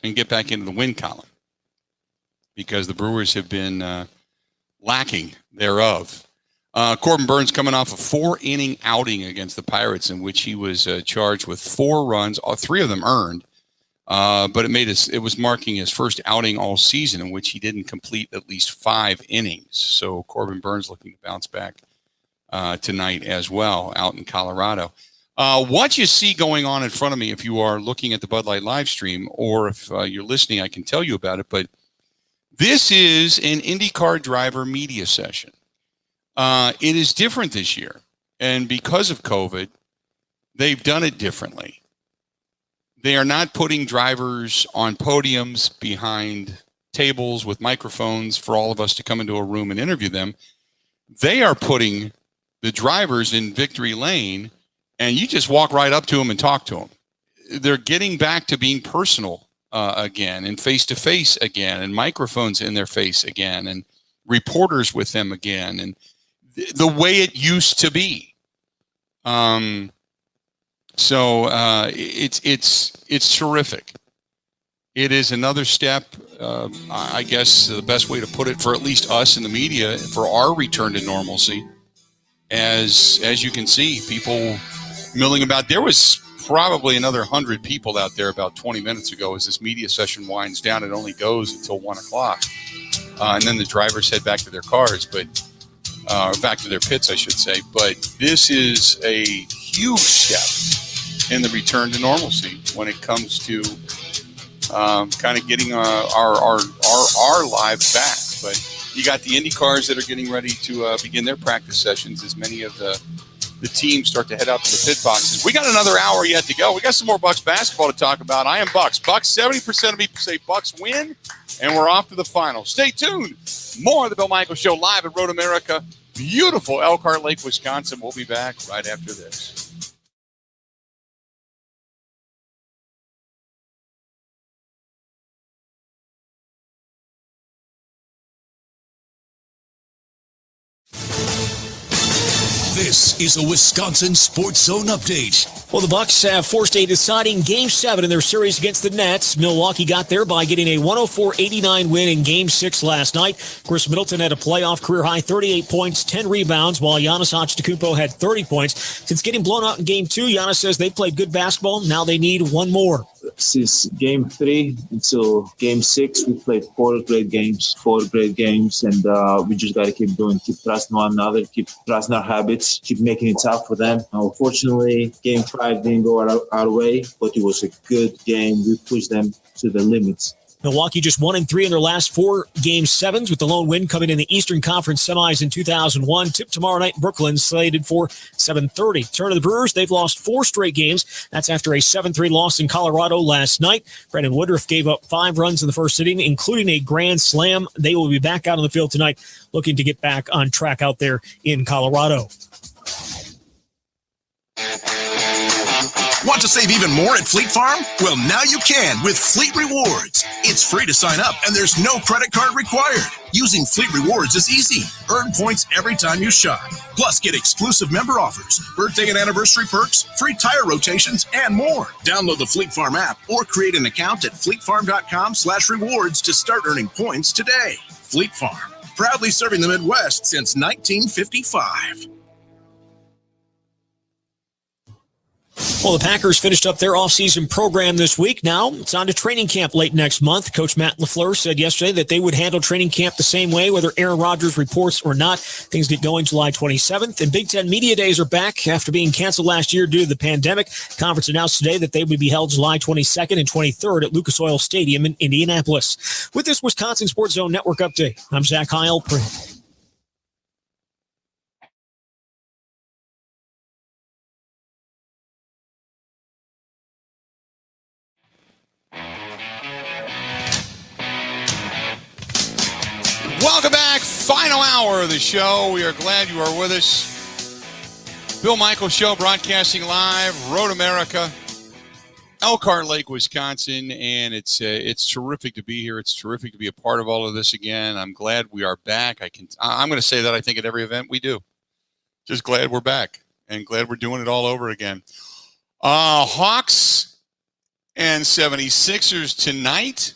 and get back into the win column, because the Brewers have been lacking thereof. Corbin Burns coming off a 4-inning outing against the Pirates, in which he was charged with 4 runs, 3 of them earned. But it was marking his first outing all season in which he didn't complete at least 5 innings. So Corbin Burns looking to bounce back tonight as well out in Colorado. What you see going on in front of me, if you are looking at the Bud Light live stream, or if you're listening, I can tell you about it. But this is an IndyCar driver media session. It is different this year. And because of COVID, they've done it differently. They are not putting drivers on podiums behind tables with microphones for all of us to come into a room and interview them. They are putting the drivers in victory lane, and you just walk right up to them and talk to them. They're getting back to being personal again, and face-to-face again, and microphones in their face again, and reporters with them again, and the way it used to be. So it's terrific. It is another step, I guess the best way to put it, for at least us in the media, for our return to normalcy. As you can see, people milling about. There was probably another 100 people out there about 20 minutes ago. As this media session winds down, it only goes until 1 o'clock. And then the drivers head back to their cars, back to their pits, I should say. But this is a huge step in the return to normalcy when it comes to kind of getting our lives back. But you got the Indy cars that are getting ready to begin their practice sessions as many of the teams start to head out to the pit boxes. We got another hour yet to go. We got some more Bucks basketball to talk about. I am Bucks. Bucks, 70% of people say Bucks win, and we're off to the final. Stay tuned. More of the Bill Michaels Show live at Road America. Beautiful Elkhart Lake, Wisconsin. We'll be back right after this. This is a Wisconsin Sports Zone update. Well, the Bucks have forced a deciding Game 7 in their series against the Nets. Milwaukee got there by getting a 104-89 win in Game 6 last night. Chris Middleton had a playoff career-high 38 points, 10 rebounds, while Giannis Antetokounmpo had 30 points. Since getting blown out in Game 2, Giannis says they played good basketball. Now they need one more. Since Game 3 until Game 6, we played 4 great games, and we just got to keep trusting one another, keep trusting our habits, keep making it tough for them. Unfortunately, Game 5 didn't go our way, but it was a good game. We pushed them to the limits. Milwaukee just 1-3 in their last 4 Game 7s, with the lone win coming in the Eastern Conference semis in 2001. Tip tomorrow night in Brooklyn, slated for 7:30. Turn to the Brewers. They've lost 4 straight games. That's after a 7-3 loss in Colorado last night. Brandon Woodruff gave up 5 runs in the first inning, including a grand slam. They will be back out on the field tonight, looking to get back on track out there in Colorado. Want to save even more at Fleet Farm? Well, now you can with Fleet Rewards. It's free to sign up, and there's no credit card required. Using Fleet Rewards is easy. Earn points every time you shop. Plus, get exclusive member offers, birthday and anniversary perks, free tire rotations, and more. Download the Fleet Farm app or create an account at fleetfarm.com/rewards to start earning points today. Fleet Farm, proudly serving the Midwest since 1955. Well, the Packers finished up their offseason program this week. Now it's on to training camp late next month. Coach Matt LaFleur said yesterday that they would handle training camp the same way, whether Aaron Rodgers reports or not. Things get going July 27th, and Big Ten Media Days are back after being canceled last year due to the pandemic. Conference announced today that they would be held July 22nd and 23rd at Lucas Oil Stadium in Indianapolis. With this Wisconsin Sports Zone Network update, I'm Zach Heil. Welcome back. Final hour of the show. We are glad you are with us. Bill Michaels Show, broadcasting live, Road America, Elkhart Lake, Wisconsin, and it's terrific to be here. It's terrific to be a part of all of this again. I'm glad we are back. I'm going to say that I think at every event we do. Just glad we're back and glad we're doing it all over again. Hawks and 76ers tonight.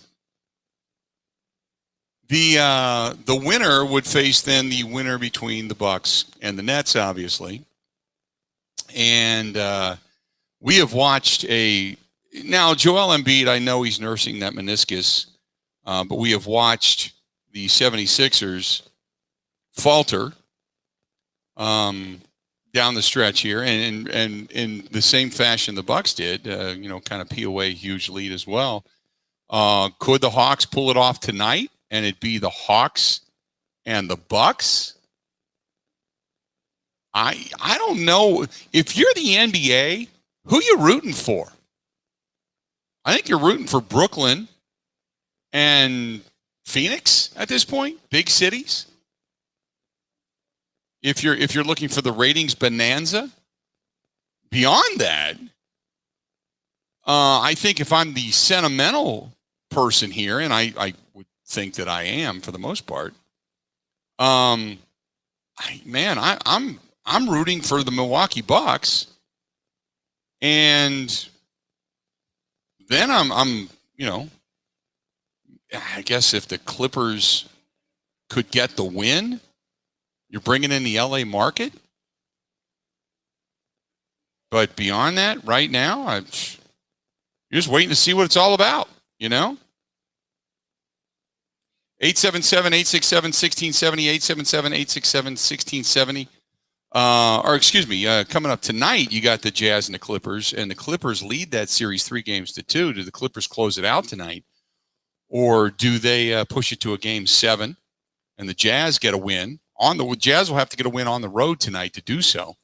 The winner would face then the winner between the Bucks and the Nets, obviously. And we have watched now Joel Embiid, I know he's nursing that meniscus, but we have watched the 76ers falter down the stretch here, and in the same fashion the Bucks did, kind of pee away a huge lead as well. Could the Hawks pull it off tonight, and it be the Hawks and the Bucks? I don't know. If you're the NBA, who you rooting for? I think you're rooting for Brooklyn and Phoenix at this point, big cities. If you're looking for the ratings bonanza, beyond that, I think if I'm the sentimental person here, and I would think that I am for the most part, I'm rooting for the Milwaukee Bucks, and then I'm I guess if the Clippers could get the win, you're bringing in the LA market. But beyond that, right now, you're just waiting to see what it's all about, 877-867-1670, 877-867-1670. Coming up tonight, you got the Jazz and the Clippers, and the Clippers lead that series 3-2. Do the Clippers close it out tonight, or do they push it to a game 7 and the Jazz get a win? The Jazz will have to get a win on the road tonight to do so.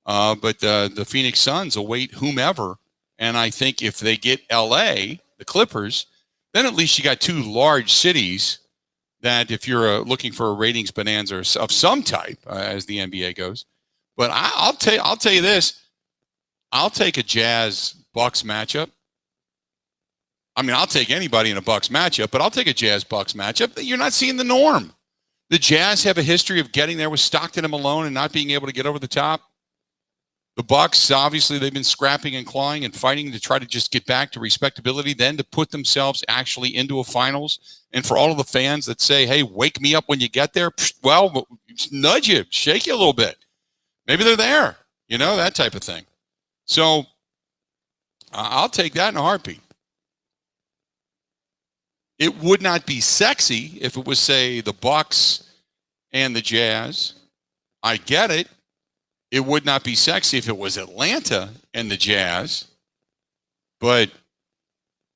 But the Phoenix Suns await whomever, and I think if they get LA, the Clippers, then at least you got two large cities that if you're looking for a ratings bonanza of some type, as the NBA goes. But I'll tell you this. I'll take a Jazz-Bucks matchup. I mean, I'll take anybody in a Bucks matchup, but I'll take a Jazz-Bucks matchup. You're not seeing the norm. The Jazz have a history of getting there with Stockton and Malone and not being able to get over the top. The Bucks, obviously, they've been scrapping and clawing and fighting to try to just get back to respectability, then to put themselves actually into a finals. And for all of the fans that say, hey, wake me up when you get there, well, nudge you, shake you a little bit. Maybe they're there, that type of thing. So I'll take that in a heartbeat. It would not be sexy if it was, say, the Bucks and the Jazz. I get it. It would not be sexy if it was Atlanta and the Jazz. But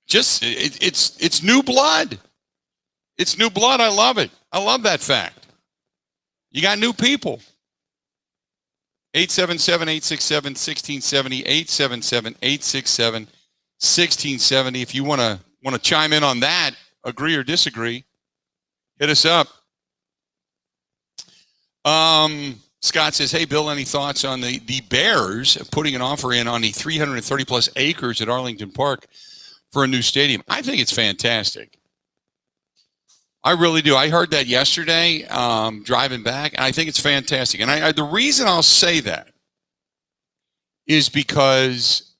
just it's new blood. It's new blood. I love it. I love that fact. You got new people. 877-867-1670, 877-867-1670. If you want to chime in on that, agree or disagree, hit us up. Scott says, hey, Bill, any thoughts on the Bears putting an offer in on the 330-plus acres at Arlington Park for a new stadium? I think it's fantastic. I really do. I heard that yesterday driving back, and I think it's fantastic. And the reason I'll say that is because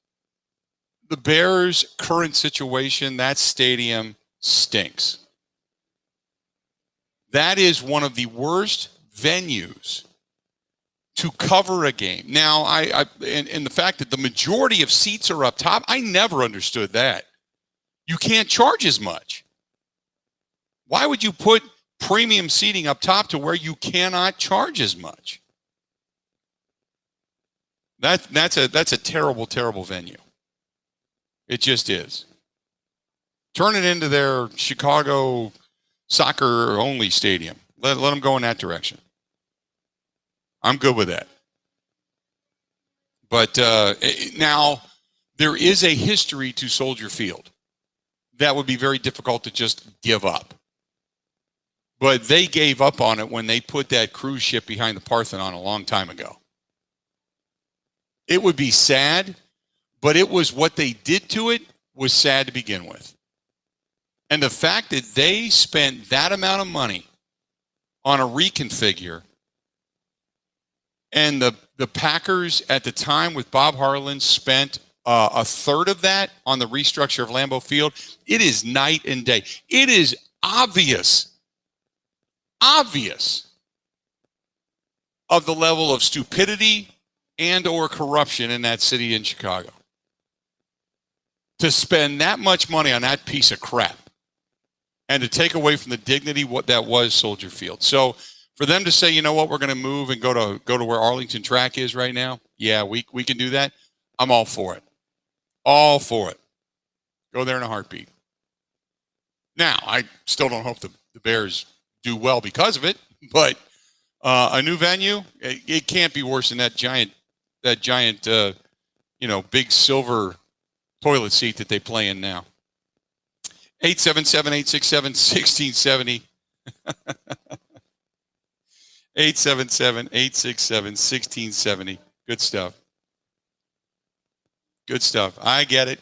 the Bears' current situation, that stadium stinks. That is one of the worst venues to cover a game. Now, and the fact that the majority of seats are up top, I never understood that. You can't charge as much. Why would you put premium seating up top to where you cannot charge as much? That's a terrible, terrible venue. It just is. Turn it into their Chicago soccer-only stadium. Let them go in that direction. I'm good with that. But now, there is a history to Soldier Field. That would be very difficult to just give up. But they gave up on it when they put that cruise ship behind the Parthenon a long time ago. It would be sad, but it was what they did to it was sad to begin with. And the fact that they spent that amount of money on a reconfigure, and the Packers at the time with Bob Harlan spent a third of that on the restructure of Lambeau Field, it is night and day. It is obvious of the level of stupidity and or corruption in that city in Chicago to spend that much money on that piece of crap and to take away from the dignity what that was Soldier Field. So for them to say, you know what, we're going to move and go to where Arlington Track is right now, yeah, we can do that. I'm all for it. All for it. Go there in a heartbeat. Now, I still don't hope the Bears do well because of it, but a new venue, it can't be worse than that giant, big silver toilet seat that they play in now. 877-867-1670. 877-867-1670. Good stuff. Good stuff. I get it.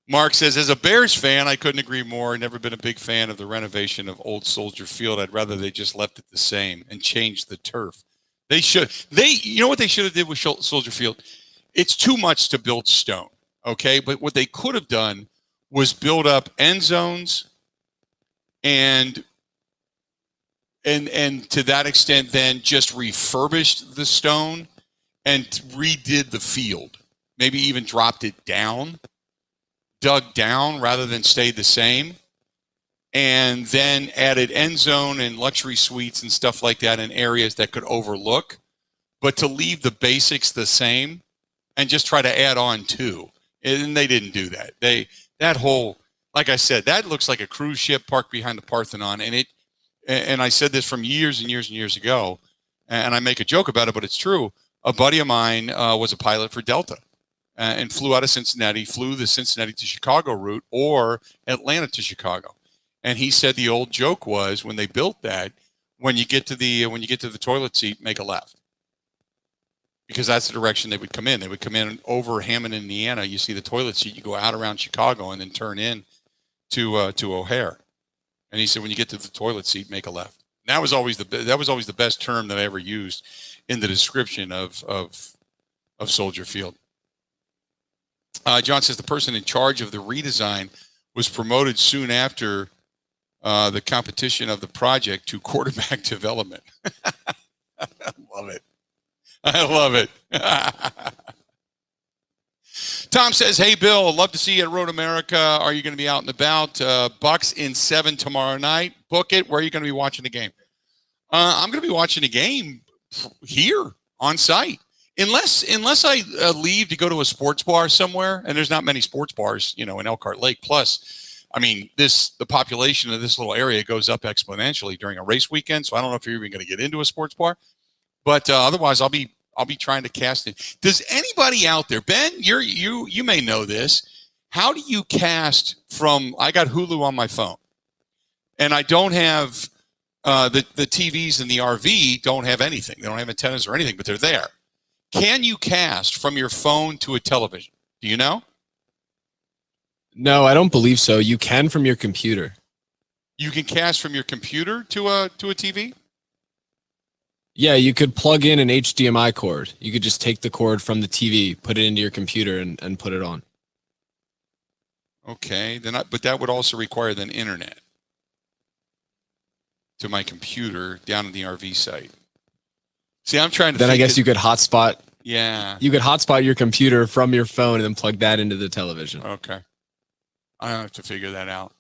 Mark says, as a Bears fan, I couldn't agree more. Never been a big fan of the renovation of Old Soldier Field. I'd rather they just left it the same and changed the turf. You know what they should have did with Soldier Field? It's too much to build stone, okay? But what they could have done was build up end zones and to that extent then just refurbished the stone and redid the field. Maybe even dropped it down, dug down rather than stayed the same, and then added end zone and luxury suites and stuff like that in areas that could overlook, but to leave the basics the same and just try to add on to. And they didn't do that. That whole, like I said, that looks like a cruise ship parked behind the Parthenon. And I said this from years and years and years ago, and I make a joke about it, but it's true. A buddy of mine was a pilot for Delta and flew out of Cincinnati, flew the Cincinnati to Chicago route or Atlanta to Chicago. And he said the old joke was when they built that, when you get to the toilet seat, make a left. Because that's the direction they would come in. They would come in over Hammond, Indiana. You see the toilet seat, you go out around Chicago and then turn in to O'Hare. And he said, when you get to the toilet seat, make a left. And that was always the best term that I ever used in the description of Soldier Field. John says the person in charge of the redesign was promoted soon after the competition of the project to quarterback development. I love it. I love it. Tom says, hey, Bill, love to see you at Road America. Are you going to be out and about? Bucks in 7 tomorrow night. Book it. Where are you going to be watching the game? I'm going to be watching the game here on site. Unless I leave to go to a sports bar somewhere, and there's not many sports bars, in Elkhart Lake. Plus, I mean, the population of this little area goes up exponentially during a race weekend, so I don't know if you're even going to get into a sports bar. But otherwise, I'll be trying to cast it. Does anybody out there, Ben? You may know this. How do you cast from? I got Hulu on my phone, and I don't have the TVs in the RV. Don't have anything. They don't have antennas or anything, but they're there. Can you cast from your phone to a television? Do you know? No, I don't believe so. You can from your computer. You can cast from your computer to a TV? Yeah, you could plug in an HDMI cord. You could just take the cord from the TV, put it into your computer, and put it on. Okay, but that would also require then internet to my computer down in the RV site. See, I'm trying to. Then I guess you could hotspot. Yeah. You could hotspot your computer from your phone and then plug that into the television. Okay. I have to figure that out.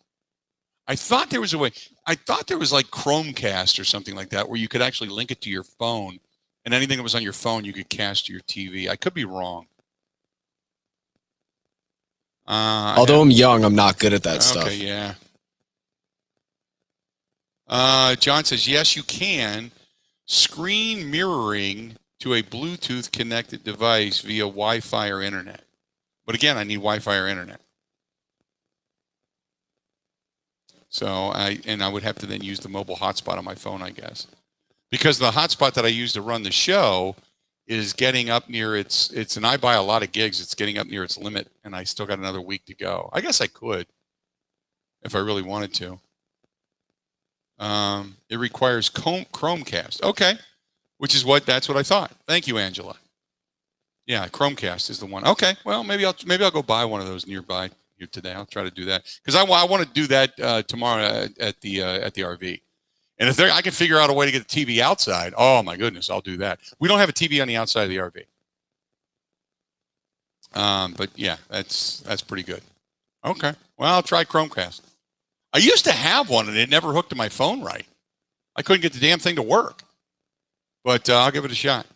I thought there was a way. I thought there was like Chromecast or something like that where you could actually link it to your phone, and anything that was on your phone you could cast to your TV. I could be wrong. Although I'm young, I'm not good at that stuff. Okay, yeah. John says, yes, you can. Screen mirroring to a Bluetooth connected device via Wi-Fi or internet. But again, I need Wi-Fi or internet. So I would have to then use the mobile hotspot on my phone, I guess. Because the hotspot that I use to run the show is getting up near its, and I buy a lot of gigs. It's getting up near its limit, and I still got another week to go. I guess I could if I really wanted to. It requires Chromecast. Okay. That's what I thought. Thank you, Angela. Yeah, Chromecast is the one. Okay. Well, maybe I'll go buy one of those nearby here today. I'll try to do that because I want to do that tomorrow at the RV. And if I can figure out a way to get the TV outside, oh my goodness, I'll do that. We don't have a TV on the outside of the RV. But yeah, that's pretty good. Okay. Well, I'll try Chromecast. I used to have one and it never hooked to my phone right. I couldn't get the damn thing to work. But I'll give it a shot.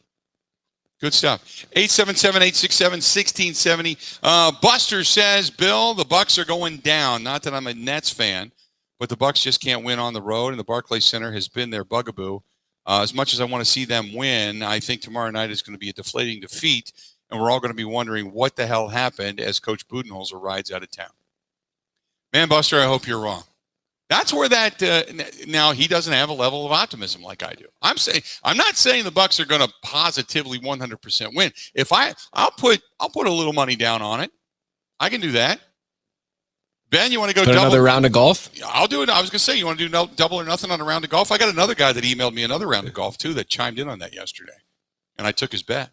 Good stuff. 877-867-1670. Buster says, Bill, the Bucks are going down. Not that I'm a Nets fan, but the Bucks just can't win on the road, and the Barclays Center has been their bugaboo. As much as I want to see them win, I think tomorrow night is going to be a deflating defeat, and we're all going to be wondering what the hell happened as Coach Budenholzer rides out of town. Man, Buster, I hope you're wrong. That's where that now he doesn't have a level of optimism like I do. I'm not saying the Bucks are going to positively 100% win. If I'll put a little money down on it. I can do that. Ben, you want to go double another round of golf? I'll do it. I was going to say, you want to do double or nothing on a round of golf? I got another guy that emailed me another round of golf too that chimed in on that yesterday, and I took his bet.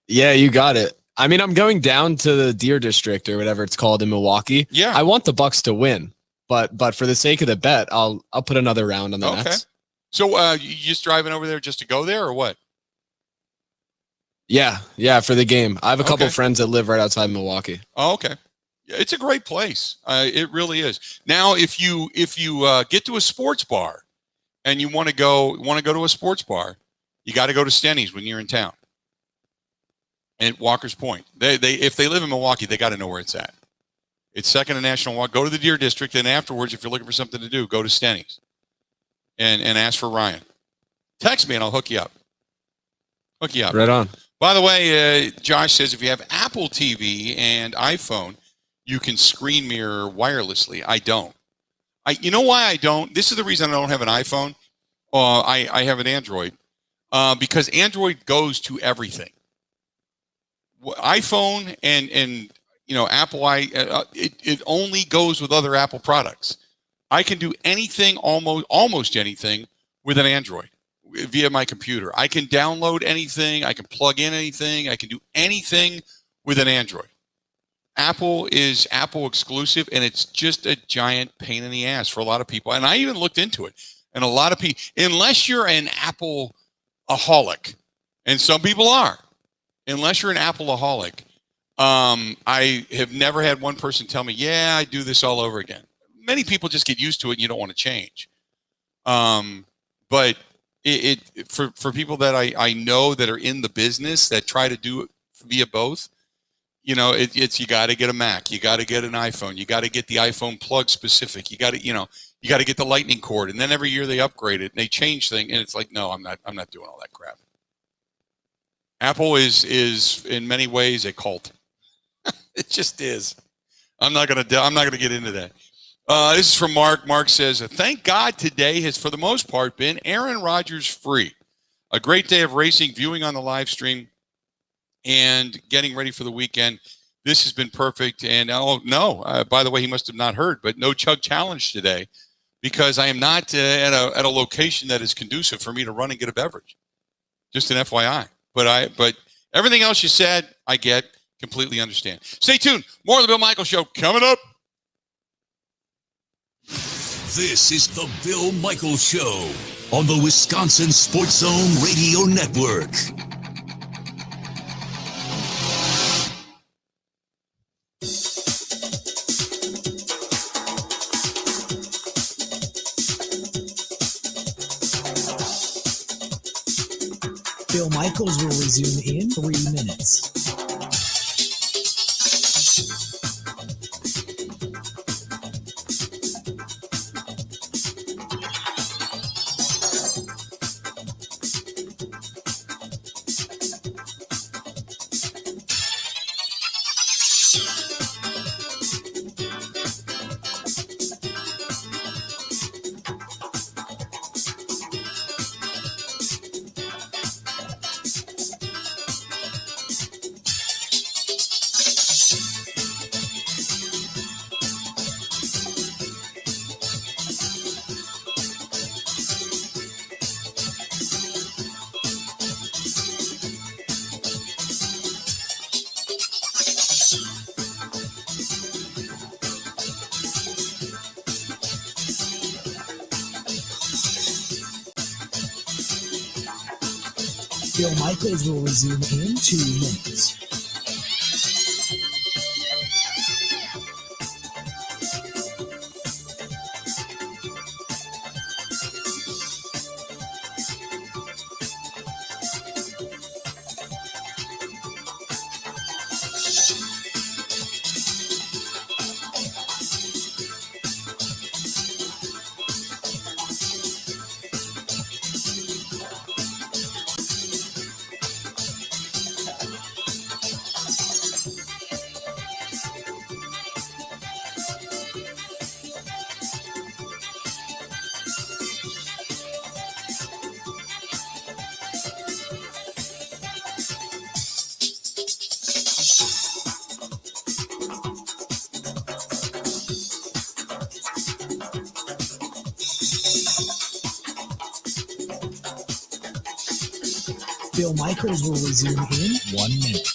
Yeah, you got it. I mean, I'm going down to the Deer District or whatever it's called in Milwaukee. Yeah, I want the Bucks to win. But for the sake of the bet, I'll put another round on the Nets. So you just driving over there just to go there or what? Yeah, for the game. I have a couple friends that live right outside Milwaukee. Oh, okay. Yeah, it's a great place. It really is. Now, if you get to a sports bar and you want to go to a sports bar, you got to go to Stenny's when you're in town. And Walker's Point. They if they live in Milwaukee, they got to know where it's at. It's second to National Walk. Go to the Deer District, and afterwards, if you're looking for something to do, go to Stenny's and ask for Ryan. Text me, and I'll hook you up. Right on. By the way, Josh says if you have Apple TV and iPhone, you can screen mirror wirelessly. I don't. You know why I don't? This is the reason I don't have an iPhone. I have an Android because Android goes to everything. iPhone and Apple, it only goes with other Apple products. I can do anything, almost anything, with an Android via my computer. I can download anything. I can plug in anything. I can do anything with an Android. Apple is Apple exclusive, and it's just a giant pain in the ass for a lot of people. And I even looked into it. And a lot of people, unless you're an Apple-aholic, and some people are, unless you're an Apple-aholic, I have never had one person tell me, yeah, I do this all over again. Many people just get used to it and you don't want to change. But for people that I know that are in the business that try to do it via both, it's you got to get a Mac, you got to get an iPhone, you got to get the iPhone plug specific, you got to get the lightning cord, and then every year they upgrade it and they change things, and it's like, no, I'm not doing all that crap. Apple is in many ways a cult. It just is. I'm not gonna get into that. This is from Mark. Mark says, "Thank God today has, for the most part, been Aaron Rodgers free. A great day of racing, viewing on the live stream, and getting ready for the weekend. This has been perfect." And by the way, he must have not heard, but no Chug Challenge today because I am not at a location that is conducive for me to run and get a beverage. Just an FYI. But everything else you said, I get. Completely understand. Stay tuned. More of the Bill Michaels Show coming up. This is the Bill Michaels Show on the Wisconsin Sports Zone Radio Network. Bill Michaels will resume in 3 minutes. Bill Michaels will resume in 2 minutes. Bill Michaels will resume in 1 minute.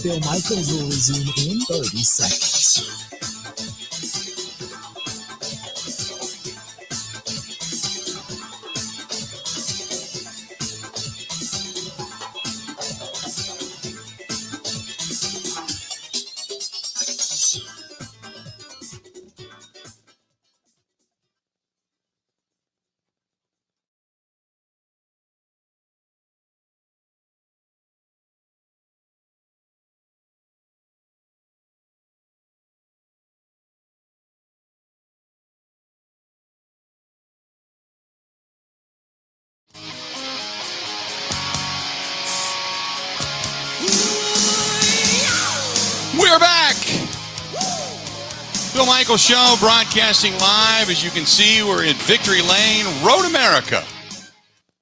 Bill Michaels will resume in 30 seconds. We're back. Bill Michaels Show, broadcasting live. As you can see, we're in Victory Lane, Road America.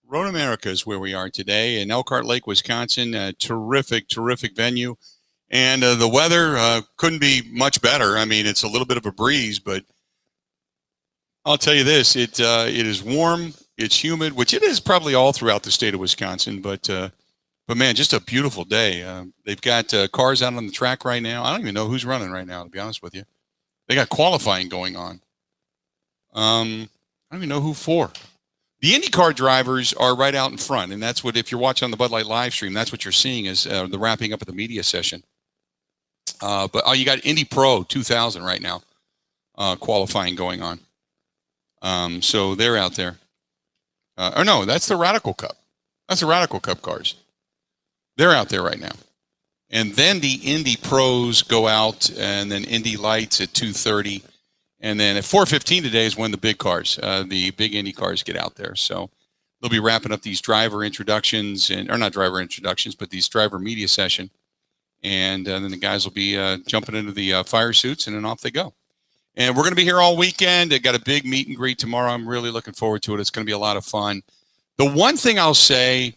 Road America is where we are today in Elkhart Lake, Wisconsin. A terrific, terrific venue. And the weather couldn't be much better. I mean, it's a little bit of a breeze, but I'll tell you this, it is warm, it's humid, which it is probably all throughout the state of Wisconsin, but man, just a beautiful day. They've got cars out on the track right now. I don't even know who's running right now, to be honest with you. They got qualifying going on. I don't even know who for. The IndyCar drivers are right out in front, and that's what, if you're watching on the Bud Light live stream, that's what you're seeing is the wrapping up of the media session. But you got Indy Pro 2000 right now, qualifying going on. So they're out there. Or no, that's the Radical Cup. That's the Radical Cup cars. They're out there right now. And then the Indy Pros go out, and then Indy Lights at 2:30. And then at 4:15 today is when the big cars, the big Indy cars get out there. So they'll be wrapping up these driver introductions, or not driver introductions, but these driver media session. And then the guys will be jumping into the fire suits, and then off they go. And we're going to be here all weekend. I got a big meet and greet tomorrow. I'm really looking forward to it. It's going to be a lot of fun. The one thing I'll say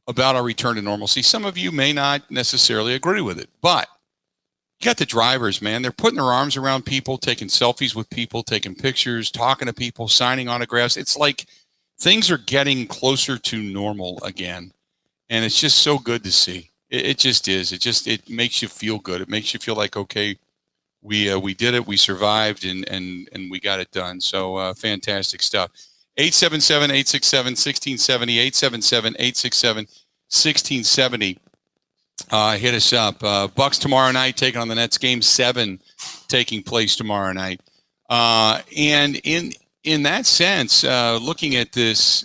about our return to normalcy, some of you may not necessarily agree with it, but you got the drivers, man. They're putting their arms around people, taking selfies with people, taking pictures, talking to people, signing autographs. It's like things are getting closer to normal again. And it's just so good to see. It just is. It makes you feel good. It makes you feel like, okay, we did it. We survived and we got it done. So fantastic stuff. 877-867-1670, 877-867-1670. Hit us up. Bucks tomorrow night taking on the Nets. Game 7 taking place tomorrow night. And in that sense, looking at this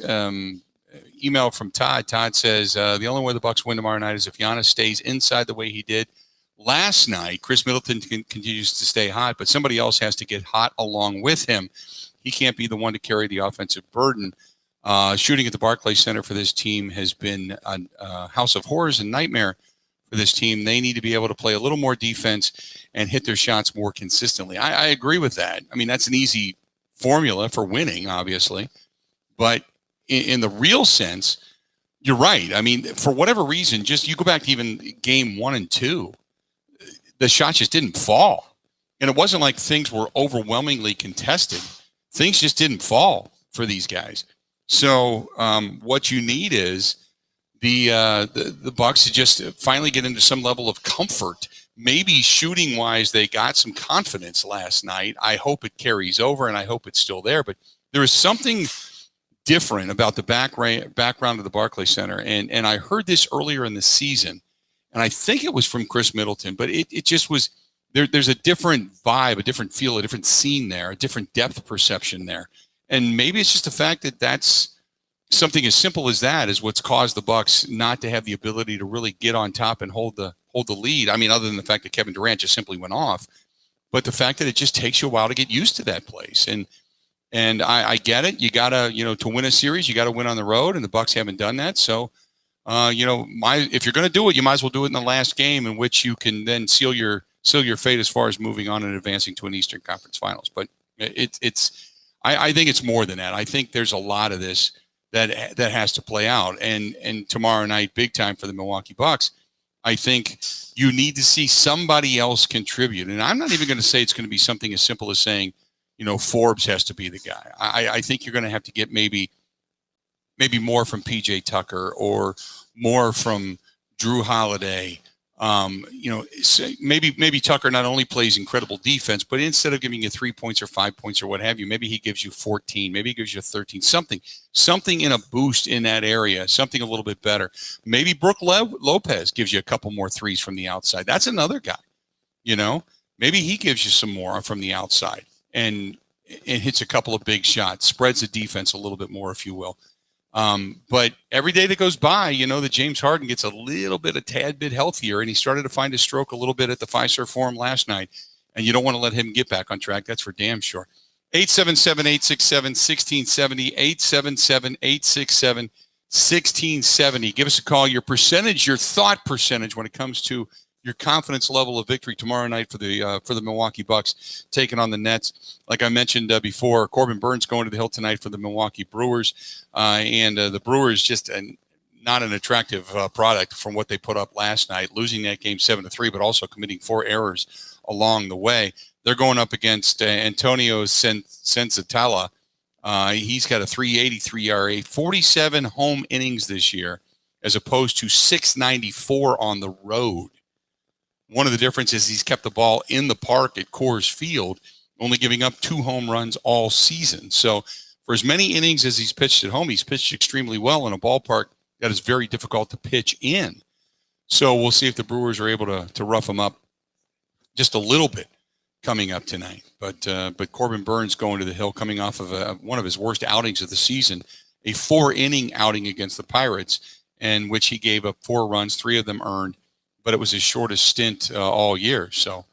email from Todd says the only way the Bucks win tomorrow night is if Giannis stays inside the way he did last night. Chris Middleton continues to stay hot, but somebody else has to get hot along with him. He can't be the one to carry the offensive burden. Shooting at the Barclays Center for this team has been a house of horrors and nightmare for this team. They need to be able to play a little more defense and hit their shots more consistently. I agree with that. I mean, that's an easy formula for winning, obviously. But in the real sense, You're right. I mean, for whatever reason, just you go back to even game 1 and 2, the shots just didn't fall. And it wasn't like things were overwhelmingly contested. Things just didn't fall for these guys. So what you need is the Bucks to just finally get into some level of comfort. Maybe shooting wise, they got some confidence last night. I hope it carries over, and I hope it's still there. But there is something different about the background of the Barclays Center. And I heard this earlier in the season, and I think it was from Chris Middleton, but it just was there's a different vibe, a different feel, a different scene there, a different depth perception there. And maybe it's just the fact that that's something as simple as that is what's caused the Bucks not to have the ability to really get on top and hold the lead. I mean, other than the fact that Kevin Durant just simply went off, but the fact that it just takes you a while to get used to that place. And I get it. You gotta, to win a series, you gotta win on the road, and the Bucks haven't done that. So, if you're gonna do it, you might as well do it in the last game, in which you can then seal your fate as far as moving on and advancing to an Eastern Conference Finals. But I think it's more than that. I think there's a lot of this that has to play out, and tomorrow night, big time for the Milwaukee Bucks. I think you need to see somebody else contribute, and I'm not even going to say it's going to be something as simple as saying, Forbes has to be the guy. I think you're going to have to get maybe more from PJ Tucker or more from Drew Holiday. Maybe Tucker not only plays incredible defense, but instead of giving you 3 points or 5 points or what have you, maybe he gives you 14, maybe he gives you 13, something in a boost in that area, something a little bit better. Maybe Brook Lopez gives you a couple more threes from the outside. That's another guy, maybe he gives you some more from the outside and hits a couple of big shots, spreads the defense a little bit more, if you will. But every day that goes by, that James Harden gets a tad bit healthier, and he started to find his stroke a little bit at the Fiserv Forum last night, and you don't want to let him get back on track. That's for damn sure. 877-867-1670, 877-867-1670. Give us a call. Your thought percentage when it comes to your confidence level of victory tomorrow night for the Milwaukee Bucks taking on the Nets. Like I mentioned before, Corbin Burns going to the Hill tonight for the Milwaukee Brewers, and the Brewers just not an attractive product from what they put up last night, losing that game 7-3, but also committing 4 errors along the way. They're going up against Antonio Senzatella. He's got a 3.83 ERA, 47 home innings this year, as opposed to 694 on the road. One of the differences, he's kept the ball in the park at Coors Field, only giving up 2 home runs all season. So for as many innings as he's pitched at home, he's pitched extremely well in a ballpark that is very difficult to pitch in. So we'll see if the Brewers are able to rough him up just a little bit coming up tonight. But Corbin Burns going to the Hill, coming off of one of his worst outings of the season, a 4-inning outing against the Pirates, in which he gave up 4 runs, 3 of them earned, but it was his shortest stint all year. So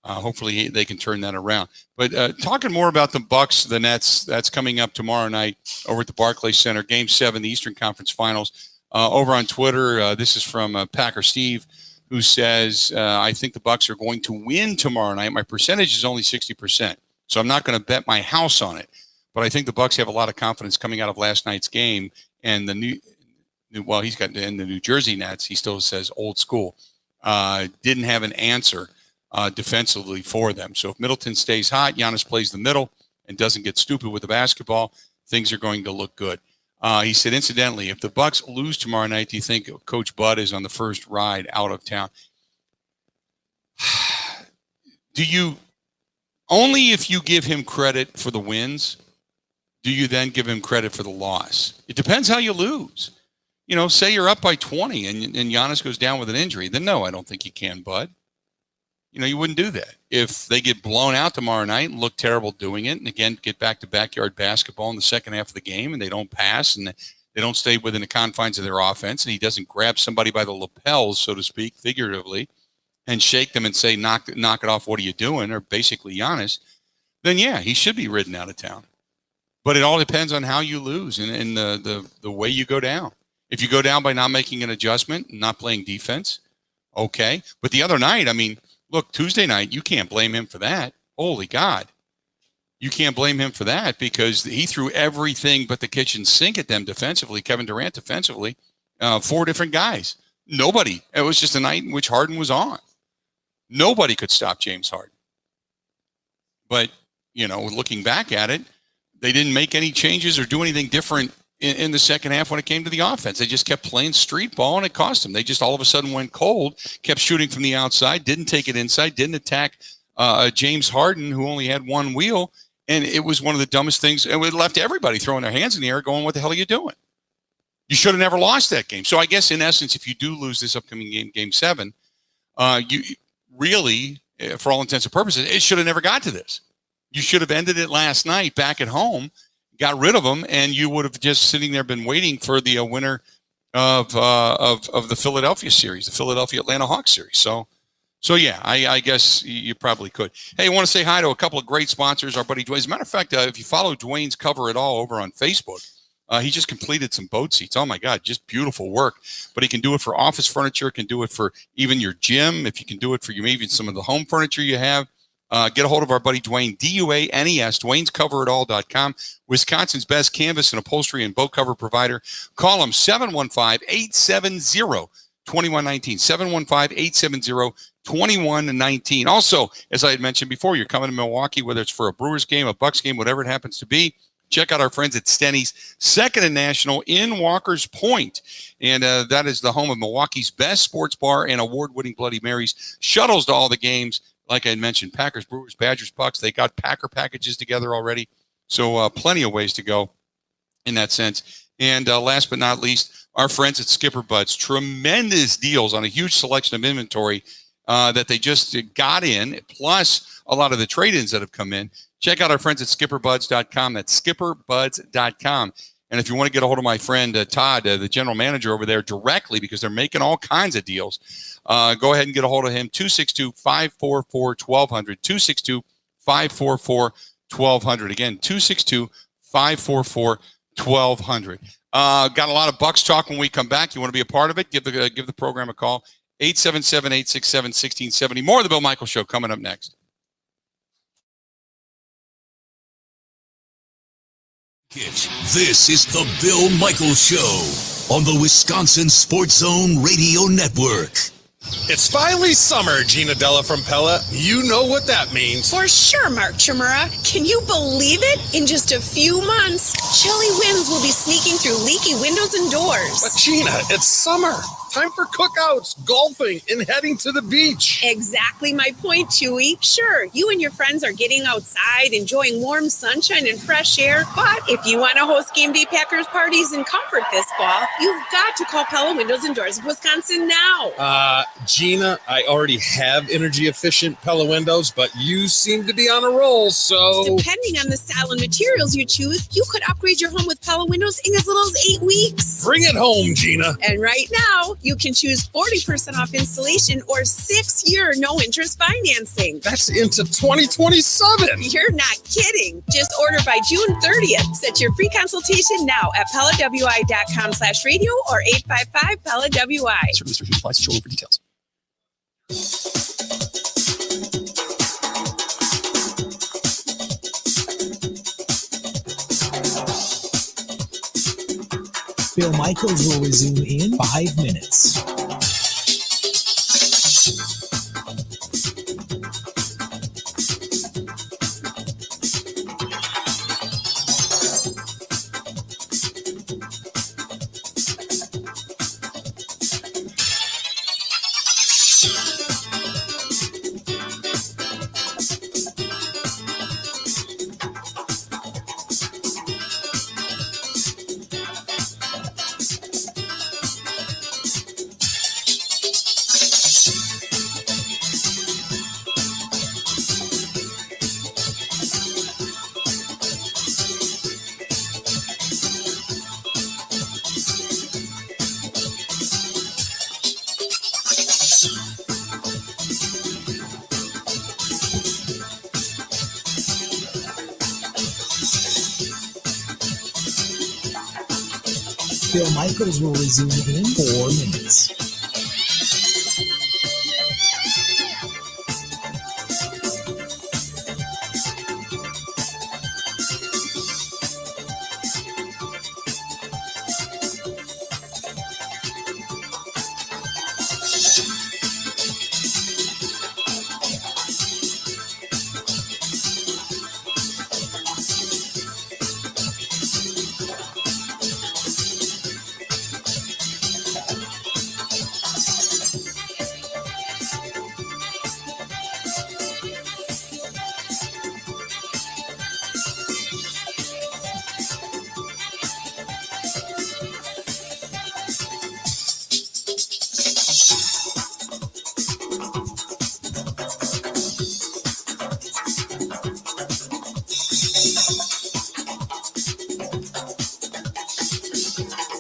hopefully they can turn that around. But talking more about the Bucks, the Nets, that's coming up tomorrow night over at the Barclays Center, Game 7, the Eastern Conference Finals. Over on Twitter, this is from Packer Steve, who says, I think the Bucks are going to win tomorrow night. My percentage is only 60%, so I'm not going to bet my house on it. But I think the Bucks have a lot of confidence coming out of last night's game, and he's got in the New Jersey Nets. He still says old school. Didn't have an answer defensively for them. So if Middleton stays hot, Giannis plays the middle and doesn't get stupid with the basketball, things are going to look good. He said, incidentally, if the Bucks lose tomorrow night, do you think Coach Bud is on the first ride out of town? Do you only if you give him credit for the wins, do you then give him credit for the loss? It depends how you lose. Say you're up by 20 and Giannis goes down with an injury, then no, I don't think you can, Bud. You wouldn't do that. If they get blown out tomorrow night and look terrible doing it, and again, get back to backyard basketball in the second half of the game, and they don't pass and they don't stay within the confines of their offense, and he doesn't grab somebody by the lapels, so to speak, figuratively, and shake them and say, knock it off, what are you doing? Or basically Giannis, then yeah, he should be ridden out of town. But it all depends on how you lose and the way you go down. If you go down by not making an adjustment and not playing defense, okay. But the other night, look, Tuesday night, you can't blame him for that. Holy God. You can't blame him for that because he threw everything but the kitchen sink at them defensively, Kevin Durant defensively, 4 different guys. Nobody. It was just a night in which Harden was on. Nobody could stop James Harden. But, looking back at it, they didn't make any changes or do anything different in the second half when it came to the offense. They just kept playing street ball, and it cost them. They just all of a sudden went cold, kept shooting from the outside, didn't take it inside, didn't attack James Harden, who only had one wheel, and it was one of the dumbest things. And it left everybody throwing their hands in the air going, what the hell are you doing? You should have never lost that game. So I guess, in essence, if you do lose this upcoming game, Game 7, you really, for all intents and purposes, it should have never got to this. You should have ended it last night back at home, got rid of them, and you would have just sitting there been waiting for the winner of the Philadelphia series, the Philadelphia Atlanta Hawks series. So yeah, I guess you probably could. Hey, I want to say hi to a couple of great sponsors. Our buddy Dwayne. As a matter of fact, if you follow Dwayne's Cover It All over on Facebook, he just completed some boat seats. Oh my God, just beautiful work. But he can do it for office furniture, can do it for even your gym. If you can do it for maybe some of the home furniture you have. Get a hold of our buddy Dwayne, DUANES, Dwayne'sCoverItAll.com, Wisconsin's best canvas and upholstery and boat cover provider. Call him 715-870-2119, 715-870-2119. Also, as I had mentioned before, you're coming to Milwaukee, whether it's for a Brewers game, a Bucks game, whatever it happens to be, check out our friends at Stenny's, 2nd and National in Walker's Point. And that is the home of Milwaukee's best sports bar and award-winning Bloody Marys. Shuttles to all the games. Like I mentioned, Packers, Brewers, Badgers, Bucks, they got Packer packages together already. So plenty of ways to go in that sense. And last but not least, our friends at Skipper Buds. Tremendous deals on a huge selection of inventory that they just got in, plus a lot of the trade-ins that have come in. Check out our friends at skipperbuds.com. That's skipperbuds.com. And if you want to get a hold of my friend Todd, the general manager over there directly, because they're making all kinds of deals, go ahead and get a hold of him, 262-544-1200, 262-544-1200. Again, 262-544-1200. Got a lot of Bucks talk when we come back. You want to be a part of it? Give the program a call, 877-867-1670. More of the Bill Michaels Show coming up next. This is the Bill Michaels Show on the Wisconsin Sports Zone Radio Network. It's finally summer, Gina Della from Pella. You know what that means. For sure, Mark Chimura. Can you believe it? In just a few months, chilly winds will be sneaking through leaky windows and doors. But Gina, it's summer. Time for cookouts, golfing, and heading to the beach. Exactly my point, Chewy. Sure, you and your friends are getting outside, enjoying warm sunshine and fresh air. But if you want to host game day Packers parties in comfort this fall, you've got to call Pella Windows and Doors of Wisconsin now. Gina, I already have energy-efficient Pella windows, but you seem to be on a roll, so... Depending on the style and materials you choose, you could upgrade your home with Pella windows in as little as 8 weeks. Bring it home, Gina. And right now, you can choose 40% off installation or 6-year no-interest financing. That's into 2027. You're not kidding. Just order by June 30th. Set your free consultation now at PellaWI.com/radio or 855-PellaWI. Certain restrictions apply. See show for details. Bill Michaels will resume in 5 minutes. Bill Michaels will resume in 4 minutes.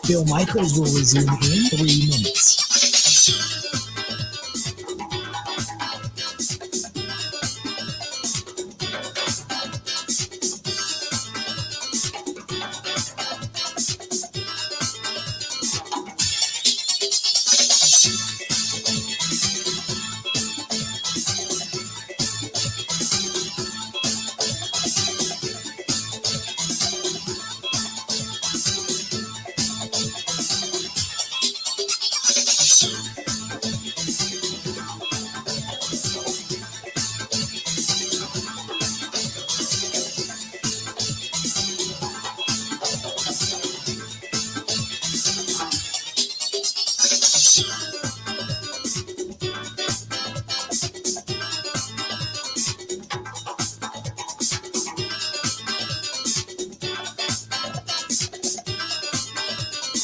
Bill Michaels will resume in 3 minutes.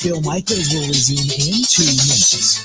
Bill Michaels will resume in 2 minutes.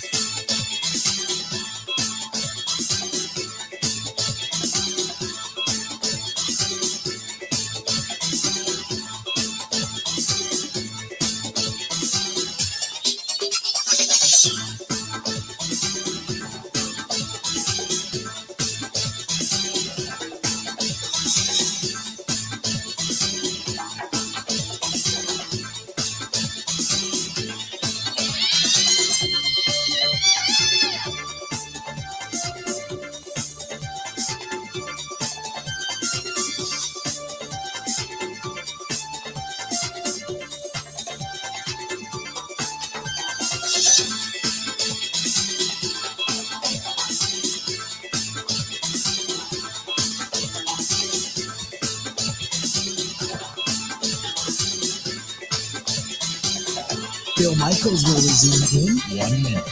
Bill Michaels will resume in 1 minute.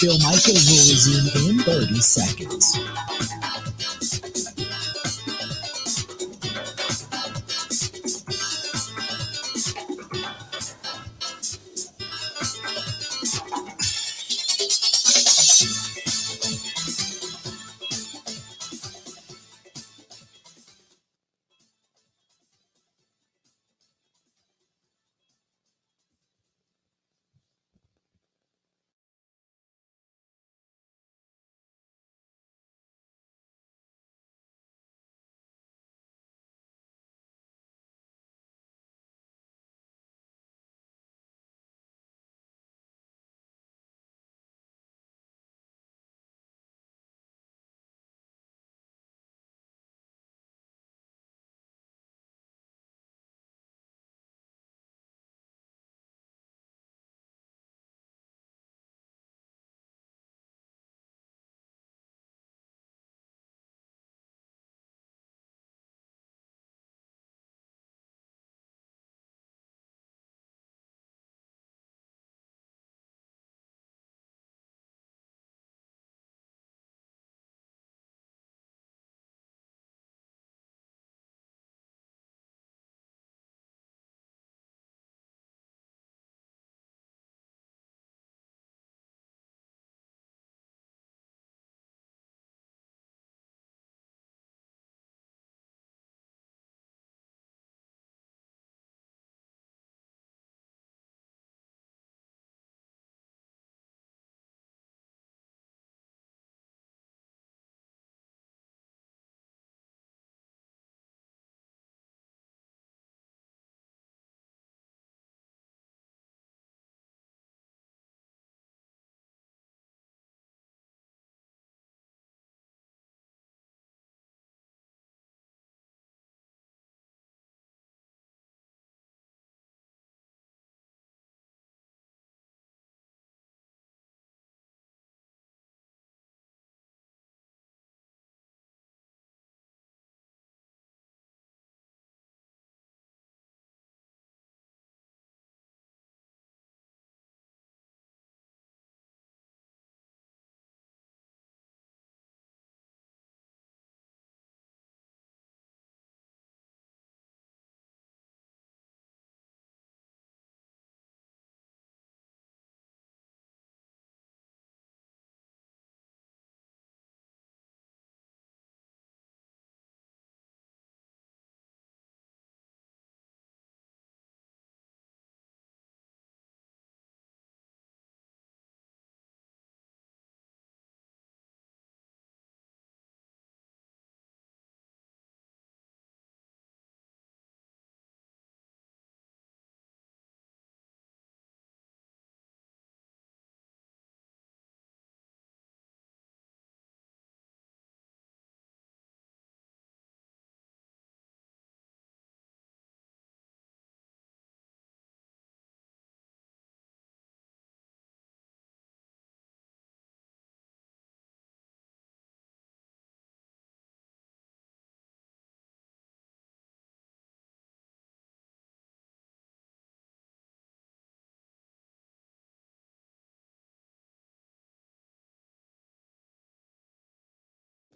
Bill Michaels will resume in 30 seconds.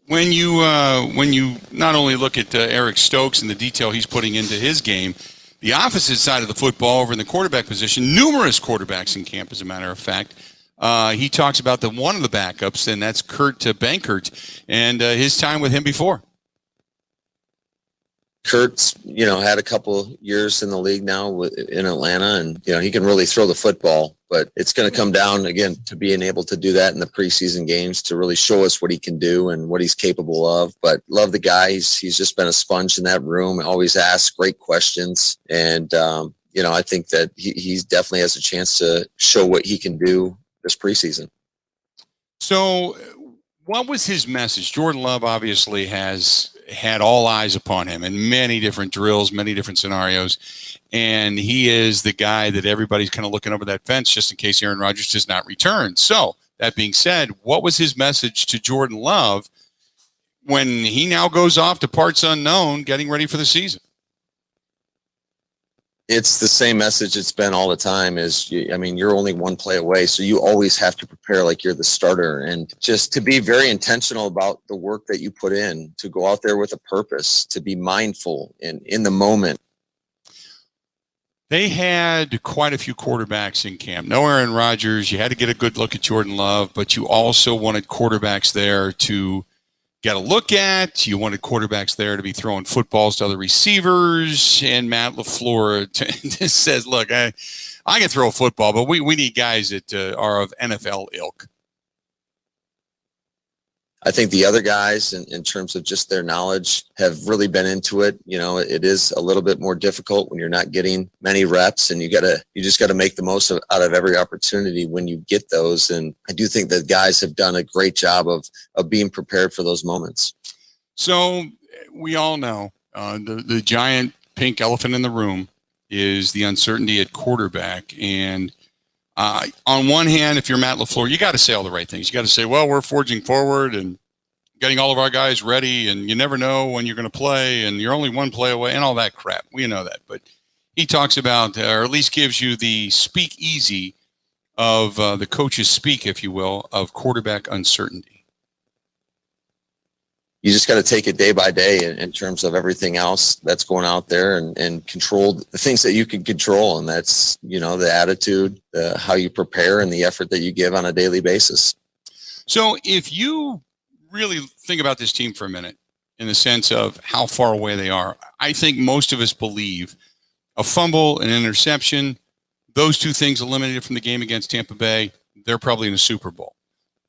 when you not only look at Eric Stokes and the detail he's putting into his game, the opposite side of the football over in the quarterback position, numerous quarterbacks in camp, as a matter of fact. He talks about one of the backups, and that's Kurt Bankert, and his time with him before. Kurt's, had a couple years in the league now in Atlanta, and, he can really throw the football, but it's going to come down again to being able to do that in the preseason games to really show us what he can do and what he's capable of. But love the guy. He's just been a sponge in that room, always asks great questions. And, I think that he definitely has a chance to show what he can do this preseason. So what was his message? Jordan Love obviously has had all eyes upon him in many different drills, many different scenarios. And he is the guy that everybody's kind of looking over that fence just in case Aaron Rodgers does not return. So that being said, what was his message to Jordan Love when he now goes off to parts unknown, getting ready for the season? It's the same message it's been all the time you're only one play away. So you always have to prepare like you're the starter, and just to be very intentional about the work that you put in, to go out there with a purpose, to be mindful and in the moment. They had quite a few quarterbacks in camp. No Aaron Rodgers. You had to get a good look at Jordan Love, but you also wanted quarterbacks there to get a look at. You wanted quarterbacks there to be throwing footballs to other receivers. And Matt LaFleur says, look, I can throw a football, but we need guys that are of NFL ilk. I think the other guys, in terms of just their knowledge, have really been into it. It is a little bit more difficult when you're not getting many reps, and you just got to make the most out of every opportunity when you get those. And I do think that guys have done a great job of being prepared for those moments. So we all know the giant pink elephant in the room is the uncertainty at quarterback. And on one hand, if you're Matt LaFleur, you got to say all the right things. You got to say, well, we're forging forward and getting all of our guys ready, and you never know when you're going to play, and you're only one play away, and all that crap. We know that. But he talks about, or at least gives you the speak easy of the coach's speak, if you will, of quarterback uncertainty. You just got to take it day by day in terms of everything else that's going out there, and control the things that you can control. And that's, the attitude, how you prepare, and the effort that you give on a daily basis. So if you really think about this team for a minute, in the sense of how far away they are, I think most of us believe a fumble, an interception, those two things eliminated from the game against Tampa Bay, they're probably in a Super Bowl.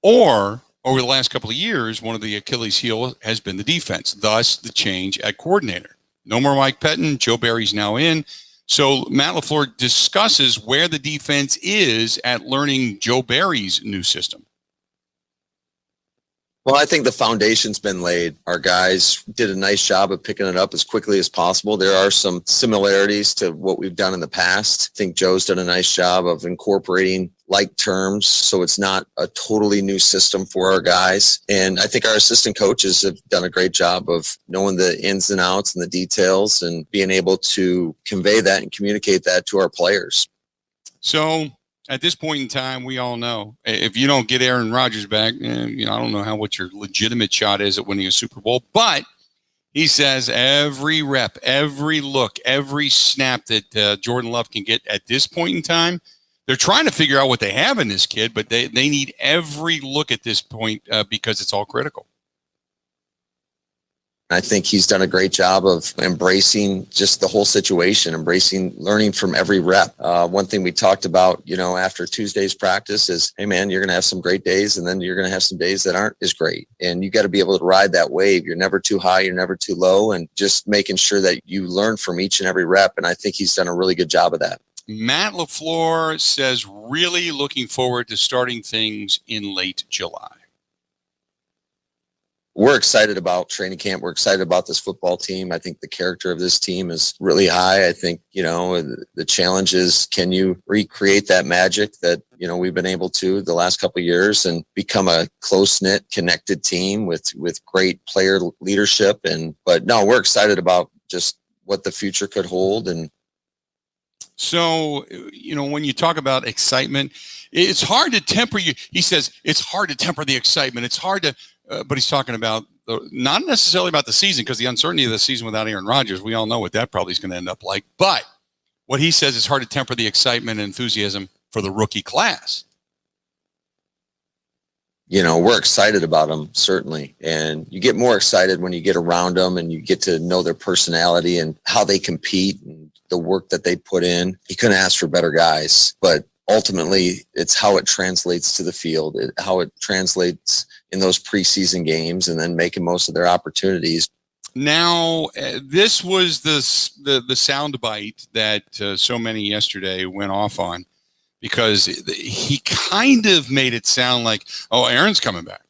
Or over the last couple of years, one of the Achilles heel has been the defense, thus the change at coordinator. No more Mike Pettin. Joe Barry's now in. So Matt LaFleur discusses where the defense is at learning Joe Barry's new system. Well, I think the foundation's been laid. Our guys did a nice job of picking it up as quickly as possible. There are some similarities to what we've done in the past. I think Joe's done a nice job of incorporating like terms, so it's not a totally new system for our guys. And I think our assistant coaches have done a great job of knowing the ins and outs and the details, and being able to convey that and communicate that to our players. So at this point in time, we all know if you don't get Aaron Rodgers back, I don't know what your legitimate shot is at winning a Super Bowl. But he says every rep, every look, every snap that Jordan Love can get at this point in time, they're trying to figure out what they have in this kid, but they need every look at this point because it's all critical. I think he's done a great job of embracing just the whole situation, learning from every rep. One thing we talked about, after Tuesday's practice is, hey man, you're going to have some great days, and then you're going to have some days that aren't as great. And you got to be able to ride that wave. You're never too high. You're never too low, and just making sure that you learn from each and every rep. And I think he's done a really good job of that. Matt LaFleur says really looking forward to starting things in late July. We're excited about training camp. We're excited about this football team. I think the character of this team is really high. I think, the challenge is, can you recreate that magic that, we've been able to the last couple of years, and become a close-knit, connected team with great player leadership. But no, we're excited about just what the future could hold. And so, when you talk about excitement, it's hard to temper you. He says it's hard to temper the excitement. It's hard to, but he's talking about not necessarily about the season, because the uncertainty of the season without Aaron Rodgers, we all know what that probably is going to end up like. But what he says is hard to temper the excitement and enthusiasm for the rookie class. You know, we're excited about them, certainly. And you get more excited when you get around them and you get to know their personality and how they compete and the work that they put in. You couldn't ask for better guys, but ultimately it's how it translates to the field, how it translates in those preseason games, and then making most of their opportunities. Now, this was the soundbite that so many yesterday went off on, because he kind of made it sound like, oh, Aaron's coming back,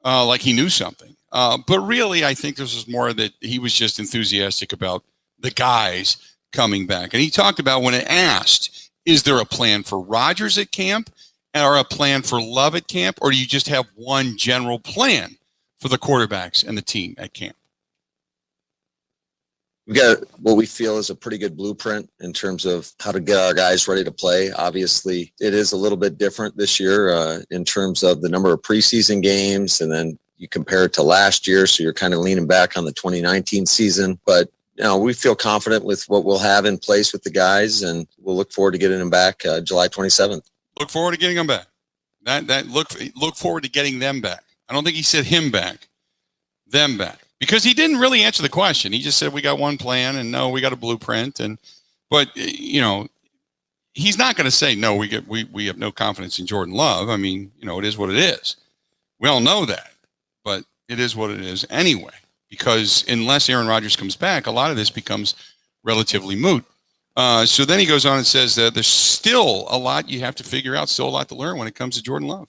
like he knew something. But really, I think this was more that he was just enthusiastic about the guys coming back. And he talked about, when asked, is there a plan for Rodgers at camp or a plan for Love at camp, or do you just have one general plan for the quarterbacks and the team at camp? We've got what we feel is a pretty good blueprint in terms of how to get our guys ready to play. Obviously, it is a little bit different this year in terms of the number of preseason games, and then you compare it to last year, so you're kind of leaning back on the 2019 season. But you know, we feel confident with what we'll have in place with the guys, and we'll look forward to getting them back July 27th. Look forward to getting them back. Look forward to getting them back. I don't think he said him back, them back. Because he didn't really answer the question. He just said, we got one plan, and no, we got a blueprint. But you know, he's not going to say, no, we have no confidence in Jordan Love. I mean, you know, it is what it is. We all know that, but it is what it is anyway, because unless Aaron Rodgers comes back, a lot of this becomes relatively moot. So then he goes on and says that there's still a lot you have to figure out, still a lot to learn when it comes to Jordan Love.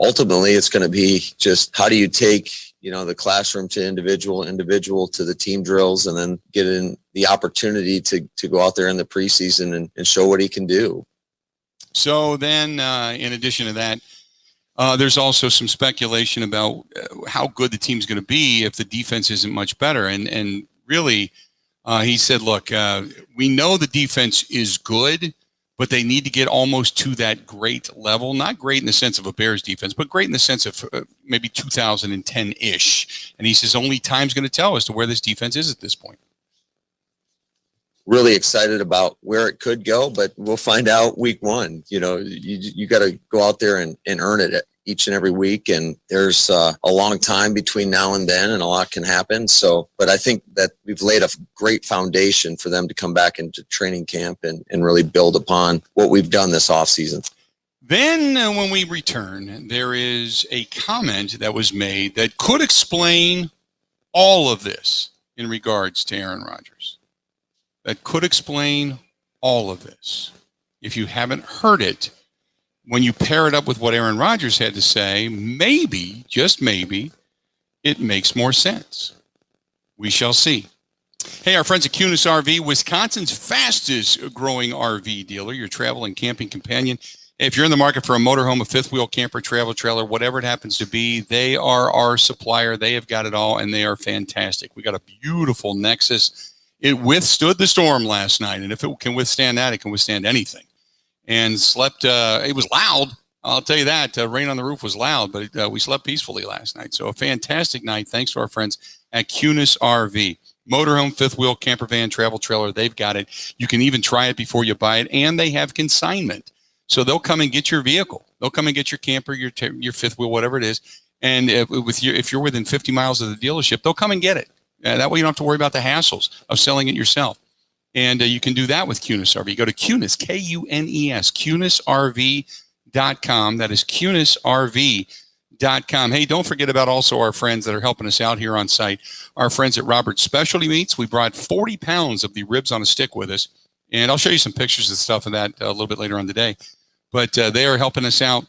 Ultimately, it's going to be just how do you take, you know, the classroom to individual to the team drills, and then get in the opportunity to go out there in the preseason and show what he can do. So then, in addition to that, there's also some speculation about how good the team's going to be if the defense isn't much better. And really, he said, look, we know the defense is good, but they need to get almost to that great level. Not great in the sense of a Bears defense, but great in the sense of maybe 2010-ish. And he says only time's going to tell as to where this defense is at this point. Really excited about where it could go, but we'll find out week one. You know, you got to go out there and earn it each and every week. And there's a long time between now and then, and a lot can happen. So, but I think that we've laid a great foundation for them to come back into training camp and really build upon what we've done this offseason. Then when we return, there is a comment that was made that could explain all of this in regards to Aaron Rodgers. That could explain all of this. If you haven't heard it, when you pair it up with what Aaron Rodgers had to say, maybe, just maybe, it makes more sense. We shall see. Hey, our friends at Kunis RV, Wisconsin's fastest growing RV dealer, your travel and camping companion. If you're in the market for a motorhome, a fifth wheel camper, travel trailer, whatever it happens to be, they are our supplier. They have got it all, and they are fantastic. We got a beautiful Nexus. It withstood the storm last night, and if it can withstand that, it can withstand anything. And slept, it was loud, I'll tell you that. Rain on the roof was loud, but we slept peacefully last night. So a fantastic night, thanks to our friends at Kunis RV. Motorhome, fifth wheel, camper van, travel trailer, they've got it. You can even try it before you buy it, and they have consignment. So they'll come and get your vehicle. They'll come and get your camper, your fifth wheel, whatever it is. And if you're within 50 miles of the dealership, they'll come and get it. That way you don't have to worry about the hassles of selling it yourself. And you can do that with Kunis RV. Go to Kunis, Kunes, KUNISRV.com. That is KUNISRV.com. Hey, don't forget about also our friends that are helping us out here on site. Our friends at Robert's Specialty Meats. We brought 40 pounds of the ribs on a stick with us. And I'll show you some pictures and stuff of that a little bit later on today. But they are helping us out.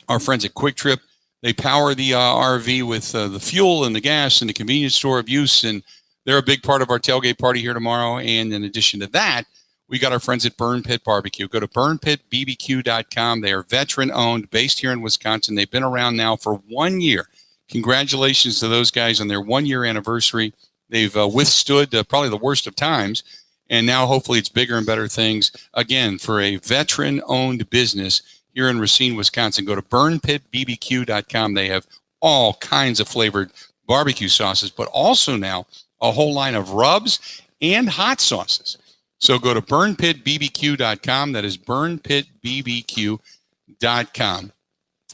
Our friends at Quick Trip. They power the RV with the fuel and the gas and the convenience store of use, and they're a big part of our tailgate party here tomorrow. And in addition to that, we got our friends at Burn Pit Barbecue. Go to burnpitbbq.com. They are veteran-owned, based here in Wisconsin. They've been around now for 1 year. Congratulations to those guys on their 1 year anniversary. They've withstood probably the worst of times, and now hopefully it's bigger and better things. Again, for a veteran-owned business here in Racine, Wisconsin, go to burnpitbbq.com. They have all kinds of flavored barbecue sauces, but also now a whole line of rubs and hot sauces. So go to burnpitbbq.com. That is burnpitbbq.com.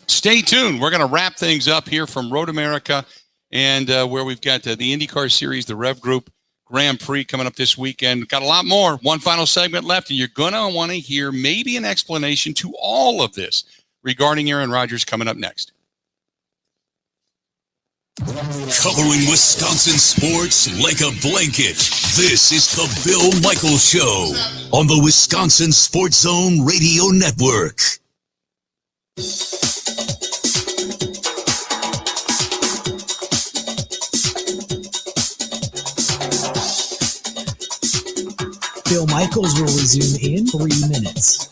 Stay tuned. We're going to wrap things up here from Road America, and where we've got the IndyCar Series, the Rev Group Grand Prix coming up this weekend. Got a lot more. One final segment left, and you're going to want to hear maybe an explanation to all of this regarding Aaron Rodgers coming up next. Covering Wisconsin sports like a blanket. This is the Bill Michaels Show on the Wisconsin Sports Zone Radio Network. Bill Michaels will resume in 3 minutes.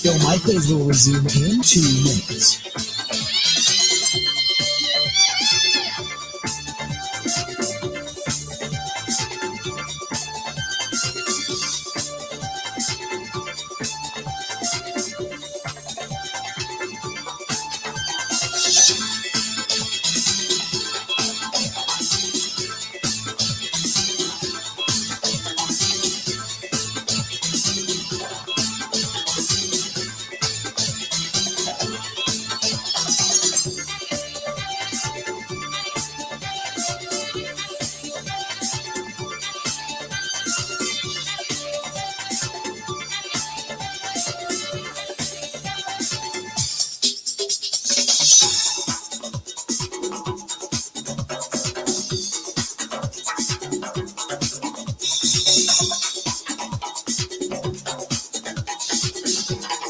Bill Michaels will resume in 2 minutes.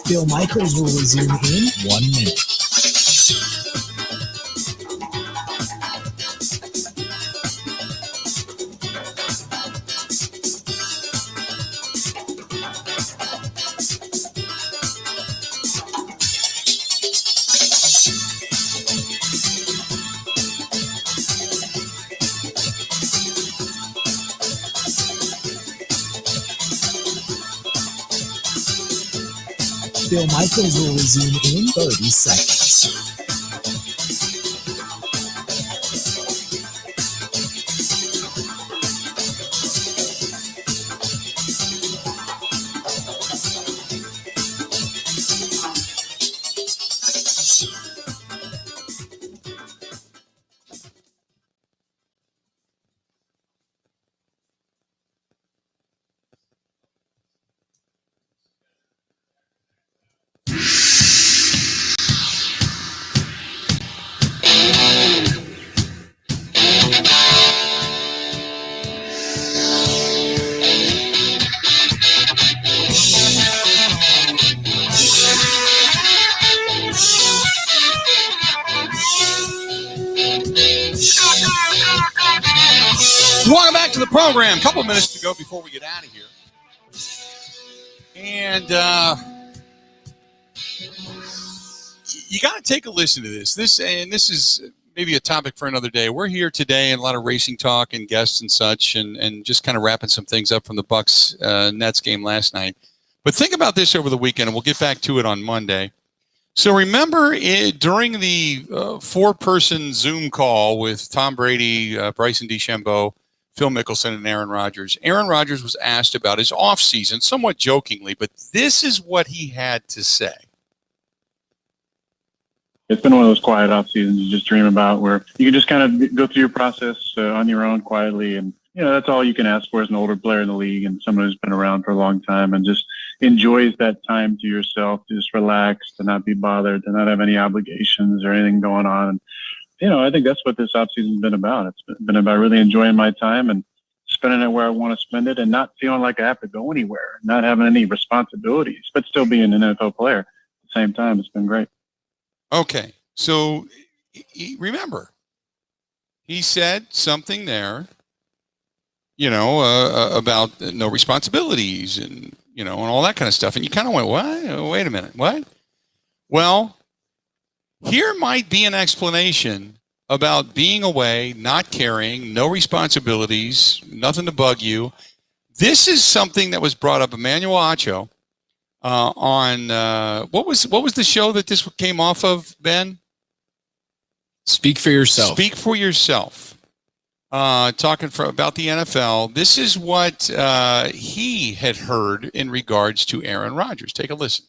Bill Michaels will resume in 1 minute. Bill Michaels will resume in 30 seconds. Welcome back to the program. A couple of minutes to go before we get out of here. And you got to take a listen to this. This is maybe a topic for another day. We're here today and a lot of racing talk and guests and such, and just kind of wrapping some things up from the Bucks Nets game last night. But think about this over the weekend, and we'll get back to it on Monday. So remember during the 4-person Zoom call with Tom Brady, Bryson DeChambeau, Phil Mickelson, and Aaron Rodgers was asked about his offseason, somewhat jokingly, but this is what he had to say. it's been one of those quiet off seasons you just dream about, where you can just kind of go through your process on your own quietly. And, that's all you can ask for as an older player in the league and someone who's been around for a long time and just enjoys that time to yourself, to just relax, to not be bothered, to not have any obligations or anything going on. And, I think that's what this off season's been about. It's been about really enjoying my time and spending it where I want to spend it and not feeling like I have to go anywhere, not having any responsibilities, but still being an NFL player at the same time. It's been great. Okay. So remember, he said something there, about no responsibilities and, and all that kind of stuff. And you kind of went, what? Wait a minute. What? Well, here might be an explanation about being away, not caring, no responsibilities, nothing to bug you. This is something that was brought up, Emmanuel Acho, on what was the show that this came off of, Ben? Speak for yourself. Speak for yourself. Talking about the NFL. This is what he had heard in regards to Aaron Rodgers. Take a listen.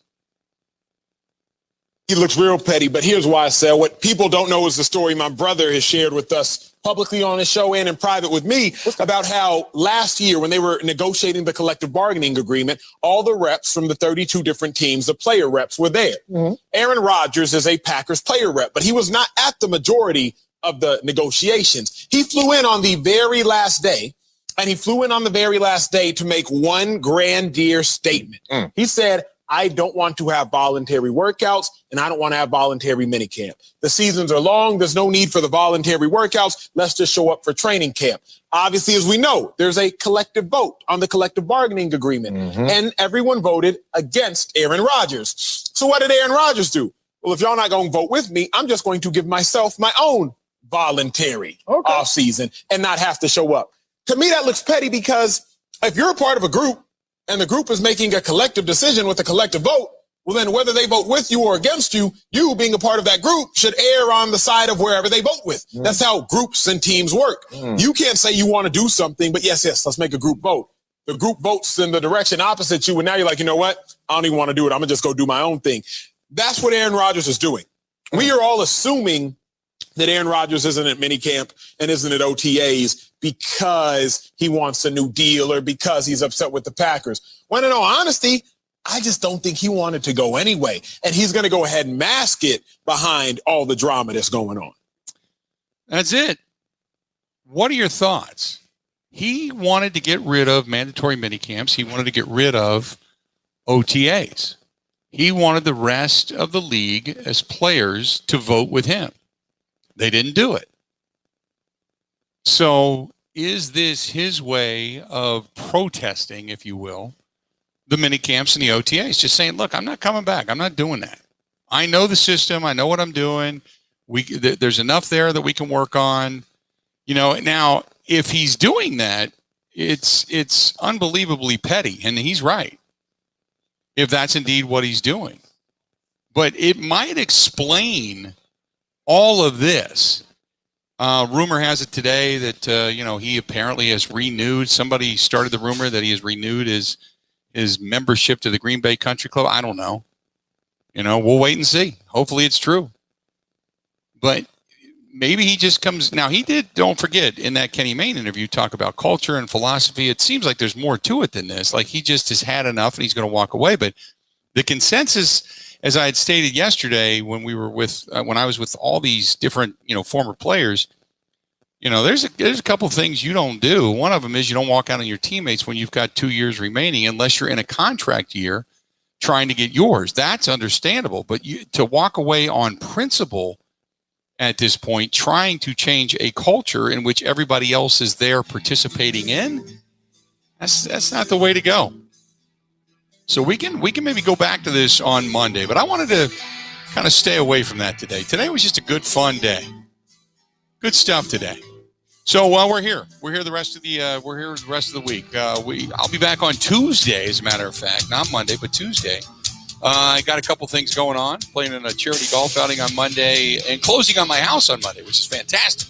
He looks real petty, but here's why I said what people don't know is the story my brother has shared with us publicly on his show and in private with me about how last year when they were negotiating the collective bargaining agreement, all the reps from the 32 different teams, the player reps were there. Mm-hmm. Aaron Rodgers is a Packers player rep, but he was not at the majority of the negotiations. He flew in on the very last day, and he flew in on the very last day to make one grandiose statement. He said, I don't want to have voluntary workouts, and I don't want to have voluntary minicamp. The seasons are long. There's no need for the voluntary workouts. Let's just show up for training camp. Obviously, as we know, there's a collective vote on the collective bargaining agreement, and everyone voted against Aaron Rodgers. So what did Aaron Rodgers do? Well, if y'all not going to vote with me, I'm just going to give myself my own voluntary off season and not have to show up. To me, that looks petty because if you're a part of a group and the group is making a collective decision with a collective vote, well, then whether they vote with you or against you, you being a part of that group should err on the side of wherever they vote with. That's how groups and teams work. You can't say you want to do something, but yes, let's make a group vote. The group votes in the direction opposite you, and now you're like, you know what? I don't even want to do it. I'm going to just go do my own thing. That's what Aaron Rodgers is doing. We are all assuming that Aaron Rodgers isn't at minicamp and isn't at OTAs because he wants a new deal or because he's upset with the Packers. When in all honesty, I just don't think he wanted to go anyway. And he's going to go ahead and mask it behind all the drama that's going on. That's it. What are your thoughts? He wanted to get rid of mandatory minicamps. He wanted to get rid of OTAs. He wanted the rest of the league as players to vote with him. They didn't do it. So is this his way of protesting, if you will, the minicamps and the OTAs? Just saying, look, I'm not coming back. I'm not doing that. I know the system. I know what I'm doing. There's enough there that we can work on. Now, if he's doing that, it's unbelievably petty, and he's right, if that's indeed what he's doing. But it might explain all of this. Rumor has it today that, he apparently has renewed. Somebody started the rumor that he has renewed his membership to the Green Bay Country Club. I don't know. We'll wait and see. Hopefully it's true. But maybe he just comes. Now, he did, don't forget, in that Kenny Mayne interview, talk about culture and philosophy. It seems like there's more to it than this. Like he just has had enough and he's going to walk away. But the consensus, as I had stated yesterday when we were when I was with all these different, former players, there's a couple of things you don't do. One of them is you don't walk out on your teammates when you've got 2 years remaining, unless you're in a contract year trying to get yours. That's understandable. But to walk away on principle at this point, trying to change a culture in which everybody else is there participating in, that's not the way to go. So we can maybe go back to this on Monday, but I wanted to kind of stay away from that today. Today was just a good, fun day. Good stuff today. So we're here. We're here the rest of the week. I'll be back on Tuesday, as a matter of fact, not Monday, but Tuesday. I got a couple things going on, playing in a charity golf outing on Monday and closing on my house on Monday, which is fantastic.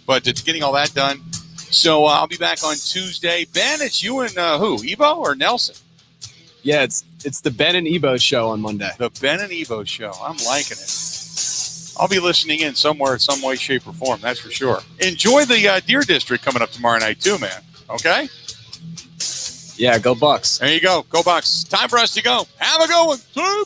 But it's getting all that done. So I'll be back on Tuesday. Ben, it's you and who? Ebo or Nelson? Yeah, it's the Ben and Ebo show on Monday. The Ben and Ebo show. I'm liking it. I'll be listening in somewhere, some way, shape, or form. That's for sure. Enjoy the Deer District coming up tomorrow night too, man. Okay? Yeah, go Bucks. There you go. Go Bucks. Time for us to go. Have a good one.